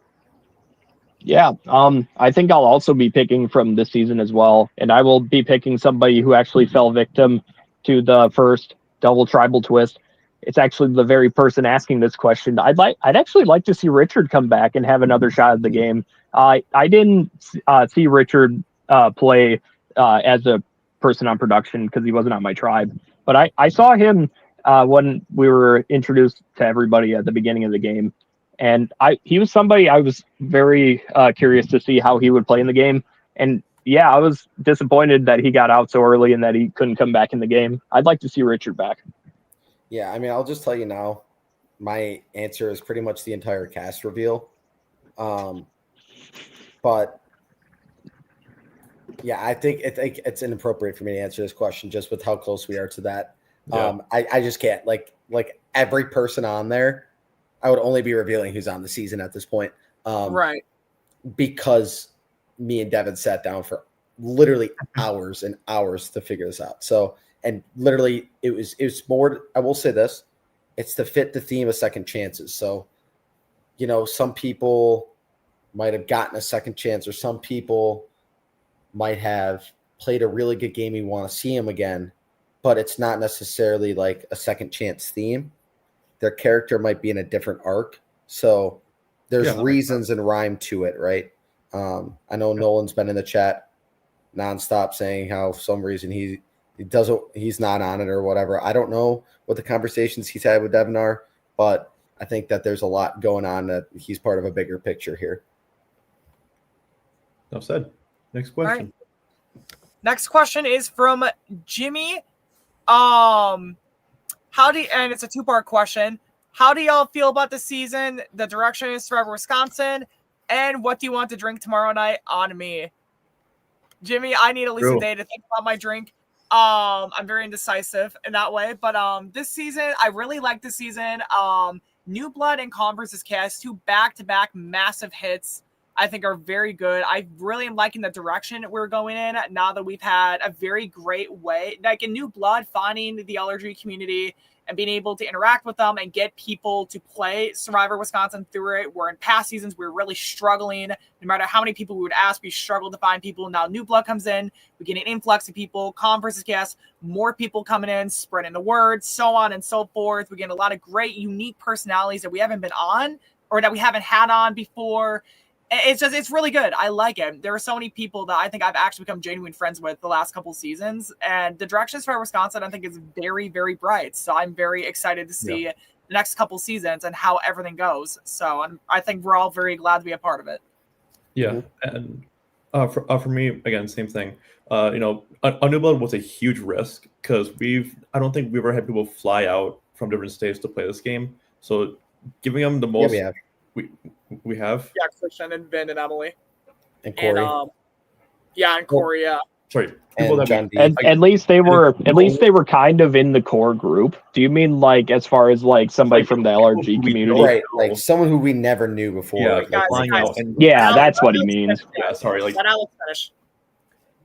Yeah, I think I'll also be picking from this season as well, and I will be picking somebody who actually fell victim to the first double tribal twist. It's actually the very person asking this question. I'd actually like to see Richard come back and have another shot at the game. I didn't see Richard play as a person on production because he wasn't on my tribe, but I saw him when we were introduced to everybody at the beginning of the game, and he was somebody I was very curious to see how he would play in the game. And yeah, I was disappointed that he got out so early and that he couldn't come back in the game. I'd like to see Richard back. Yeah, I mean, I'll just tell you now, my answer is pretty much the entire cast reveal. But yeah, I think it's inappropriate for me to answer this question just with how close we are to that. Yeah. I just can't. Like every person on there, I would only be revealing who's on the season at this point. Right. Because me and Devin sat down for literally hours and hours to figure this out. So, and literally it was more, I will say this, it's to fit the theme of second chances. So, some people might have gotten a second chance, or some people might have played a really good game. You want to see him again, but it's not necessarily like a second chance theme. Their character might be in a different arc. So there's reasons and rhyme to it, right? I know Nolan's been in the chat nonstop saying how for some reason he's not on it or whatever. I don't know what the conversations he's had with Devin are, but I think that there's a lot going on, that he's part of a bigger picture here. Enough said. Next question. Right. Next question is from Jimmy. And it's a 2-part question. How do y'all feel about the season? The direction is Forever Wisconsin. And what do you want to drink tomorrow night on me? Jimmy, I need at least a day to think about my drink. I'm very indecisive in that way. But this season, I really like this season. New Blood and Converse's cast, 2 back-to-back massive hits, I think are very good. I really am liking the direction we're going in now that we've had a very great way, like in New Blood, finding the LRG community and being able to interact with them and get people to play Survivor Wisconsin through it. Where in past seasons, we were really struggling. No matter how many people we would ask, we struggled to find people. Now New Blood comes in, we get an influx of people, Converse's guests, more people coming in, spreading the word, so on and so forth. We get a lot of great, unique personalities that we haven't been on or that we haven't had on before. It's really good. I like it. There are so many people that I think I've actually become genuine friends with the last couple seasons, and the directions for Wisconsin, I think, is very, very bright. So I'm very excited to see the next couple seasons and how everything goes. So I think we're all very glad to be a part of it. Yeah. And for me, again, same thing. A New Blood was a huge risk because I don't think we've ever had people fly out from different states to play this game. So giving them the most. Yeah, we have. Yeah, Christian and Ben and Emily. And Corey. And Corey, yeah. Sorry. At least they were kind of in the core group. Do you mean like as far as like somebody from the LRG community? Right, like someone who we never knew before. Yeah, that's what he means. Yeah, sorry. Like let Aleks finish.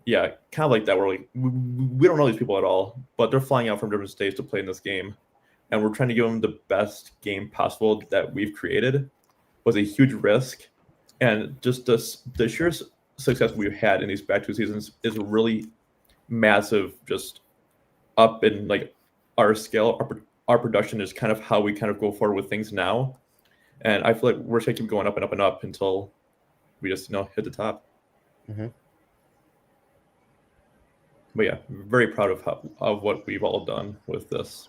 Yeah, kind of like that. We're like, we don't know these people at all, but they're flying out from different states to play in this game. And we're trying to give them the best game possible that we've created. Was a huge risk, and just the sheer success we've had in these back 2 seasons is really massive. Just up in like our scale, our production is kind of how we kind of go forward with things now. And I feel like we're just going to keep going up and up and up until we just, hit the top. Mm-hmm. But yeah, very proud of what we've all done with this.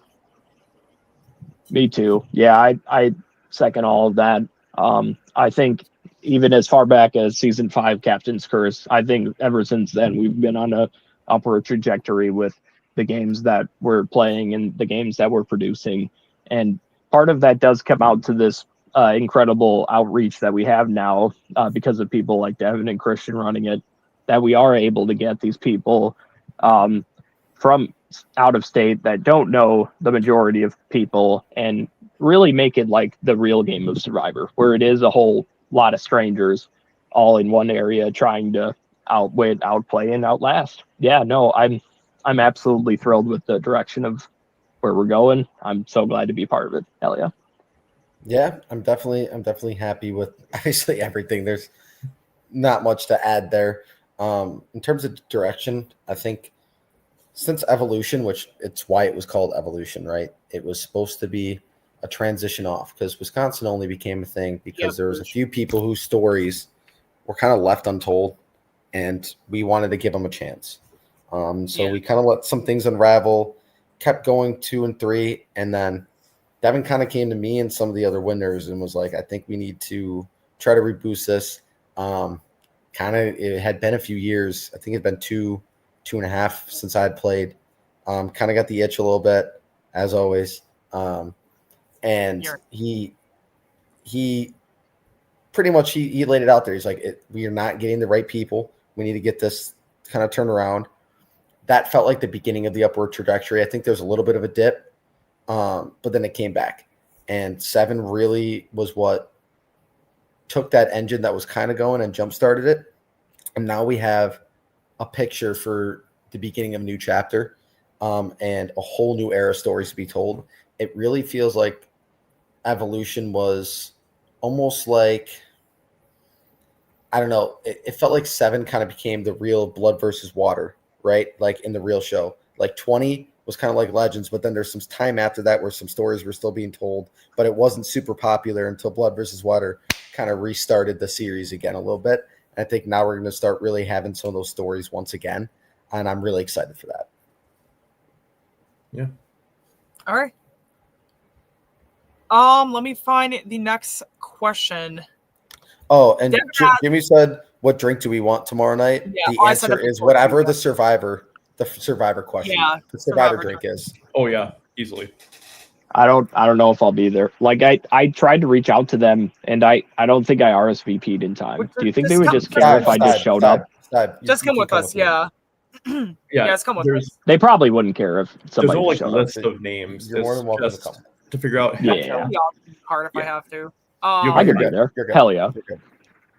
Me too. Yeah, I second all of that. I think even as far back as season 5 Captain's Curse, I think ever since then we've been on a upward trajectory with the games that we're playing and the games that we're producing. And part of that does come out to this incredible outreach that we have now because of people like Devin and Christian running it, that we are able to get these people from out of state that don't know the majority of people and really make it like the real game of Survivor, where it is a whole lot of strangers all in one area trying to outwit, outplay, and outlast. Yeah, no, I'm absolutely thrilled with the direction of where we're going. I'm so glad to be part of it. Hell yeah. Yeah, I'm definitely happy with obviously everything. There's not much to add there. In terms of direction, I think since Evolution, which it's why it was called Evolution, right? It was supposed to be a transition off because Wisconsin only became a thing because there was a few people whose stories were kind of left untold, and we wanted to give them a chance. We kind of let some things unravel, kept going 2 and 3, and then Devin kind of came to me and some of the other winners and was like, I think we need to try to reboost this. It had been a few years. I think it had been 2.5 since I had played. Kind of got the itch a little bit, as always. And he pretty much he laid it out there. He's like, we are not getting the right people. We need to get this kind of turned around. That felt like the beginning of the upward trajectory. I think there's a little bit of a dip, but then it came back. And 7 really was what took that engine that was kind of going and jump-started it. And now we have a picture for the beginning of a new chapter and a whole new era of stories to be told. It really feels like Evolution was almost like, I don't know, it felt like 7 kind of became the real blood versus water, right? Like in the real show. Like 20 was kind of like Legends, but then there's some time after that where some stories were still being told, but it wasn't super popular until Blood versus Water kind of restarted the series again a little bit. I think now we're going to start really having some of those stories once again, and I'm really excited for that. Yeah. All right. Let me find the next question. Oh, and Jimmy said, "What drink do we want tomorrow night?" Yeah, the answer is whatever the Survivor question, the Survivor drink is. Oh yeah, easily. I don't know if I'll be there. Like I tried to reach out to them, and I don't think I RSVP'd in time. Do you think they would just care if I just showed up? Just come with us, yeah. Yeah, just come with us. They probably wouldn't care if somebody there's no showed list up. of names. You're more than welcome to come. To figure out. Yeah. Hard if I have to. I could be there. Hell yeah.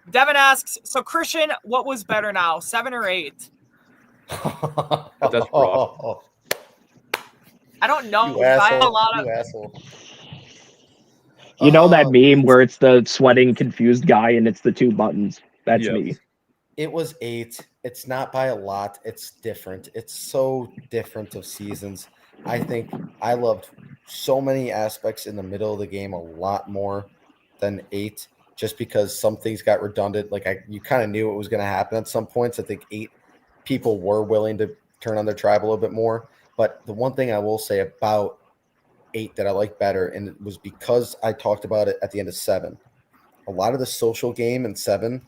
Devin asks, so Christian, what was better now, 7 or 8? That's rough. I don't know. You asshole. You know that meme where it's the sweating, confused guy and it's the 2 buttons? That's me. It was 8. It's not by a lot. It's different. It's so different of seasons. I think I loved so many aspects in the middle of the game a lot more than 8, just because some things got redundant. Like you kind of knew it was going to happen at some points. I think 8 people were willing to turn on their tribe a little bit more. But the one thing I will say about 8 that I like better, and it was because I talked about it at the end of 7, a lot of the social game in 7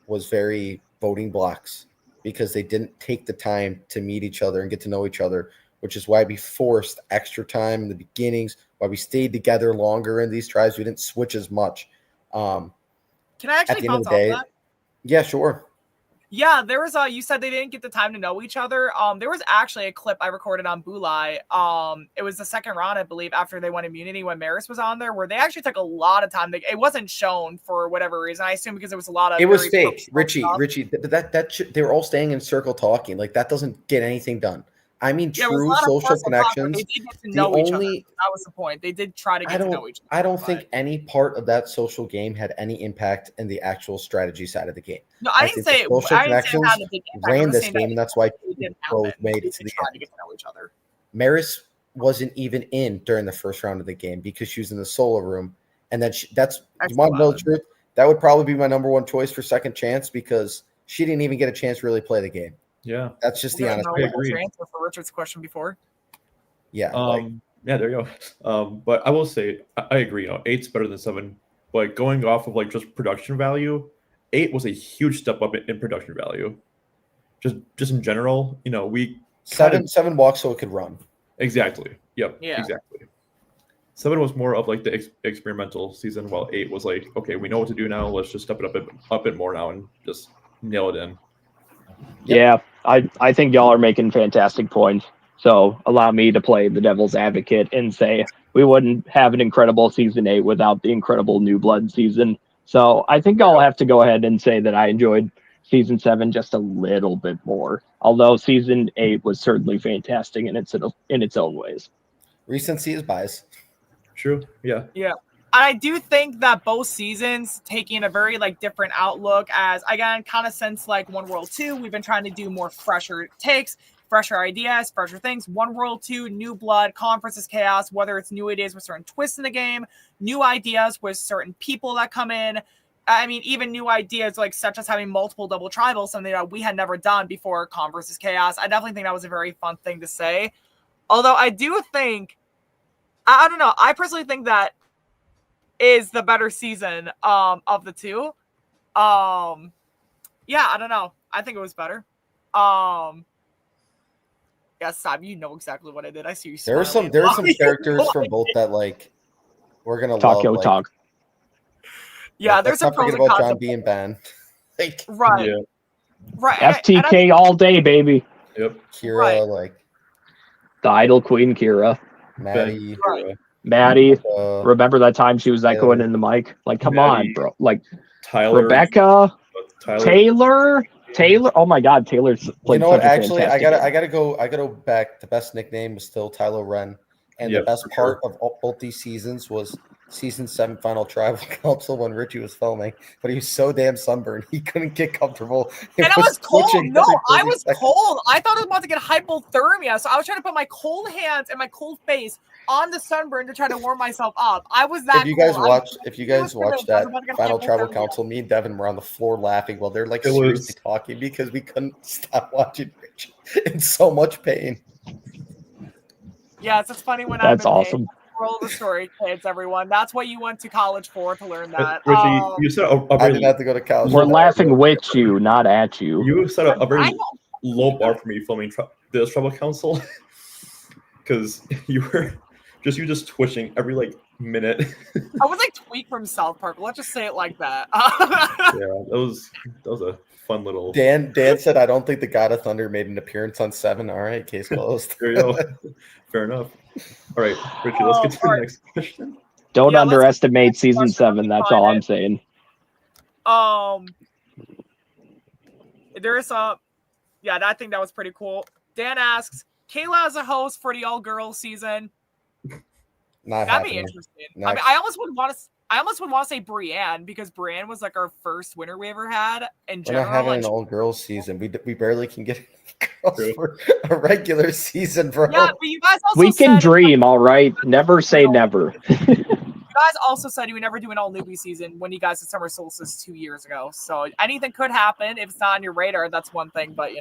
was very voting blocks because they didn't take the time to meet each other and get to know each other, which is why we forced extra time in the beginnings, why we stayed together longer in these tribes. We didn't switch as much. Can I actually bounce off that? Yeah, sure. Yeah, there was you said they didn't get the time to know each other. There was actually a clip I recorded on Bulai. It was the second round, I believe, after they won immunity when Maris was on there, where they actually took a lot of time. It wasn't shown for whatever reason. I assume because it was a lot of. It was fake, Richie. That they were all staying in circle talking. Like that doesn't get anything done. I mean, true social connections. They did get to know each other. That was the point. They did try to get to know each other. I don't think any part of that social game had any impact in the actual strategy side of the game. No, I didn't say social connections ran this game, and that's why people made it to the end. To get to know each other. Maris wasn't even in during the first round of the game because she was in the solo room. And then you want to know the truth? That would probably be my number one choice for second chance because she didn't even get a chance to really play the game. Yeah. That's just the honest. I agree. Answer for Richard's question before. Yeah. Yeah, there you go. But I will say, I agree. 8's better than 7. But going off of like just production value, 8 was a huge step up in production value. Just in general, we seven walks so it could run. Exactly. Yep. Yeah. Exactly. 7 was more of like the experimental season, while 8 was like, okay, we know what to do now. Let's just step it up a bit more now and just nail it in. Yep. Yeah, I think y'all are making fantastic points. So allow me to play the devil's advocate and say we wouldn't have an incredible season 8 without the incredible New Blood season. So I think I'll have to go ahead and say that I enjoyed season 7 just a little bit more, although season 8 was certainly fantastic in its own ways. Recency is bias. True. Yeah. Yeah. I do think that both seasons taking a very different outlook, as again, kind of since One World 2, we've been trying to do more fresher takes, fresher ideas, fresher things. One World 2, New Blood, Conferences Chaos, whether it's new ideas with certain twists in the game, new ideas with certain people that come in. I mean, even new ideas such as having multiple double tribals, something that we had never done before Conferences Chaos. I definitely think that was a very fun thing to say. Although I do think, I don't know, I personally think that is the better season of the two. Yeah, I don't know. I think it was better. Yeah, Steib, you know exactly what I did. I see you. There are some characters from both that we're gonna talk. Yeah, there's some pros and about cons. John B and Ben. Right. Yeah. Right. FTK all day, baby. Yep. Kira, the Idol Queen Kira. Maddie. Maddie. Remember that time she was echoing in the mic? Come on, bro. Tyler. Rebecca. Taylor. Oh my God, Taylor's played such a actually, fantastic I gotta go back. The best nickname was still Tyler Wren, and the best part of both these seasons was season 7 final tribal council when Richie was filming, but he was so damn sunburned he couldn't get comfortable. And it was cold. No, I was cold. I thought I was about to get hypothermia, so I was trying to put my cold hands and my cold face on the sunburn to try to warm myself up. I was that. If you guys watch that final tribal council, me and Devin were on the floor laughing while they're seriously talking because we couldn't stop watching Richie in so much pain. Yeah, it's funny when that's awesome. Moral of the story, kids, everyone. That's what you went to college for, to learn that. Richie, you said I didn't have to go to college. We're laughing with you, not at you. You set a very low bar for me filming this tribal council because you just twitching every minute. I was tweak from South Park. Let's just say it like that. Yeah, that was a fun little. Dan said, "I don't think the God of Thunder made an appearance on 7." All right, case closed. There you go. Fair enough. All right, Richie, let's get to the next question. Don't underestimate season 7. That's all I'm saying. There is I think that was pretty cool. Dan asks, Kayla as a host for the all-girls season. That'd be interesting. I mean, I almost would want to say Brienne, because Brienne was our first winner we ever had. In general, we're not having an all-girls season. We barely can get girls for a regular season, bro. Yeah, but you guys also we can dream, all right. Never say never. You guys also said you would never do an all-newbie season when you guys did Summer Solstice 2 years ago. So anything could happen. If it's not on your radar, that's one thing. But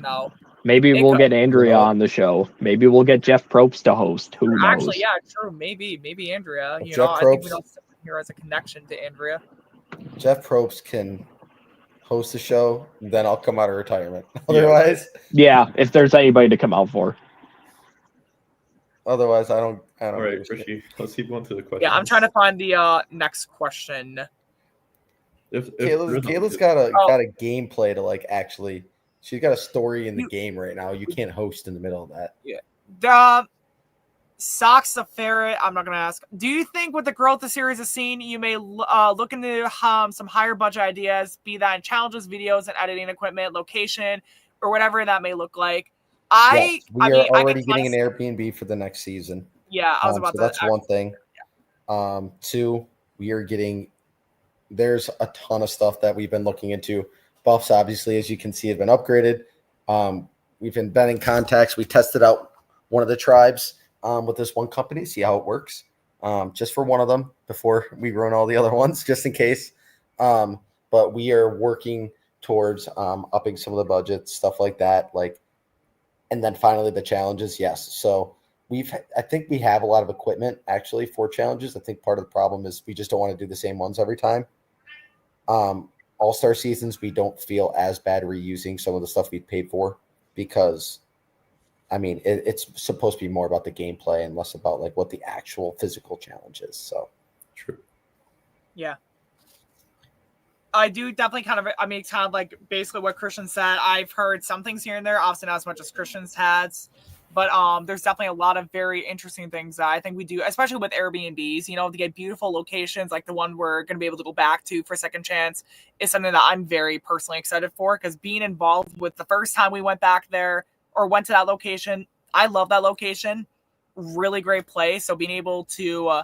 maybe we'll get Andrea on the show. Maybe we'll get Jeff Probst to host. Who knows? Actually, yeah, true. Maybe Andrea. I think we don't sit here as a connection to Andrea. Jeff Probst can host the show, then I'll come out of retirement. Otherwise, yeah, if there's anybody to come out for. Otherwise, I don't. All right, Richie, let's keep going to the question. Yeah, I'm trying to find the next question. If Kayla's got a gameplay to actually. She's got a story in the game right now. You can't host in the middle of that. Yeah. The Socks the Ferret. I'm not going to ask. Do you think with the growth the series has seen, you may look into some higher budget ideas, be that in challenges, videos, and editing equipment, location, or whatever that may look like? We are already getting an Airbnb for the next season. Yeah, I was about to. That's one thing. Yeah. 2, we are getting. There's a ton of stuff that we've been looking into. Buffs, obviously, as you can see, have been upgraded. We've been in contacts. We tested out one of the tribes. with this one company, see how it works, just for one of them before we ruin all the other ones, just in case. But we are working towards upping some of the budgets, stuff like that. And then finally the challenges, yes. So I think we have a lot of equipment actually for challenges. I think part of the problem is we just don't want to do the same ones every time. All-Star seasons, we don't feel as bad reusing some of the stuff we paid for because, I mean, it's supposed to be more about the gameplay and less about what the actual physical challenge is. So true. Yeah. I do definitely it's kind of like basically what Christian said. I've heard some things here and there, obviously not as much as Christian's has, but there's definitely a lot of very interesting things that I think we do, especially with Airbnbs, to get beautiful locations like the one we're going to be able to go back to for Second Chance is something that I'm very personally excited for, because being involved with the first time we went back there or went to that location, I love that location. Really great place. So being able to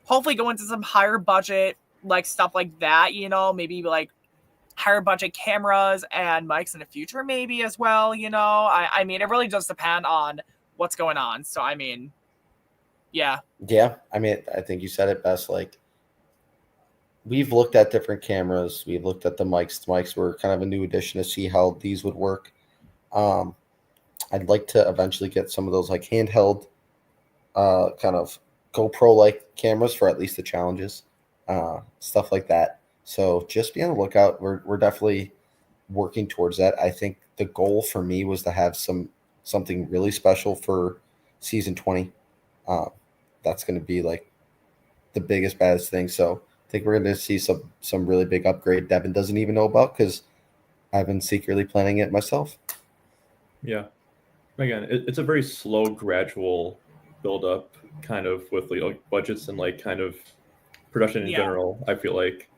hopefully go into some higher budget stuff like that, maybe higher budget cameras and mics in the future, maybe as well. I mean, it really does depend on what's going on. So, I mean, yeah. Yeah. I mean, I think you said it best. We've looked at different cameras. We've looked at the mics. The mics were kind of a new addition to see how these would work. I'd like to eventually get some of those handheld kind of GoPro-like cameras for at least the challenges. Stuff like that. So just be on the lookout. We're definitely working towards that. I think the goal for me was to have something really special for season 20. That's going to be the biggest, baddest thing. So I think we're going to see some really big upgrade Devin doesn't even know about, because I've been secretly planning it myself. Yeah. Again, it's a very slow, gradual build up kind of with budgets and kind of production in general. I feel like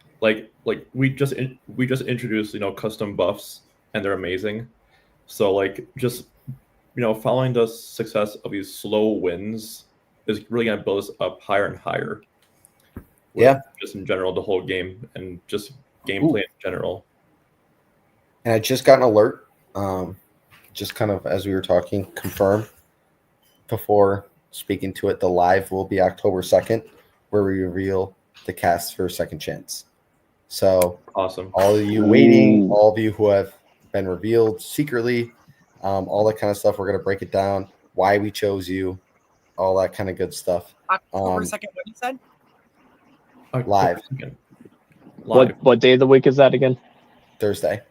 we just introduced custom buffs, and they're amazing. So just following the success of these slow wins is really going to build us up higher and higher. Just in general, the whole game and just gameplay in general. And I just got an alert, just kind of as we were talking, confirm before speaking to it. The live will be October 2nd, where we reveal the cast for Second Chance. So awesome. All of you waiting, all of you who have been revealed secretly, all that kind of stuff. We're going to break it down, why we chose you, all that kind of good stuff. October 2nd, what you said? Live. What day of the week is that again? Thursday.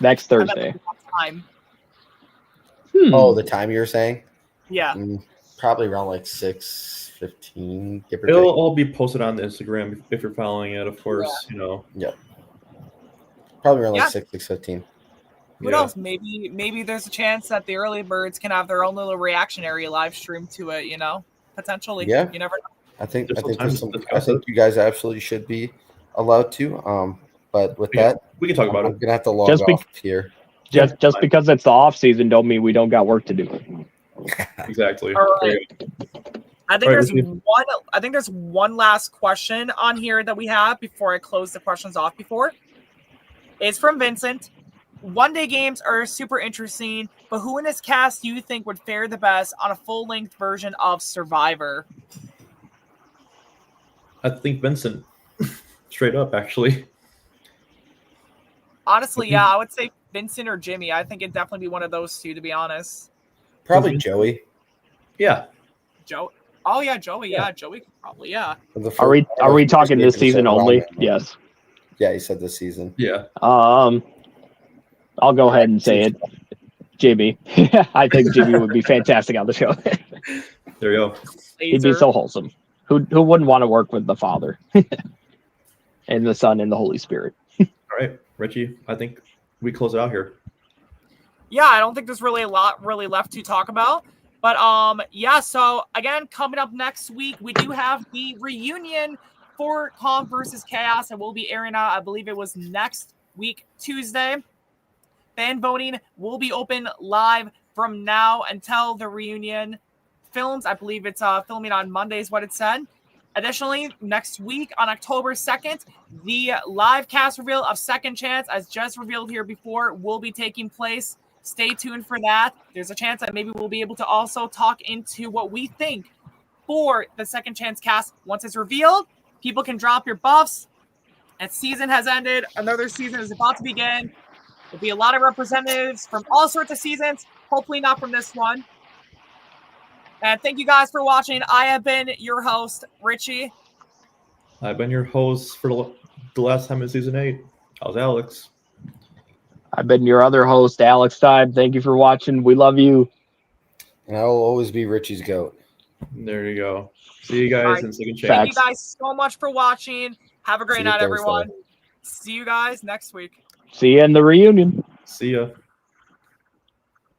Next Thursday. Time. Oh, the time you were saying? Yeah. Probably around 6:15. It'll all be posted on the Instagram if you're following it, of course. Yep. Probably around 6:15. Who knows? Maybe there's a chance that the early birds can have their own little reactionary live stream to it. Potentially. Yeah. You never know. I think you guys absolutely should be allowed to. But with that, we can talk about it. I'm gonna have to log off here. Just because it's the off season don't mean we don't got work to do. Exactly. All right. I think there's one last question on here that we have before I close the questions off before. It's from Vincent. One-day games are super interesting, but who in this cast do you think would fare the best on a full-length version of Survivor? I think Vincent. Straight up, actually. Honestly, yeah, I would say Vincent or Jimmy. I think it'd definitely be one of those two, to be honest. Probably Joey. Yeah. Joe. Oh yeah, Joey. Yeah, Joey probably. Yeah. Are we talking this season only? Yes. Yeah, he said this season. Yeah. I'll go ahead and say it. Jimmy. I think Jimmy would be fantastic on the show. There you go. He'd be so wholesome. Who wouldn't want to work with the Father and the Son and the Holy Spirit? All right, Richie, I think we close it out here. Yeah, I don't think there's really a lot left to talk about. But yeah, so again, coming up next week, we do have the reunion for Calm versus Chaos, and we'll be airing out, I believe it was next week, Tuesday. Fan voting will be open live from now until the reunion films. I believe it's filming on Monday is what it said. Additionally, next week on October 2nd, the live cast reveal of Second Chance, as just revealed here before, will be taking place. Stay tuned for that. There's a chance that maybe we'll be able to also talk into what we think for the Second Chance cast. Once it's revealed, people can drop your buffs. And season has ended. Another season is about to begin. There'll be a lot of representatives from all sorts of seasons. Hopefully not from this one. And thank you guys for watching. I have been your host, Richie. I've been your host for the last time in Season 8. I was Alex. I've been your other host, Aleks Steib. Thank you for watching. We love you. And I will always be Richie's goat. There you go. See you guys in Second Chance. Thank you guys so much for watching. Have a great night, Thursday. everyone. See you guys next week. See you in the reunion. See ya.